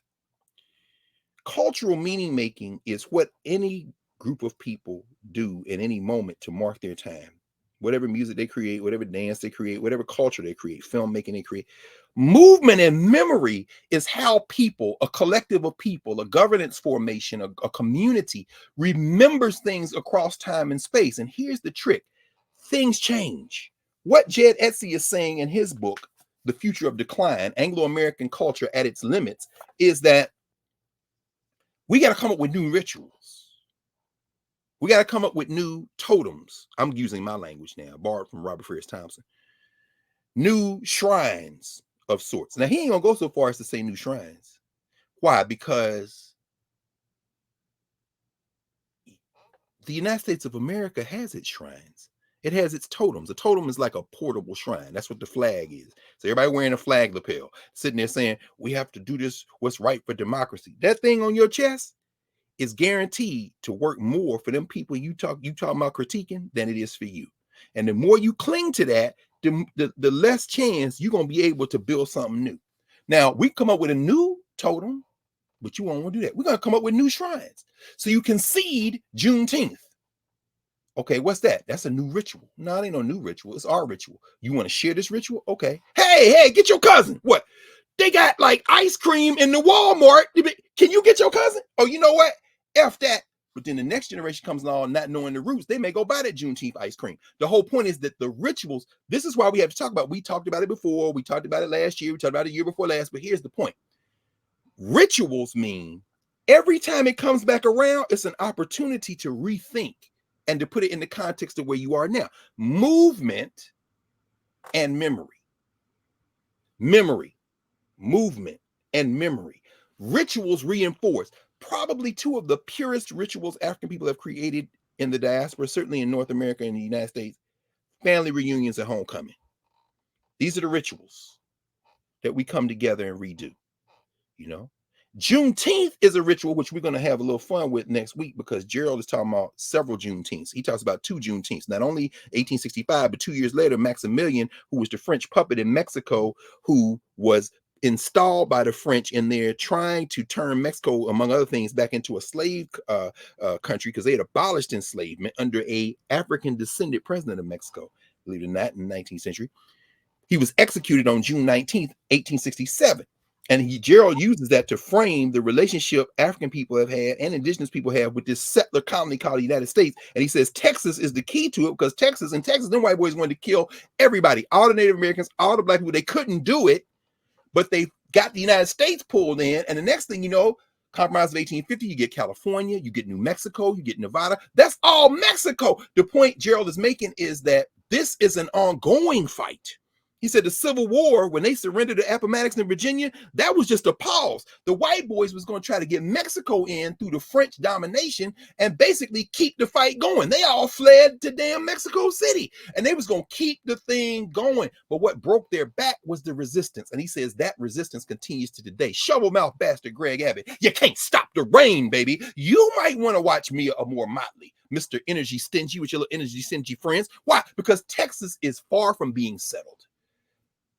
Cultural meaning making is what any group of people do in any moment to mark their time. Whatever music they create, whatever dance they create, whatever culture they create, filmmaking they create. Movement and memory is how people, a collective of people, a governance formation, a community remembers things across time and space. And here's the trick. Things change. What Jed Etsy is saying in his book, The Future of Decline, Anglo-American Culture at Its Limits, is that we got to come up with new rituals. We got to come up with new totems. I'm using my language now, borrowed from Robert Farris Thompson. New shrines of sorts. Now, he ain't going to go so far as to say new shrines. Why? Because the United States of America has its shrines. It has its totems. A totem is like a portable shrine. That's what the flag is. So everybody wearing a flag lapel, sitting there saying, we have to do this, what's right for democracy. That thing on your chest is guaranteed to work more for them people you talking about critiquing than it is for you. And the more you cling to that, the less chance you're going to be able to build something new. Now we come up with a new totem, but you won't want to do that. We're going to come up with new shrines. So you concede Juneteenth. Okay, what's that? That's a new ritual. No, it ain't no new ritual. It's our ritual. You want to share this ritual? Okay. Hey, get your cousin. What? They got like ice cream in the Walmart. Can you get your cousin? Oh, you know what? F that. But then the next generation comes along not knowing the roots. They may go buy that Juneteenth ice cream. The whole point is that the rituals, this is why we have to talk about, we talked about it before. We talked about it last year. We talked about it the year before last. But here's the point. Rituals mean every time it comes back around, it's an opportunity to rethink and to put it in the context of where you are now. Movement and memory. Memory, movement, and memory. Rituals reinforce. Probably two of the purest rituals African people have created in the diaspora, certainly in North America and the United States, family reunions and homecoming. These are the rituals that we come together and redo, you know. Juneteenth is a ritual which we're going to have a little fun with next week because Gerald is talking about several Juneteenths. He talks about two Juneteenths, not only 1865, but 2 years later, Maximilian, who was the French puppet in Mexico, who was installed by the French in there trying to turn Mexico, among other things, back into a slave country because they had abolished enslavement under a African descended president of Mexico, believe it or not, in the 19th century. He was executed on June 19th, 1867. And Gerald uses that to frame the relationship African people have had and indigenous people have with this settler colony called the United States. And he says Texas is the key to it because Texas, them white boys wanted to kill everybody, all the Native Americans, all the black people. They couldn't do it, but they got the United States pulled in. And the next thing you know, Compromise of 1850, you get California, you get New Mexico, you get Nevada. That's all Mexico. The point Gerald is making is that this is an ongoing fight. He said the Civil War, when they surrendered to Appomattox and Virginia, that was just a pause. The white boys was going to try to get Mexico in through the French domination and basically keep the fight going. They all fled to damn Mexico City and they was going to keep the thing going. But what broke their back was the resistance. And he says that resistance continues to today. Shovel mouth bastard Greg Abbott. You can't stop the rain, baby. You might want to watch me a more Mottley, Mr. Energy Stingy with your little energy stingy friends. Why? Because Texas is far from being settled.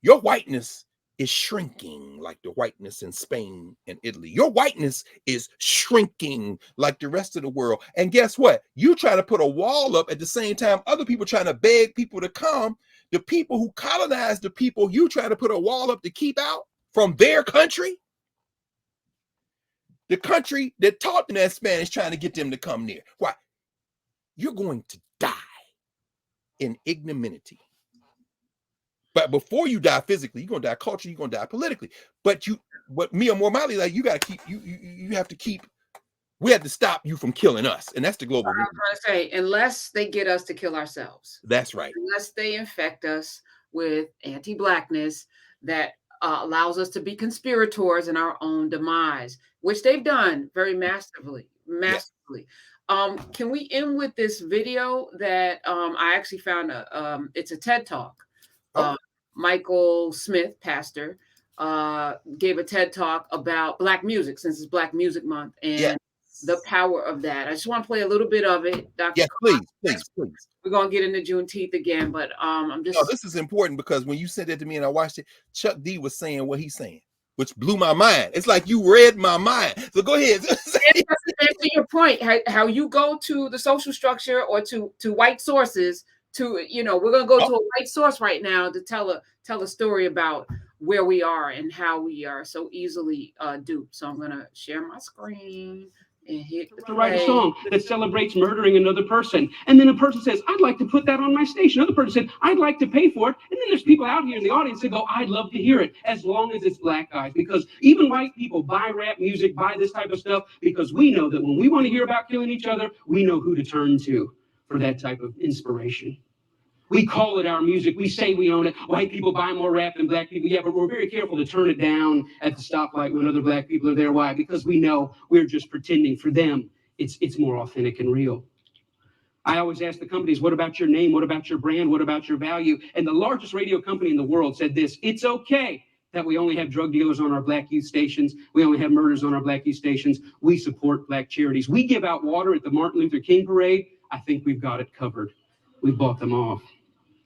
Your whiteness is shrinking like the whiteness in Spain and Italy. Your whiteness is shrinking like the rest of the world. And guess what? You try to put a wall up at the same time other people trying to beg people to come. The people who colonized the people you try to put a wall up to keep out from their country. The country that taught them that Spanish trying to get them to come near. Why? You're going to die in ignominy. But before you die physically, you're gonna die culturally, you're gonna die politically. But me or more Mottley, like you gotta keep you have to keep, we have to stop you from killing us. And that's the global movement. I was trying to say, unless they get us to kill ourselves. That's right. Unless they infect us with anti-blackness that allows us to be conspirators in our own demise, which they've done very masterfully. Masterfully. Yeah. Can we end with this video that I actually found it's a TED Talk. Michael Smith, pastor, gave a TED Talk about Black music, since it's Black Music Month, and the power of that. I just want to play a little bit of it, Dr. Yes, please. We're gonna get into Juneteenth again, but I'm just. No, this is important because when you sent it to me and I watched it, Chuck D was saying what he's saying, which blew my mind. It's like you read my mind. So go ahead. And to your point, how you go to the social structure or to white sources. We're going to go to a white source right now to tell a story about where we are and how we are so easily duped. So I'm going to share my screen and hit to write a song that celebrates murdering another person. And then a person says, I'd like to put that on my station. Another person said, I'd like to pay for it. And then there's people out here in the audience that go, I'd love to hear it, as long as it's black guys. Because even white people buy rap music, buy this type of stuff, because we know that when we want to hear about killing each other, we know who to turn to for that type of inspiration. We call it our music. We say we own it. White people buy more rap than black people. Yeah, but we're very careful to turn it down at the stoplight when other black people are there. Why? Because we know we're just pretending. For them, it's more authentic and real. I always ask the companies, what about your name? What about your brand? What about your value? And the largest radio company in the world said this: it's okay that we only have drug dealers on our black youth stations. We only have murders on our black youth stations. We support black charities. We give out water at the Martin Luther King parade. I think we've got it covered. We bought them off.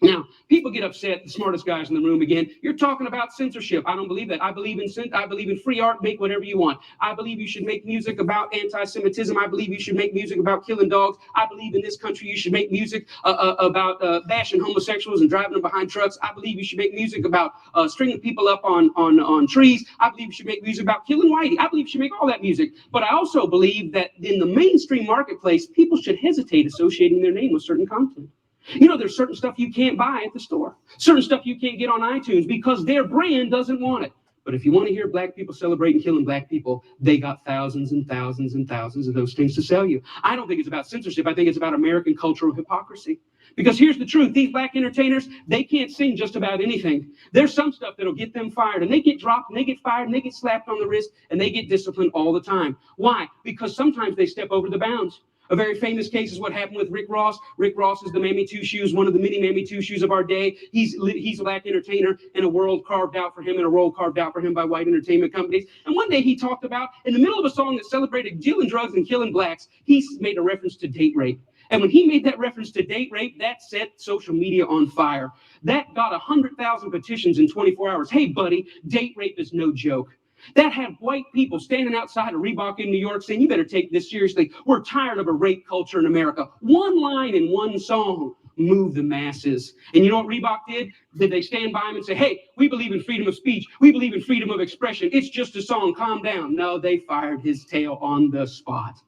Now, people get upset, the smartest guys in the room again. You're talking about censorship. I don't believe that. I believe in free art, make whatever you want. I believe you should make music about anti-Semitism. I believe you should make music about killing dogs. I believe in this country you should make music about bashing homosexuals and driving them behind trucks. I believe you should make music about stringing people up on trees. I believe you should make music about killing whitey. I believe you should make all that music. But I also believe that in the mainstream marketplace, people should hesitate associating their name with certain content. You know, there's certain stuff you can't buy at the store, certain stuff you can't get on iTunes because their brand doesn't want it. But if you want to hear black people celebrating killing black people, they got thousands and thousands and thousands of those things to sell you. I don't think it's about censorship. I think it's about American cultural hypocrisy. Because here's the truth. These black entertainers, they can't sing just about anything. There's some stuff that'll get them fired, and they get dropped, and they get fired, and they get slapped on the wrist, and they get disciplined all the time. Why? Because sometimes they step over the bounds. A very famous case is what happened with Rick Ross. Rick Ross is the Mammy Two Shoes, one of the many Mammy Two Shoes of our day. He's a black entertainer in a world carved out for him, in a role carved out for him by white entertainment companies. And one day he talked about, in the middle of a song that celebrated dealing drugs and killing blacks, he made a reference to date rape. And when he made that reference to date rape, that set social media on fire. That got 100,000 petitions in 24 hours. Hey, buddy, date rape is no joke. That had white people standing outside of Reebok in New York saying, you better take this seriously. We're tired of a rape culture in America. One line in one song moved the masses. And you know what Reebok did? Did they stand by him and say, hey, we believe in freedom of speech. We believe in freedom of expression. It's just a song. Calm down. No, they fired his tail on the spot.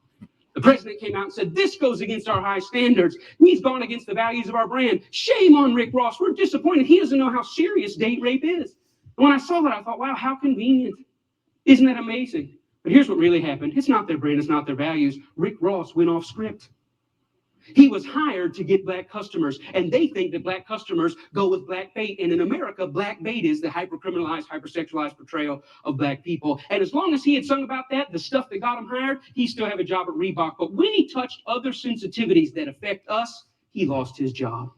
The president came out and said, this goes against our high standards. He's gone against the values of our brand. Shame on Rick Ross. We're disappointed. He doesn't know how serious date rape is. And when I saw that, I thought, wow, how convenient. Isn't that amazing? But here's what really happened. It's not their brand, it's not their values. Rick Ross went off script. He was hired to get black customers, and they think that black customers go with black bait. And in America, black bait is the hyper-criminalized, hypersexualized portrayal of black people. And as long as he had sung about that, the stuff that got him hired, he still have a job at Reebok. But when he touched other sensitivities that affect us, he lost his job.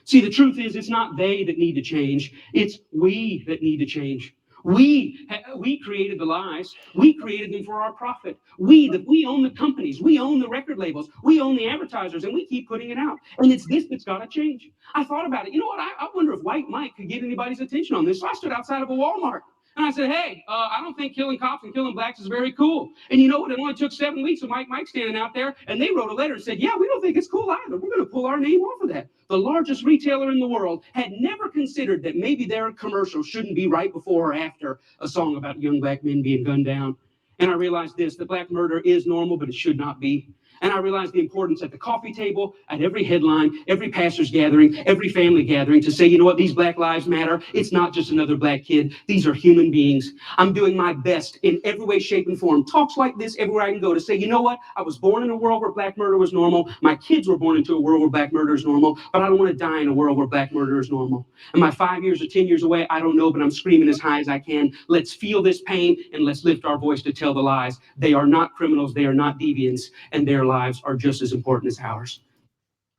See, the truth is, it's not they that need to change. It's we that need to change. We created the lies. We created them for our profit. We own the companies. We own the record labels. We own the advertisers, and we keep putting it out. And it's this that's got to change. I thought about it. You know what? I wonder if White Mike could get anybody's attention on this. So I stood outside of a Walmart. And I said, hey, I don't think killing cops and killing blacks is very cool. And you know what? It only took 7 weeks of Mike standing out there. And they wrote a letter and said, yeah, we don't think it's cool either. We're going to pull our name off of that. The largest retailer in the world had never considered that maybe their commercial shouldn't be right before or after a song about young black men being gunned down. And I realized this, that black murder is normal, but it should not be. And I realized the importance at the coffee table, at every headline, every pastor's gathering, every family gathering to say, you know what, these Black Lives Matter. It's not just another black kid. These are human beings. I'm doing my best in every way, shape, and form. Talks like this everywhere I can go to say, you know what, I was born in a world where black murder was normal. My kids were born into a world where black murder is normal, but I don't want to die in a world where black murder is normal. Am I 5 years or 10 years away? I don't know, but I'm screaming as high as I can. Let's feel this pain and let's lift our voice to tell the lies. They are not criminals. They are not deviants, and their lives are just as important as ours.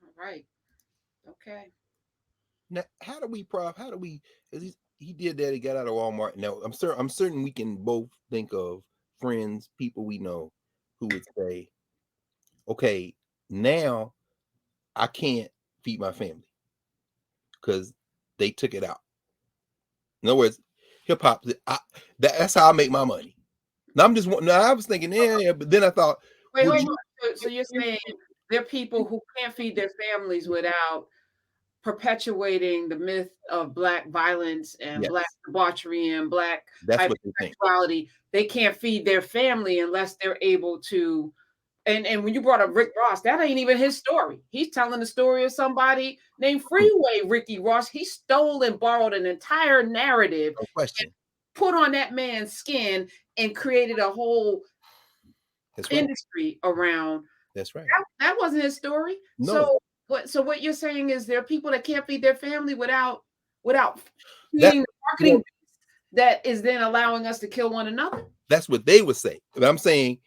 All right. Okay. Now, how do we, he did that, he got out of Walmart. Now, I'm certain we can both think of friends, people we know who would say, okay, now I can't feed my family because they took it out. In other words, hip hop, that's how I make my money. Now I was thinking, yeah, but then I thought, wait. So you're saying there are people who can't feed their families without perpetuating the myth of black violence and black debauchery and black hypersexuality. They can't feed their family unless they're able to. And when you brought up Rick Ross, that ain't even his story. He's telling the story of somebody named Freeway Ricky Ross. He stole and borrowed an entire narrative, put on that man's skin, and created a whole industry around. That's right. That wasn't his story. No. So what you're saying is there are people that can't feed their family without feeding the marketing that is then allowing us to kill one another. That's what they would say. But I'm saying,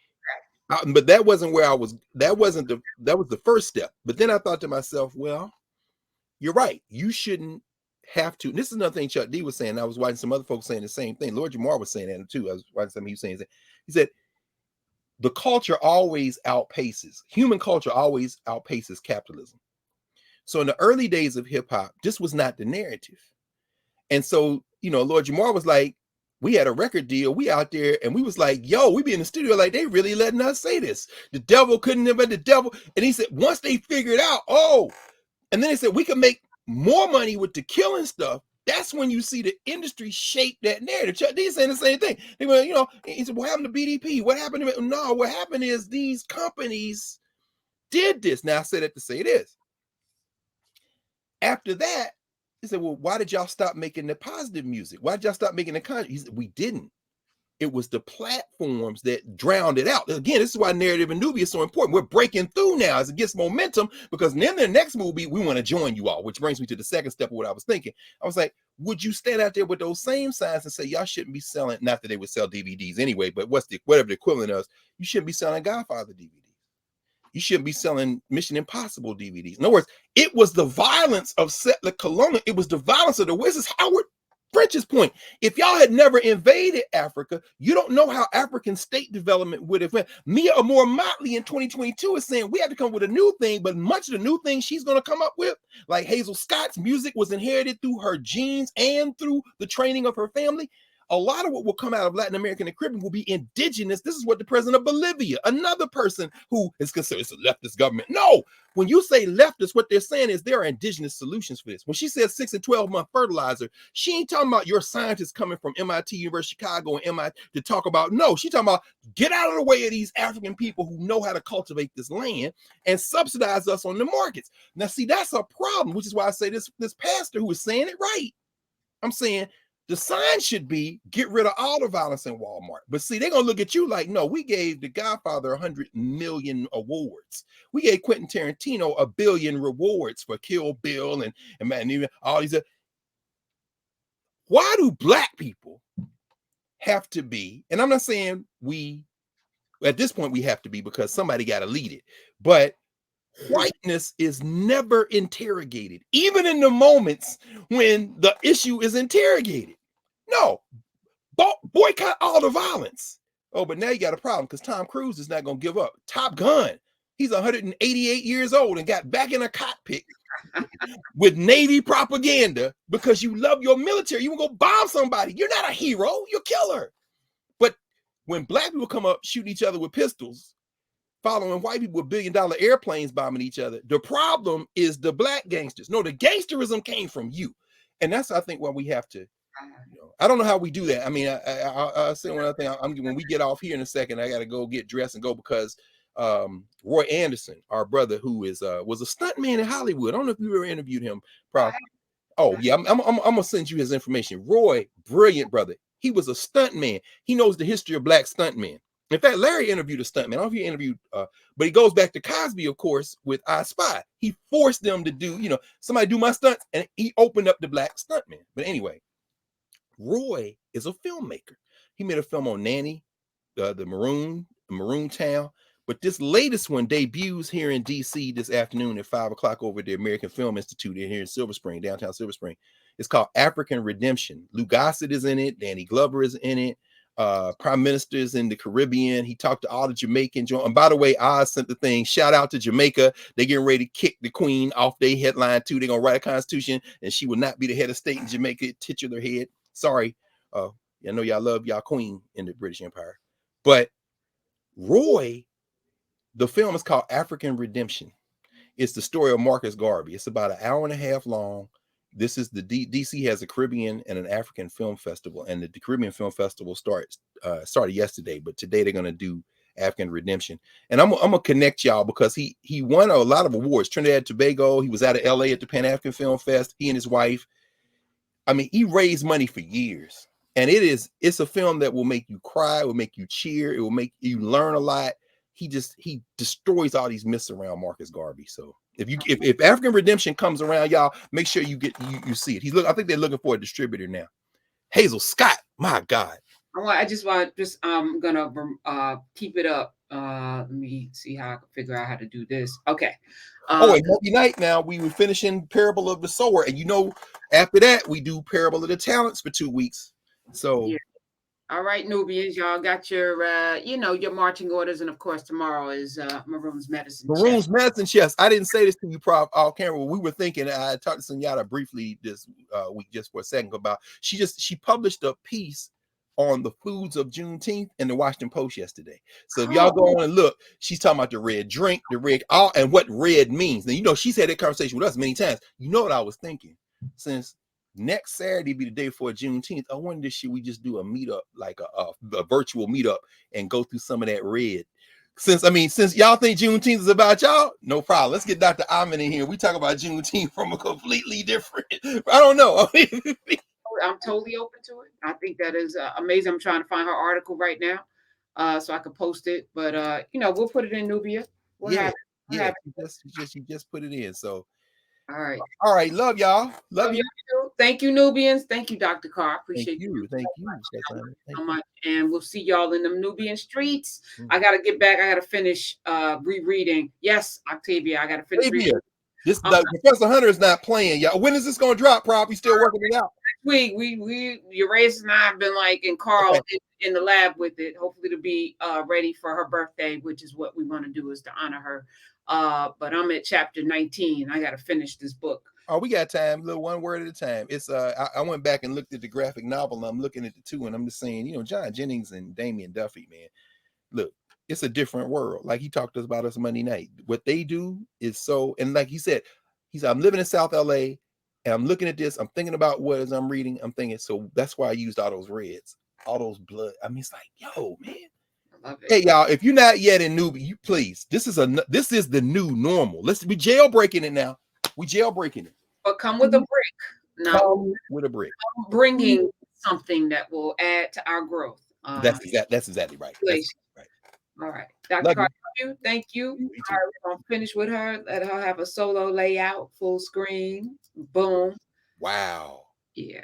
but that wasn't where I was. That was the first step. But then I thought to myself, well, you're right. You shouldn't have to. And this is another thing Chuck D was saying. I was watching some other folks saying the same thing. Lord Jamar was saying that too. I was watching something he was saying. He said, the culture always outpaces, human culture always outpaces capitalism. So in the early days of hip hop, this was not the narrative. And so, Lord Jamar was like, we had a record deal. We out there and we was like, yo, we be in the studio like they really letting us say this. The devil couldn't have been the devil. And he said, once they figured out, and then they said we could make more money with the killing stuff. That's when you see the industry shape that narrative. They're saying the same thing. They went, he said, what happened to BDP? What happened to it? No, what happened is these companies did this. Now I said it to say this. After that, he said, well, why did y'all stop making the positive music? Why did y'all stop making the content? He said, we didn't. It was the platforms that drowned it out. Again, this is why narrative in Nubia is so important. We're breaking through now as it gets momentum, because then the next movie, we want to join you all, which brings me to the second step of what I was thinking. I was like, would you stand out there with those same signs and say, y'all shouldn't be selling, not that they would sell DVDs anyway, but whatever the equivalent is, you shouldn't be selling Godfather DVDs. You shouldn't be selling Mission Impossible DVDs. In other words, it was the violence of settler colonial. It was the violence of the West. This is Howard French's point. If y'all had never invaded Africa, you don't know how African state development would have went. Mia Amor Mottley in 2022 is saying we had to come with a new thing, but much of the new thing she's going to come up with, like Hazel Scott's music was inherited through her genes and through the training of her family. A lot of what will come out of Latin America and the Caribbean will be indigenous. This is what the president of Bolivia, another person who is considered a leftist government. No, when you say leftist, what they're saying is there are indigenous solutions for this. When she says 6 and 12-month fertilizer, she ain't talking about your scientists coming from MIT, University of Chicago, and MIT to talk about. No, she's talking about get out of the way of these African people who know how to cultivate this land and subsidize us on the markets. Now, see, that's a problem, which is why I say this pastor who is saying it right. I'm saying, the sign should be get rid of all the violence in Walmart. But see, they're going to look at you like, no, we gave The Godfather 100 million awards. We gave Quentin Tarantino 1 billion rewards for Kill Bill and even all these. Why do Black people have to be, and I'm not saying at this point we have to be because somebody got to lead it, but whiteness is never interrogated, even in the moments when the issue is interrogated. No, boycott all the violence. Oh, but now you got a problem because Tom Cruise is not going to give up. Top Gun, he's 188 years old and got back in a cockpit with Navy propaganda because you love your military. You want to go bomb somebody. You're not a hero, you're a killer. But when Black people come up shooting each other with pistols, following white people with billion-dollar airplanes bombing each other, the problem is the Black gangsters. No, the gangsterism came from you. And that's, I think, why we have to, I don't know how we do that. I mean, I'll say one other thing. When we get off here in a second, I got to go get dressed and go because Roy Anderson, our brother, who was a stuntman in Hollywood. I don't know if you ever interviewed him. Probably. Oh, yeah. I'm going to send you his information. Roy, brilliant brother. He was a stuntman. He knows the history of Black stuntmen. In fact, Larry interviewed a stuntman. I don't know if he interviewed, but he goes back to Cosby, of course, with I Spy. He forced them to do, somebody do my stunts, and he opened up the Black stuntman. But anyway, Roy is a filmmaker. He made a film on Nanny, the Maroon Town. But this latest one debuts here in DC this afternoon at 5 o'clock over at the American Film Institute here in Silver Spring, downtown Silver Spring. It's called African Redemption. Lou Gossett is in it. Danny Glover is in it. Prime Ministers in the Caribbean. He talked to all the Jamaicans. And by the way, Oz sent the thing. Shout out to Jamaica. They're getting ready to kick the Queen off their headline too. They're gonna write a constitution, and she will not be the head of state in Jamaica. Titular head. Sorry, I know y'all love y'all Queen in the British Empire, but Roy, the film is called African Redemption. It's the story of Marcus Garvey. It's about an hour and a half long. This is the DC has a Caribbean and an African film festival, and the Caribbean Film Festival started yesterday, but today they're going to do African Redemption. And I'm gonna connect y'all because he won a lot of awards. Trinidad and Tobago. He was out of LA at the Pan African Film Fest. He and his wife. I mean, he raised money for years, and it's a film that will make you cry, will make you cheer, it will make you learn a lot. He destroys all these myths around Marcus Garvey. So if African Redemption comes around, y'all make sure you see it. I think they're looking for a distributor now. Hazel Scott, my God. I'm gonna keep it up. Let me see how I can figure out how to do this. Okay. And Monday night now we were finishing Parable of the Sower, and after that we do Parable of the Talents for 2 weeks. So yeah. All right, Nubians, y'all got your, your marching orders, and of course, tomorrow is Maroon's medicine check. Maroon's medicine chest. I didn't say this to you, Prof. Off camera. We were thinking. I talked to Sunyata briefly this week, just for a second, about she published a piece on the foods of Juneteenth in the Washington Post yesterday. So if y'all go on and look, she's talking about the red drink, the red, all, and what red means. Now, she's had that conversation with us many times. You know what I was thinking? Since next Saturday be the day before Juneteenth, I wonder, should we just do a meetup, like a virtual meetup, and go through some of that red? Since y'all think Juneteenth is about y'all, no problem. Let's get Dr. Ahmed in here. We talk about Juneteenth from a completely different. I don't know. I'm totally open to it. I think that is amazing. I'm trying to find her article right now, so I can post it. But we'll put it in Nubia. She just put it in. So all right. Love y'all. Love you. Thank you, Nubians. Thank you, Dr. Carr. Appreciate you. Thank you so much. And we'll see y'all in them Nubian streets. I gotta get back. I gotta finish rereading. Yes, Octavia, I gotta finish reading. This Professor Hunter is not playing, y'all. When is this gonna drop, Prof? You still working it out? Next week, Urasis and I have been in Carl in the lab with it. Hopefully to be ready for her birthday, which is what we want to do, is to honor her. But I'm at chapter 19. I gotta finish this book. Oh, we got time. Little one word at a time. It's I went back and looked at the graphic novel, and I'm looking at the two, and I'm just saying, John Jennings and Damian Duffy, man. Look, it's a different world. Like he talked to us about us Monday night. What they do is so, and like he said, I'm living in South LA, and I'm looking at this. I'm thinking about what as I'm reading. I'm thinking, so that's why I used all those reds, all those blood. I mean, it's like, yo, man. Hey, y'all, if you're not yet in Newbie, please. This is the new normal. Let's be jailbreaking it now. We jailbreaking it. But come with a brick. Come with a brick. Bringing something that will add to our growth. That's exactly right. That's right. All right. Dr. Carr, thank you. All right, we're going to finish with her. Let her have a solo layout, full screen. Boom. Wow. Yeah.